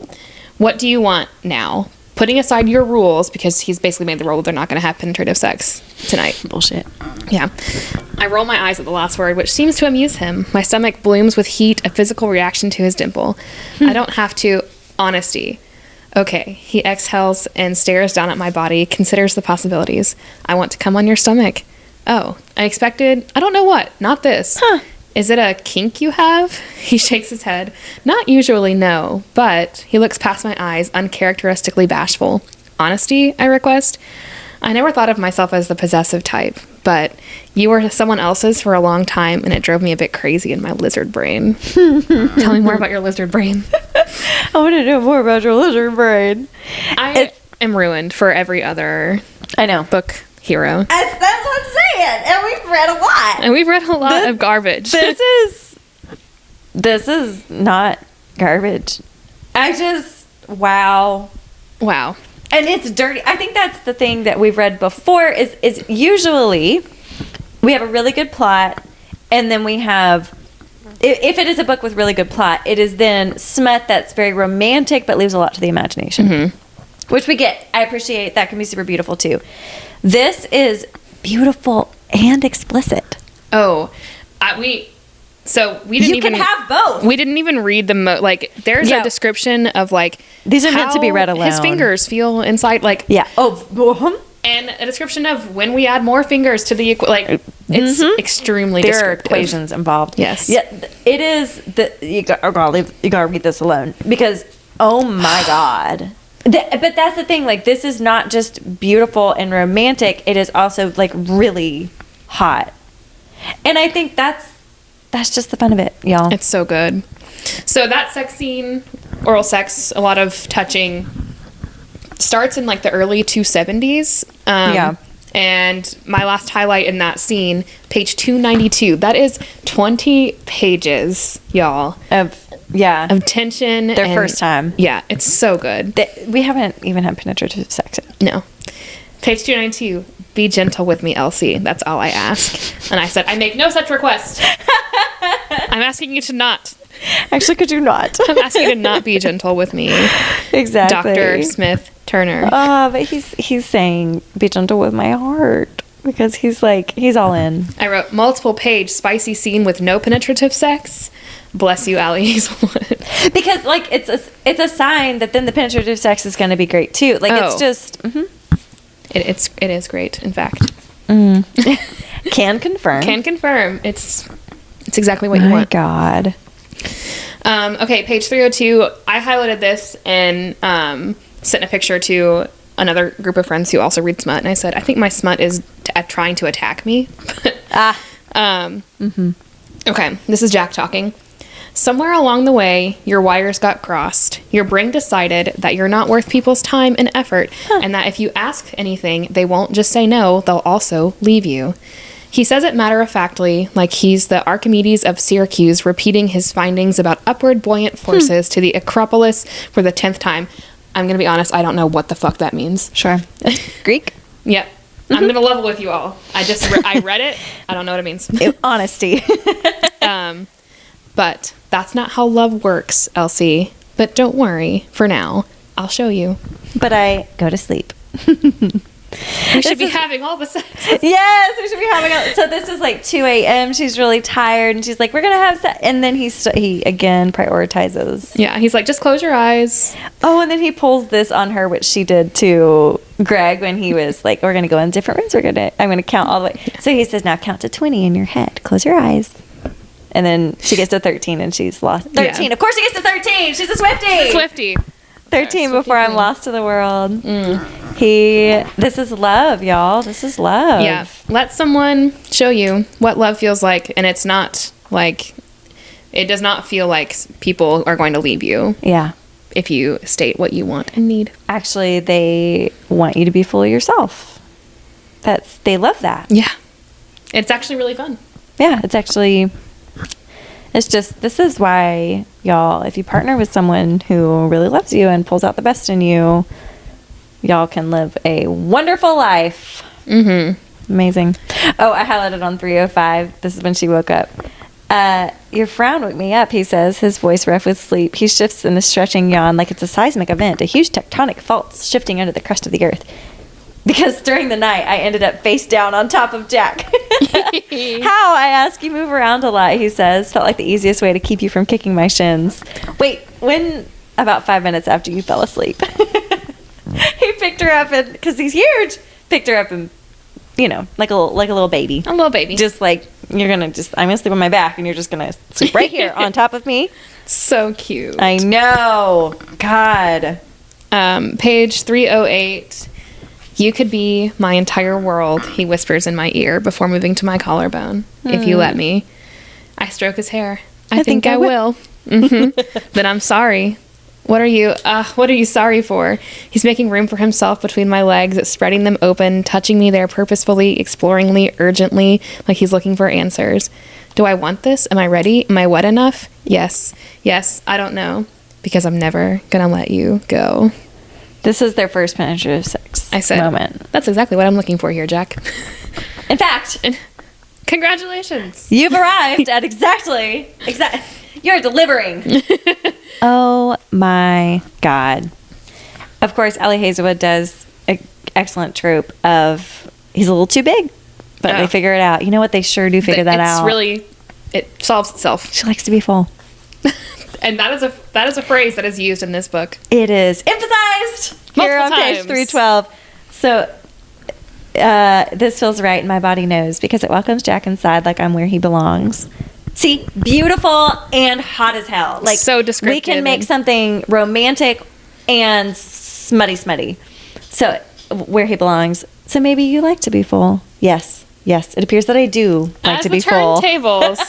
What do you want now? Putting aside your rules, because he's basically made the rule that they're not going to have penetrative sex tonight. Bullshit. Yeah. I roll my eyes at the last word, which seems to amuse him. My stomach blooms with heat, a physical reaction to his dimple. I don't have to. Honesty. Okay. He exhales and stares down at my body, considers the possibilities. I want to come on your stomach. Oh, I expected, I don't know what, not this. Huh. Is it a kink you have? He shakes his head. Not usually, no, but he looks past my eyes, uncharacteristically bashful. Honesty, I request. I never thought of myself as the possessive type, but you were someone else's for a long time, and it drove me a bit crazy in my lizard brain. Tell me more about your lizard brain. I want to know more about your lizard brain. I am ruined for every other book hero. That's what I'm saying. And we've read a lot. And we've read a lot of garbage. This is not garbage. Wow. And it's dirty. I think that's the thing that we've read before is usually we have a really good plot, and then we have, if it is a book with really good plot, it is then smut that's very romantic but leaves a lot to the imagination. Which we get. I appreciate that. Can be super beautiful too. This is beautiful and explicit. Oh, we didn't You even can have both. We didn't even read the there's a description of like these are meant to be read alone. His fingers feel inside and a description of when we add more fingers to the it's extremely there descriptive. are equations involved. Yes. Yeah, it is you gotta read this alone because oh my god. But that's the thing, like this is not just beautiful and romantic, it is also like really hot. And I think that's just the fun of it, y'all. It's so good. So that sex scene, oral sex, a lot of touching, starts in like the early 270s. And my last highlight in that scene, page 292. That is 20 pages, y'all. Of tension. Their first time. Yeah, it's so good. We haven't even had penetrative sex yet. No. Page 292. Be gentle with me, Elsie. That's all I ask. And I said, I make no such request. I'm asking you to not. Actually, could you not? I'm asking you to not be gentle with me. Exactly. Dr. Smith Turner. But he's saying, be gentle with my heart. because he's all in. I wrote multiple page spicy scene with no penetrative sex. Bless you, Allie Hazelwood. Because like it's a sign that then the penetrative sex is going to be great too. Like it's just it is great. In fact, can confirm. Can confirm. It's exactly what you My want. God. Okay, page 302. I highlighted this and sent a picture to another group of friends who also read smut, and I said, I think my smut is trying to attack me. Okay, this is Jack talking. Somewhere along the way, your wires got crossed. Your brain decided that you're not worth people's time and effort, and that if you ask anything, they won't just say no, they'll also leave you. He says it matter-of-factly, like he's the Archimedes of Syracuse, repeating his findings about upward buoyant forces to the Acropolis for the 10th time. I'm going to be honest, I don't know what the fuck that means. Sure. Greek? Yep. I'm going to level with you all. I read it. I don't know what it means. Honesty. But that's not how love works, Elsie. But don't worry. For now, I'll show you. But I go to sleep. We should be having all the sex. Yes, we should be having all. So this is like 2 a.m. She's really tired, and she's like, "We're gonna have sex." And then he again prioritizes. Yeah, he's like, "Just close your eyes." Oh, and then he pulls this on her, which she did to Greg when he was like, "We're gonna go in different rooms. I'm gonna count all the way." So he says, "Now count to 20 in your head. Close your eyes." And then she gets to 13 and she's lost. 13. Yeah. Of course she gets to 13. She's a Swiftie. Swiftie. 13 before I'm lost to the world. This is love, y'all. This is love. Yeah. Let someone show you what love feels like, and it's not like, it does not feel like people are going to leave you. Yeah. If you state what you want and need. Actually, they want you to be full of yourself. They love that. Yeah. It's actually really fun. Yeah, this is why, y'all, if you partner with someone who really loves you and pulls out the best in you, y'all can live a wonderful life. Amazing. Oh, I highlighted on 305. This is when she woke up. Your frown woke me up, he says, his voice rough with sleep. He shifts in a stretching yawn like it's a seismic event, a huge tectonic fault shifting under the crust of the earth. Because during the night, I ended up face down on top of Jack. How? I ask. You move around a lot, he says. Felt like the easiest way to keep you from kicking my shins. Wait, when? About 5 minutes after you fell asleep. He picked her up, and because he's huge, picked her up and, like a little baby. A little baby. Just like, I'm going to sleep on my back, and you're just going to sleep right here on top of me. So cute. I know. God. Page 308. You could be my entire world, he whispers in my ear before moving to my collarbone. If you let me. I stroke his hair. I think I will. Then I'm sorry. What are you sorry for? He's making room for himself between my legs, spreading them open, touching me there purposefully, exploringly, urgently, like he's looking for answers. Do I want this? Am I ready? Am I wet enough? Yes. Yes, I don't know. Because I'm never gonna let you go. This is their first penetrative sex moment. That's exactly what I'm looking for here, Jack. In fact, congratulations. You've arrived at exactly. You're delivering. Oh my God. Of course, Allie Hazelwood does an excellent trope of he's a little too big, but they figure it out. You know what? They sure do figure that out. It solves itself. She likes to be full. And that is a phrase that is used in this book. It is emphasized here on page 312. So this feels right, and my body knows because it welcomes Jack inside like I'm where he belongs. See, beautiful and hot as hell. Like so descriptive. We can make something romantic and smutty. So where he belongs. So maybe you like to be full. Yes. It appears that I do like to be full. Turntables.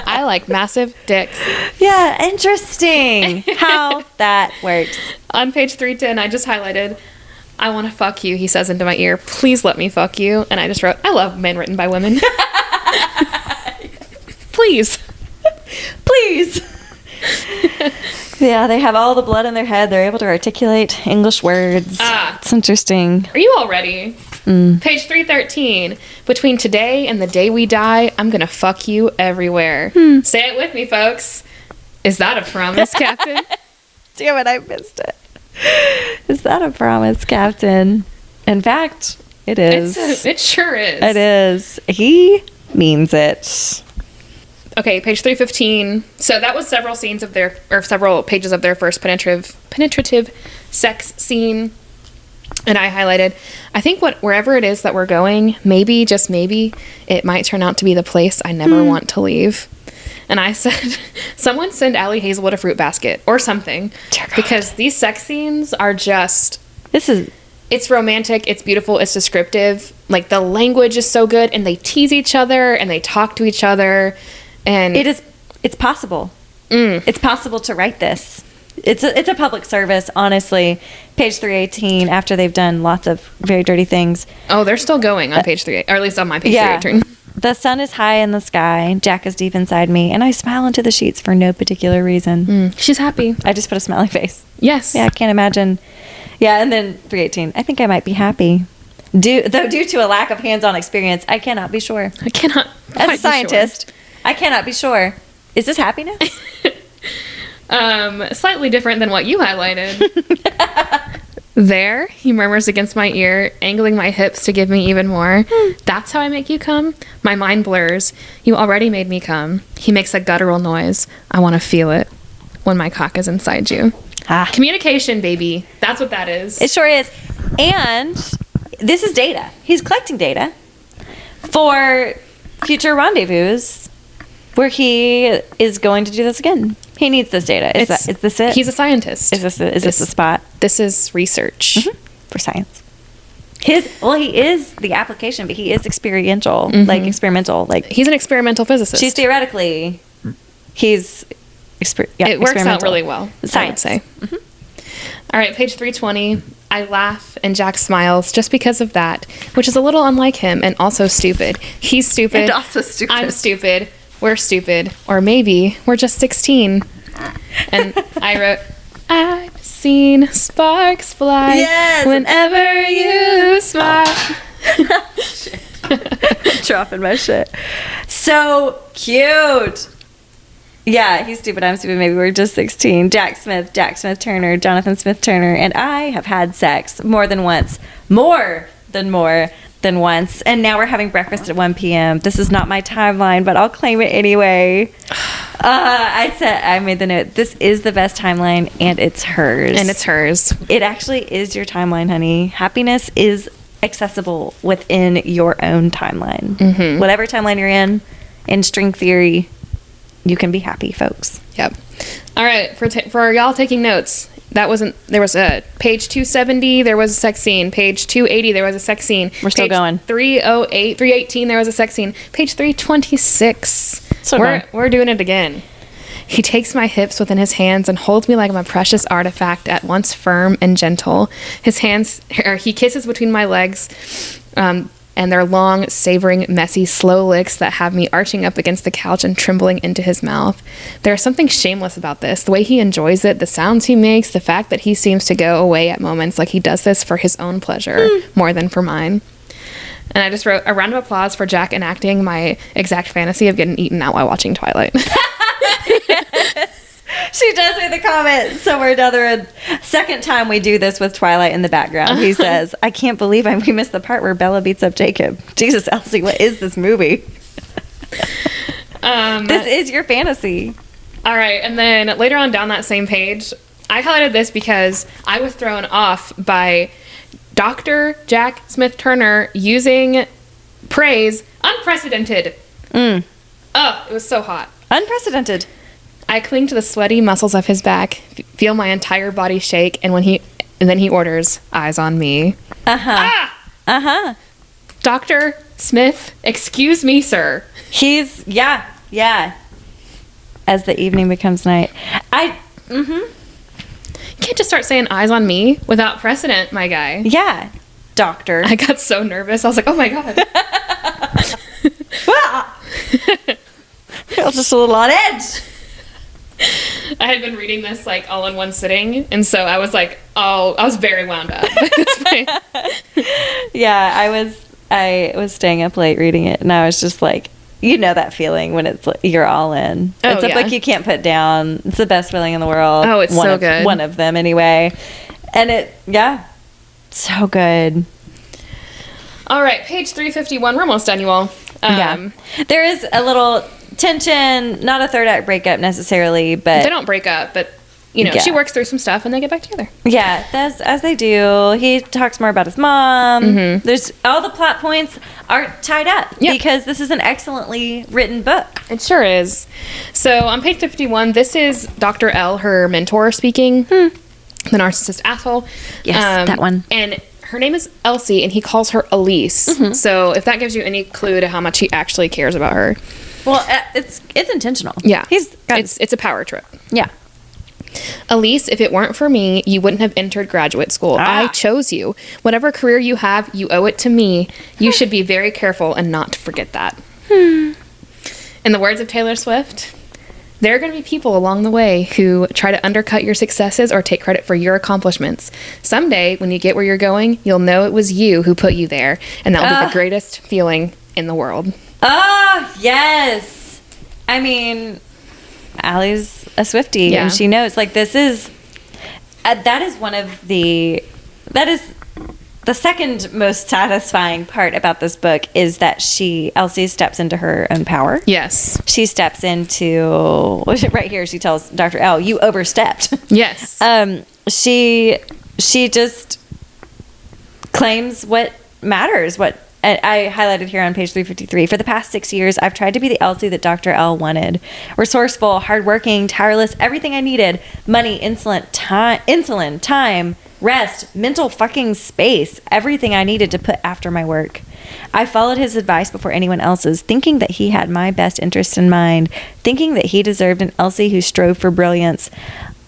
I like massive dicks. Yeah, interesting how that works. On page 310, I just highlighted, I want to fuck you, he says into my ear. Please let me fuck you. And I just wrote, I love men written by women. Please. Yeah, they have all the blood in their head. They're able to articulate English words. It's interesting. Are you all ready? Page 313. Between today and the day we die, I'm going to fuck you everywhere. Say it with me, folks. Is that a promise, Captain? Damn it, I missed it. Is that a promise, Captain? In fact, It is. It sure is. It is. He means it. Okay, page 315. So that was several several pages of their first penetrative sex scene. And I highlighted, I think wherever it is that we're going, maybe, just maybe, it might turn out to be the place I never want to leave. And I said, someone send Allie Hazelwood a fruit basket or something. Because these sex scenes are just... It's romantic, it's beautiful, it's descriptive. Like, the language is so good, and they tease each other, and they talk to each other, and... It's possible. It's possible to write this. It's a public service, honestly. Page 318, after they've done lots of very dirty things. Oh, they're still going on page 3, or at least on my page 318. The sun is high in the sky. Jack is deep inside me, and I smile into the sheets for no particular reason. She's happy. I just put a smiley face. Yes. Yeah, I can't imagine. Yeah, and then 318. I think I might be happy. Due to a lack of hands-on experience, I cannot be sure. I cannot. As a scientist, I cannot be sure. Is this happiness? Slightly different than what you highlighted. There, he murmurs against my ear, angling my hips to give me even more. That's how I make you come? My mind blurs. You already made me come. He makes a guttural noise. I want to feel it when my cock is inside you. Communication, baby. That's what that is. It sure is. And this is data. He's collecting data for future rendezvous where he is going to do this again. He needs this data. Is this it? He's a scientist. Is this the spot? This is research for science. He is the application, but he is experiential, like experimental. Like he's an experimental physicist. She's theoretically, he's it works out really well. Science. I would say. All right, page 320. I laugh and Jack smiles just because of that, which is a little unlike him and also stupid. He's stupid. And also stupid. I'm stupid. We're stupid. Or maybe we're just 16. And I wrote, I've seen sparks fly whenever you smile. Dropping my shit. So cute. Yeah, he's stupid, I'm stupid, maybe we're just 16. Jack Smith Turner, Jonathan Smith Turner, and I have had sex more than once. More than once. And now we're having breakfast at 1 p.m. This is not my timeline, but I'll claim it anyway. I made the note, this is the best timeline, and it's hers. It actually is your timeline, honey. Happiness is accessible within your own timeline. Whatever timeline you're in string theory, you can be happy, folks. Yep. All right, for y'all taking notes, there was a page 270, there was a sex scene. Page 280, there was a sex scene. We're still going. 318, there was a sex scene. Page 326. We're doing it again. He takes my hips within his hands and holds me like I'm a precious artifact, at once firm and gentle. He kisses between my legs, and their long, savoring, messy, slow licks that have me arching up against the couch and trembling into his mouth. There is something shameless about this. The way he enjoys it, the sounds he makes, the fact that he seems to go away at moments like he does this for his own pleasure more than for mine. And I just wrote a round of applause for Jack enacting my exact fantasy of getting eaten out while watching Twilight. Yes. She does make the comment somewhere down the road. Second time we do this with Twilight in the background. He says, I can't believe we missed the part where Bella beats up Jacob. Jesus, Elsie, what is this movie? This is your fantasy. All right. And then later on down that same page, I highlighted this because I was thrown off by Dr. Jack Smith Turner using praise unprecedented. Oh, it was so hot. Unprecedented. I cling to the sweaty muscles of his back, feel my entire body shake, and then he orders, eyes on me. Dr. Smith, excuse me, sir. He's, yeah. As the evening becomes night. You can't just start saying eyes on me without precedent, my guy. Yeah, doctor. I got so nervous. I was like, oh my God. I was just a little on edge. I had been reading this like all in one sitting, and so I was like, I was very wound up. Yeah, I was staying up late reading it, and I was just like, you know that feeling when it's like, you're all in. It's a book you can't put down. It's the best feeling in the world. Oh, it's so good. One of them anyway. And so good. All right, page 351. We're almost done, you all. Yeah. There is a little tension, not a third act breakup necessarily, but They don't break up, but, you know, Yeah. she works through some stuff and they get back together. yeah, that's as they do. He talks more about his mom. There's all the plot points are tied up Yeah. because this is an excellently written book. It sure is. So on page 51, this is Dr. L, her mentor, speaking. The narcissist asshole. Yes, that one. And her name is Elsie, and he calls her Elise. So if that gives you any clue to how much he actually cares about her. Well, it's intentional. Yeah. He's got, It's a power trip. yeah. Elise, if it weren't for me, you wouldn't have entered graduate school. I chose you. Whatever career you have, you owe it to me. You should be very careful and not forget that. In the words of Taylor Swift, there are going to be people along the way who try to undercut your successes or take credit for your accomplishments. Someday, when you get where you're going, you'll know it was you who put you there, and that will be the greatest feeling in the world. Oh, yes. I mean, Allie's a Swiftie, Yeah. and she knows, like, this is, that is the second most satisfying part about this book is that Elsie steps into her own power. Yes. She steps into, right here, she tells Dr. L, you overstepped. Yes. She just claims what matters, what I highlighted here on page 353. For the past 6 years, I've tried to be the Elsie that Dr. L wanted. Resourceful, hardworking, tireless, everything I needed. Money, insulin, time, rest, mental fucking space. Everything I needed to put after my work. I followed his advice before anyone else's, thinking that he had my best interest in mind, thinking that he deserved an Elsie who strove for brilliance.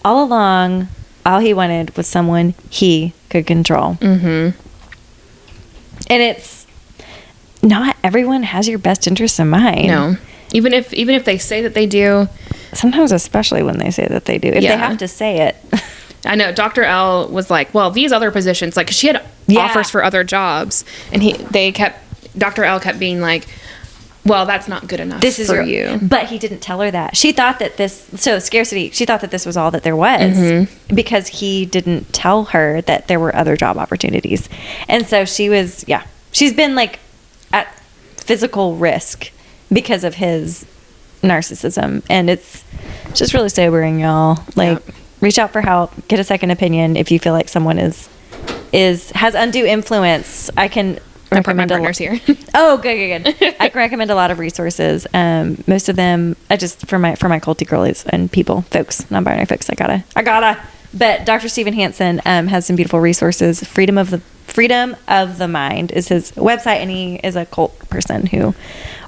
All along, all he wanted was someone he could control. Mm-hmm. And it's not everyone has your best interest in mind. No. Even if they say that they do. Sometimes, especially when they say that they do. If Yeah. they have to say it. I know Dr. L was like, well, these other positions, like, 'cause she had offers for other jobs, and Dr. L kept being like, well, that's not good enough This is for you. But he didn't tell her that. She thought that scarcity, she thought that this was all that there was because he didn't tell her that there were other job opportunities. And so she's been like at physical risk because of his narcissism. And it's just really sobering, y'all. Like, reach out for help, get a second opinion if you feel like someone has undue influence. I can I put my recommend partners here. Oh, good. I can recommend a lot of resources. Most of them, for my culty girlies and folks, non-binary folks, I gotta. But Dr. Stephen Hansen has some beautiful resources. Freedom of the Mind is his website, and he is a cult person who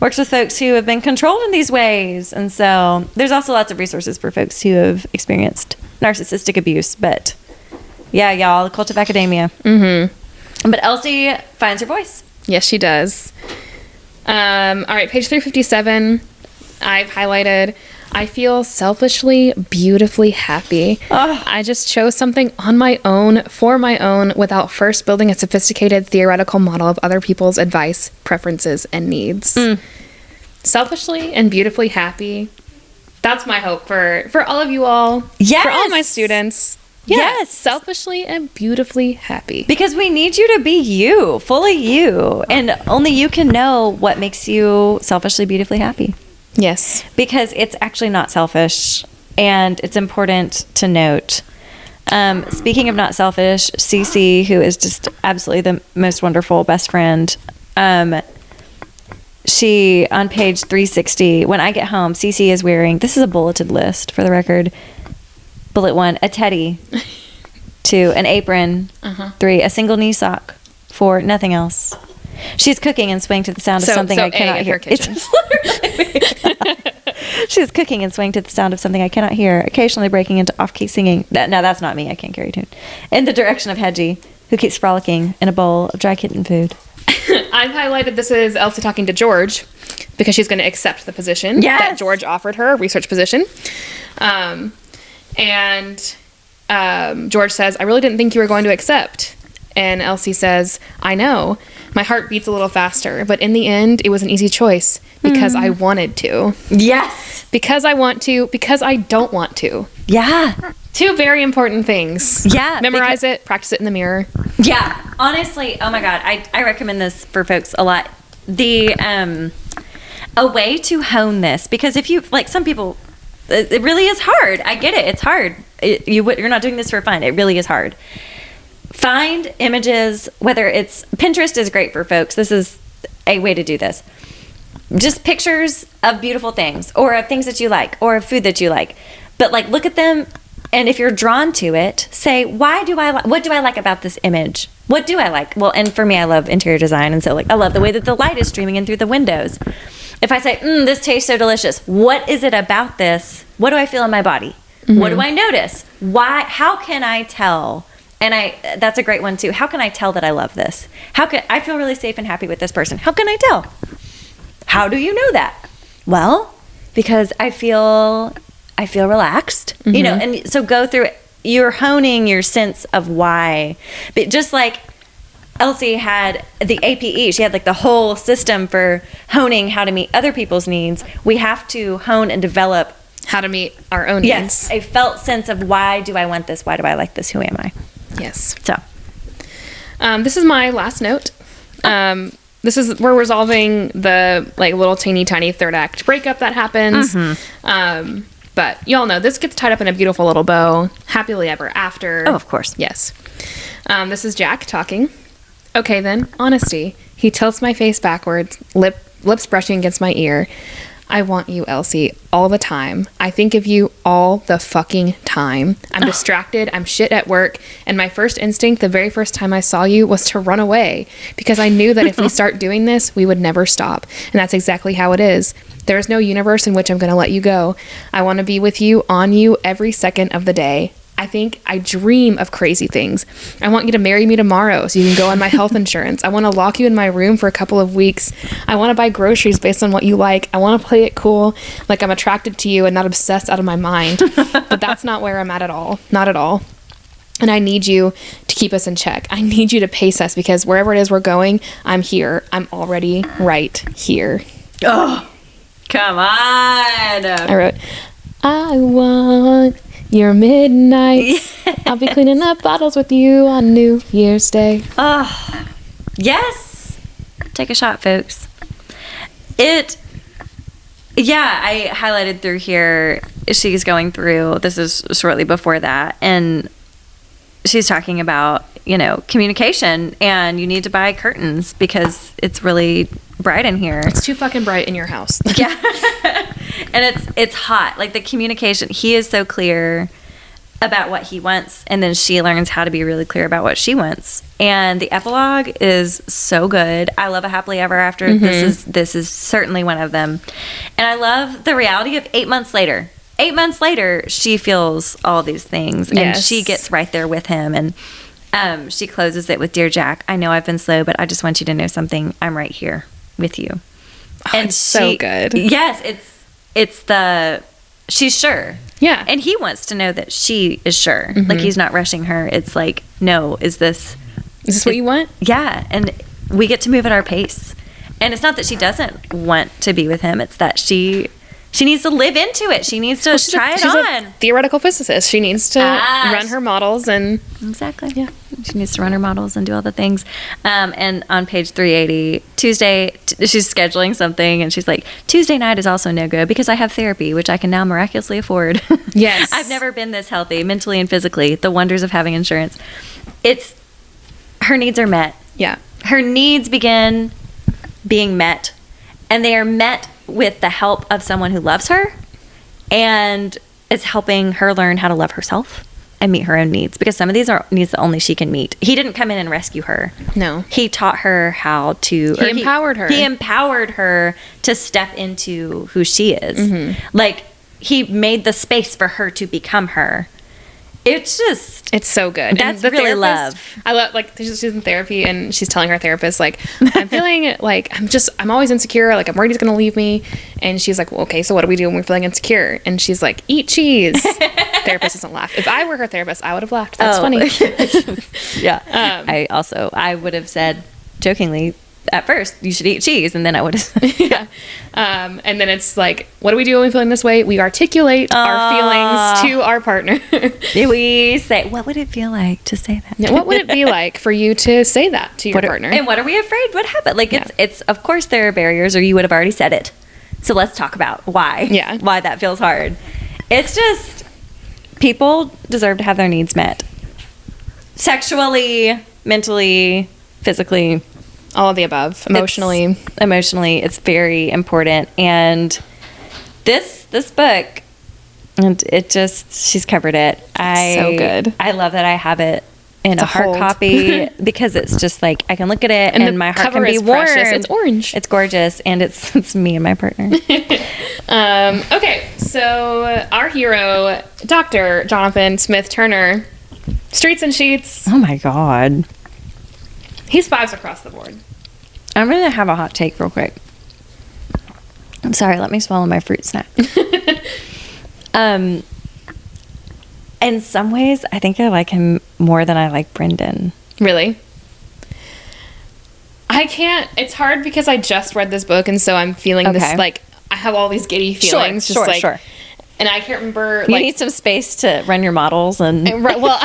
works with folks who have been controlled in these ways. And so there's also lots of resources for folks who have experienced narcissistic abuse. But yeah, y'all, the cult of academia. Mm-hmm. But Elsie finds her voice. Yes, she does. All right, page 357. I've highlighted, I feel selfishly, beautifully happy. I just chose something on my own, for my own, without first building a sophisticated theoretical model of other people's advice, preferences, and needs. Selfishly and beautifully happy. That's my hope for all of you all. Yes. For all my students. Yes. Selfishly and beautifully happy. Because we need you to be you, fully you. And only you can know what makes you selfishly, beautifully happy. Yes. Because it's actually not selfish. And it's important to note. Speaking of not selfish, Cece, who is just absolutely the most wonderful best friend, she, on page 360, when I get home, Cece is wearing, this is a bulleted list for the record, bullet 1, a teddy, 2, an apron, 3, a single knee sock, 4, nothing else. She's cooking and swaying to the sound of something I cannot hear. She's cooking and swaying to the sound of something I cannot hear, occasionally breaking into off-key singing. No, that's not me. I can't carry a tune. In the direction of Hedgie, who keeps frolicking in a bowl of dry kitten food. I've highlighted this is Elsie talking to George because she's going to accept the position that George offered her, a research position. And George says, I really didn't think you were going to accept. And Elsie says, I know. My heart beats a little faster, but in the end, it was an easy choice because I wanted to. Yes. Because I want to, because I don't want to. Yeah. Two very important things. Yeah. Memorize it, practice it in the mirror. Yeah. Honestly, oh my God, I recommend this for folks a lot. A way to hone this, because if you, like some people, it really is hard. I get it. It's hard. You're not doing this for fun. It really is hard. Find images, whether it's Pinterest is great for folks. This is a way to do this. Just pictures of beautiful things or of things that you like or of food that you like. But like look at them, and if you're drawn to it, say, what do I like about this image? What do I like? Well, and for me, I love interior design, and so like I love the way that the light is streaming in through the windows. If I say, this tastes so delicious, what is it about this? What do I feel in my body? Mm-hmm. What do I notice? Why? How can I tell? And that's a great one too. How can I tell that I love this? How can I feel really safe and happy with this person? How can I tell? How do you know that? Well, because I feel relaxed, you know, and so go through it. You're honing your sense of why. But just like Elsie had the APE, she had like the whole system for honing how to meet other people's needs. We have to hone and develop how to meet our own needs. A felt sense of why do I want this? Why do I like this? Who am I? Yes. So, this is my last note. This is we're resolving the like little teeny tiny third act breakup that happens. But y'all know this gets tied up in a beautiful little bow. Happily ever after. Oh, of course. Yes. This is Jack talking. Okay, then. Honesty. He tilts my face backwards, lips brushing against my ear. I want you, Elsie, all the time. I think of you all the fucking time. I'm distracted. I'm shit at work. And my first instinct, the very first time I saw you, was to run away. Because I knew that if we start doing this, we would never stop. And that's exactly how it is. There is no universe in which I'm going to let you go. I want to be with you, on you, every second of the day. I dream of crazy things. I want you to marry me tomorrow so you can go on my health insurance. I want to lock you in my room for a couple of weeks. I want to buy groceries based on what you like. I want to play it cool, like I'm attracted to you and not obsessed out of my mind. But that's not where I'm at all. Not at all. And I need you to keep us in check. I need you to pace us because wherever it is we're going, I'm here. I'm already right here. Oh, come on. I wrote, I want your midnights. I'll be cleaning up bottles with you on New Year's Day. Oh, yes. Take a shot, folks. I highlighted through here, she's going through, this is shortly before that, and she's talking about, communication, and you need to buy curtains because it's really bright in here. It's too fucking bright in your house. Yeah. And it's hot. Like the communication, he is so clear about what he wants, and then she learns how to be really clear about what she wants. And the epilogue is so good. I love A Happily Ever After. Mm-hmm. This is certainly one of them. And I love the reality of 8 months later. 8 months later, she feels all these things, and she gets right there with him. And she closes it with, Dear Jack, I know I've been slow, but I just want you to know something. I'm right here with you. Oh, and it's so good. Yes, she's sure. Yeah. And he wants to know that she is sure. Mm-hmm. Like he's not rushing her. It's like, no, is this what you want? Yeah. And we get to move at our pace. And it's not that she doesn't want to be with him. It's that she needs to live into it. She needs to try it on. A theoretical physicist. She needs to run her models and... Exactly. Yeah. She needs to run her models and do all the things. And on page 380, Tuesday, she's scheduling something, and she's like, Tuesday night is also no go because I have therapy, which I can now miraculously afford. Yes. I've never been this healthy, mentally and physically. The wonders of having insurance. Her needs are met. Yeah. Her needs begin being met, and they are met with the help of someone who loves her and is helping her learn how to love herself and meet her own needs, because some of these are needs that only she can meet. He didn't come in and rescue her. No. He taught her how to... He empowered her. He empowered her to step into who she is. Mm-hmm. Like, he made the space for her to become her. It's so good. That's really love. I love, like, she's in therapy and she's telling her therapist, like, I'm feeling like I'm always insecure. Like, I'm worried he's going to leave me. And she's like, well, okay, so what do we do when we're feeling insecure? And she's like, eat cheese. Therapist doesn't laugh. If I were her therapist, I would have laughed. That's funny. Yeah. I would have said, jokingly at first, you should eat cheese, and then I would have. Yeah. And then it's like, what do we do when we're feeling this way? We articulate our feelings to our partner. We say, what would it feel like to say that? Now, what would it be like for you to say that to your partner? And what are we afraid? What happened? Like, it's of course there are barriers, or you would have already said it. So let's talk about why. Yeah. Why that feels hard. It's just, people deserve to have their needs met. Sexually, mentally, physically. All of the above. Emotionally. It's very important. And this book, and it just, she's covered it. So good. I love that I have it in a hard hold. copy because it's just like, I can look at it and my heart can be warm. Precious. It's orange. It's gorgeous, and it's me and my partner. Okay, so our hero, Dr. Jonathan Smith Turner, Streets and Sheets. Oh my God. He's 5s across the board. I'm going to have a hot take real quick. I'm sorry, let me swallow my fruit snack. In some ways, I think I like him more than I like Brendan. Really? I can't. It's hard because I just read this book, and so I'm feeling this, like, I have all these giddy feelings. Sure. And I can't remember. You need some space to run your models and. Well,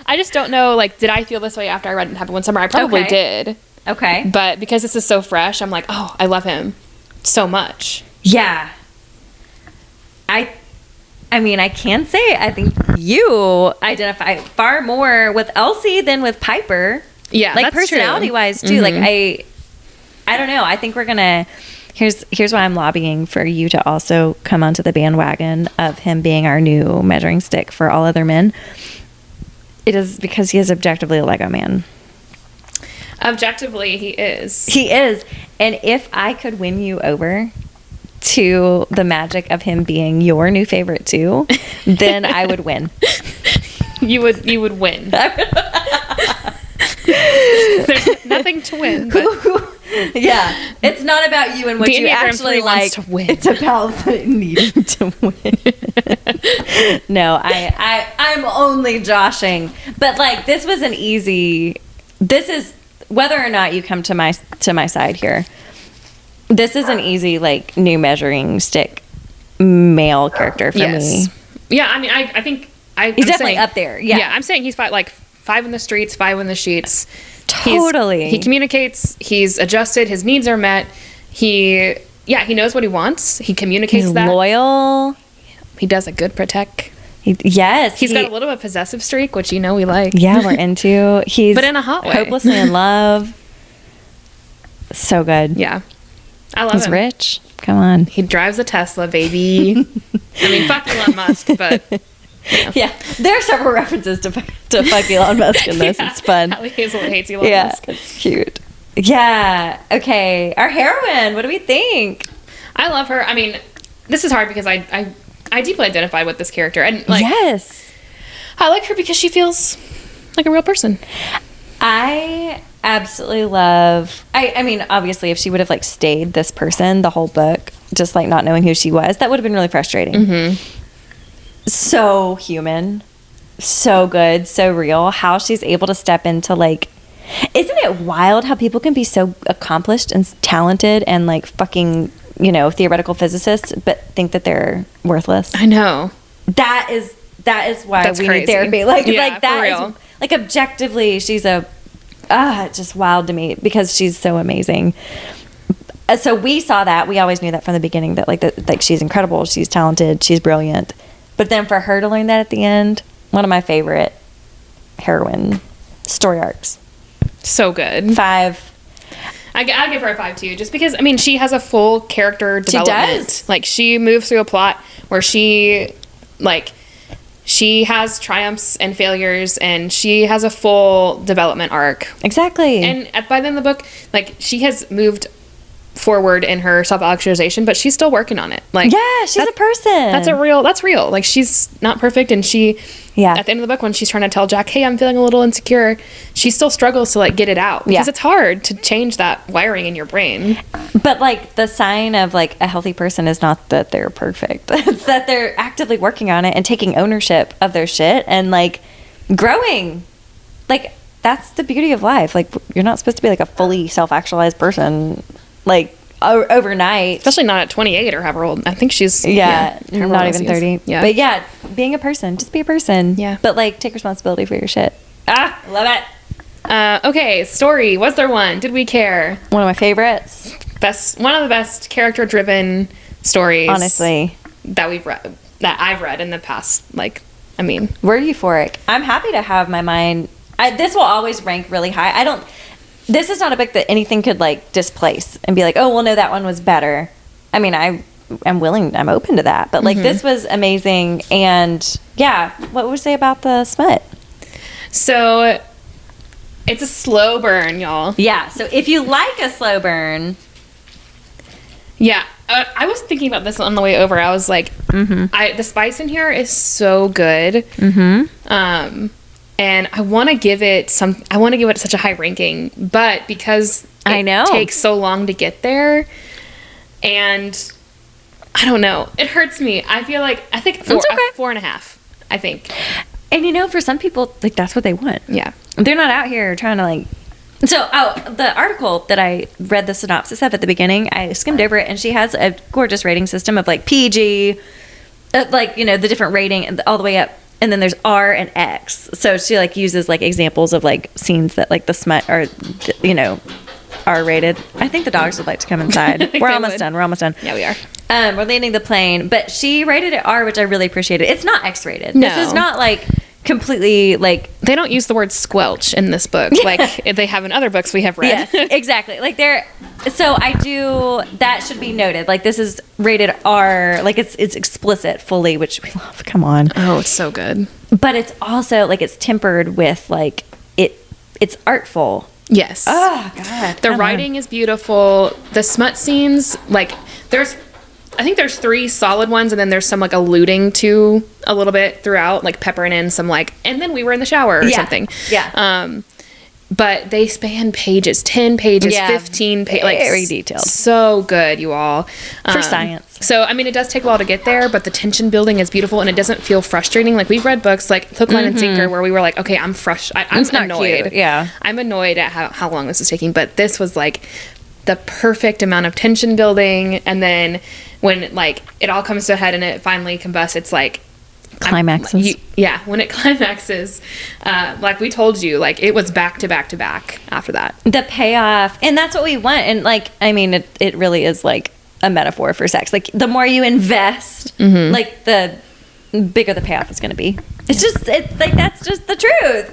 I just don't know. Like, did I feel this way after I read It Happened One Summer? I probably did. Okay. But because this is so fresh, I'm like, oh, I love him so much. Yeah. I mean, I can say I think you identify far more with Elsie than with Piper. Yeah, like that's personality-wise too. Mm-hmm. Like I don't know. I think we're gonna. Here's why I'm lobbying for you to also come onto the bandwagon of him being our new measuring stick for all other men. It is because he is objectively a Lego man. Objectively, he is. He is. And if I could win you over to the magic of him being your new favorite too, then I would win. You would win. There's nothing to win. But yeah, it's not about you and what you actually like. To win. It's about the needing to win. No, I'm only joshing. But like, this was an easy. This is whether or not you come to my side here. This is an easy like new measuring stick male character for me. Yeah, I mean, I think he's definitely up there. Yeah, I'm saying he's 5 in the streets, 5 in the sheets. Totally. He communicates. He's adjusted. His needs are met. He knows what he wants. He communicates he's that. Loyal. He does a good protect. He's got a little bit of possessive streak, which we like. Yeah, we're into. He's but in a hot way. Hopelessly in love. So good. Yeah. I love him. He's rich. Come on. He drives a Tesla, baby. I mean, fuck Elon Musk, but... Yeah. There are several references to fuck Elon Musk in this. It's fun. Hallie Hazel hates Elon Musk. Yeah, it's cute. Yeah. Okay. Our heroine, what do we think? I love her. I mean, this is hard because I deeply identify with this character. And yes. I like her because she feels like a real person. I absolutely love I mean obviously if she would have stayed this person the whole book, just not knowing who she was, that would have been really frustrating. Mm-hmm. So human, so good, so real. How she's able to step into isn't it wild how people can be so accomplished and talented and fucking theoretical physicists but think that they're worthless? I know. That is why That's we crazy. need therapy. Yeah, that is objectively she's it's just wild to me because she's so amazing. So we saw that. We always knew that from the beginning that she's incredible, she's talented, she's brilliant. But then for her to learn that at the end, one of my favorite heroine story arcs. So good. 5. I'll give her a 5 too, just because she has a full character development. She does. She moves through a plot where she has triumphs and failures, and she has a full development arc. Exactly. And by the end of the book, she has moved forward in her self-actualization, but she's still working on it. She's a person. That's real. She's not perfect, and she at the end of the book when she's trying to tell Jack, hey, I'm feeling a little insecure, she still struggles to get it out because it's hard to change that wiring in your brain. But the sign of a healthy person is not that they're perfect. It's that they're actively working on it and taking ownership of their shit and growing. that's the beauty of life. Like, you're not supposed to be like a fully self-actualized person, like overnight. Especially not at 28 or however old. I think she's however not old even she is. 30. Yeah. But yeah, being a person, just be a person. Yeah. But like, take responsibility for your shit. Love it. Okay, story. Was there one? Did we care? One of my favorites. One of the best character-driven stories. Honestly. That I've read in the past. Like, I mean, We're euphoric. I'm happy to have my mind. This will always rank really high. This is not a book that anything could like displace and be like, oh, well, no, that one was better. I mean, I'm open to that. But like, this was amazing. And yeah, what would you say about the smut? so it's a slow burn, y'all. Yeah. So if you like a slow burn, Yeah, I was thinking about this on the way over. I was like, the spice in here is so good. And I want to give it such a high ranking, but because it takes so long to get there, and I don't know, it hurts me. I feel like I think 4.5. I think, and for some people, like, that's what they want. yeah, They're not out here trying to like. So, the article that I read the synopsis of at the beginning, I skimmed over it, and she has a gorgeous rating system of like PG, the different rating all the way up, and then there's R and X. So she like uses like examples of like scenes that like the smut are, R rated. I think the dogs would like to come inside. We're almost done. yeah, we are. We're landing the plane, but she rated it R, which I really appreciated. It's not X rated. No. This is not like completely like. They don't use the word squelch in this book like they have in other books we have read. Yes, exactly. Like so I do, that should be noted. Like, this is rated R, like it's explicit fully, which we love. Come on. Oh, it's so good. But it's also like it's tempered with like it's artful. Yes. Oh God. The writing is beautiful. The smut scenes, like I think there's 3 solid ones, and then there's some like alluding to a little bit throughout, like peppering in some like, and then we were in the shower or something. Yeah. But they span pages, 10 pages, 15 pages, like very detailed. So good, you all. For science. So, I mean, it does take a while to get there, but the tension building is beautiful, and it doesn't feel frustrating. Like, we've read books like Hook, Line, and Sinker where we were like, okay, I'm annoyed. Cute. Yeah. I'm annoyed at how long this is taking, but this was like the perfect amount of tension building, and then when like it all comes to a head and it finally combusts, it's like climaxes. When it climaxes, like we told you, like it was back to back to back after that. The payoff, and that's what we want. And like, I mean, it really is like a metaphor for sex. Like, the more you invest, like the bigger the payoff is going to be. It's like, that's just the truth.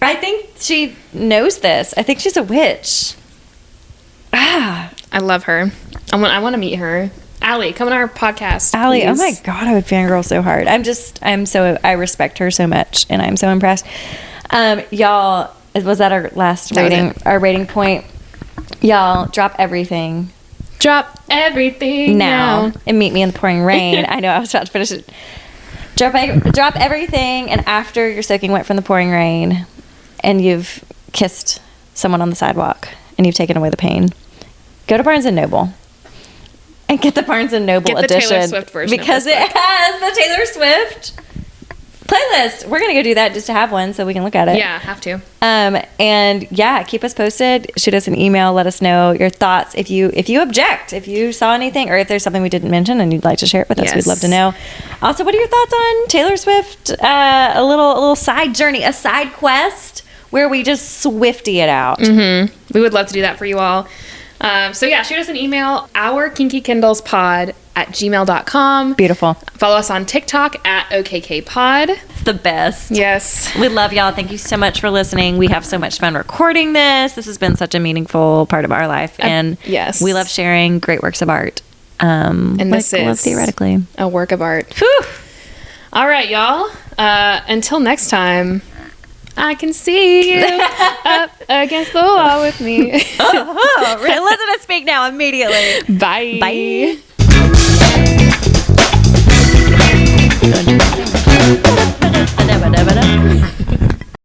I think she knows this. I think she's a witch. I love her. I want to meet her. Allie, come on our podcast. Allie, please. oh my God, I would fangirl so hard. I respect her so much, and I'm so impressed. Y'all, was that our last rating? Our rating point. Y'all, drop everything. Drop everything now. And meet me in the pouring rain. I know, I was about to finish it. Drop everything, and after you're soaking wet from the pouring rain, and you've kissed someone on the sidewalk, and you've taken away the pain, go to Barnes & Noble and get the Barnes & Noble edition. Taylor Swift version because it has the Taylor Swift playlist. We're going to go do that just to have one so we can look at it. Yeah, have to. And yeah, keep us posted. Shoot us an email. Let us know your thoughts. If you object, if you saw anything, or if there's something we didn't mention and you'd like to share it with us, we'd love to know. Also, what are your thoughts on Taylor Swift? A little side journey, a side quest where we just Swifty it out. We would love to do that for you all. So yeah, shoot us an email, ourkinkykindlespod@gmail.com. Beautiful. Follow us on TikTok @OKKpod. It's the best. Yes. We love y'all. Thank you so much for listening. We have so much fun recording this. This has been such a meaningful part of our life. And yes, we love sharing great works of art. And this is theoretically a work of art. Whew. All right, y'all. Until next time. I can see you up against the wall with me. Listen to speak now immediately. Bye. Bye.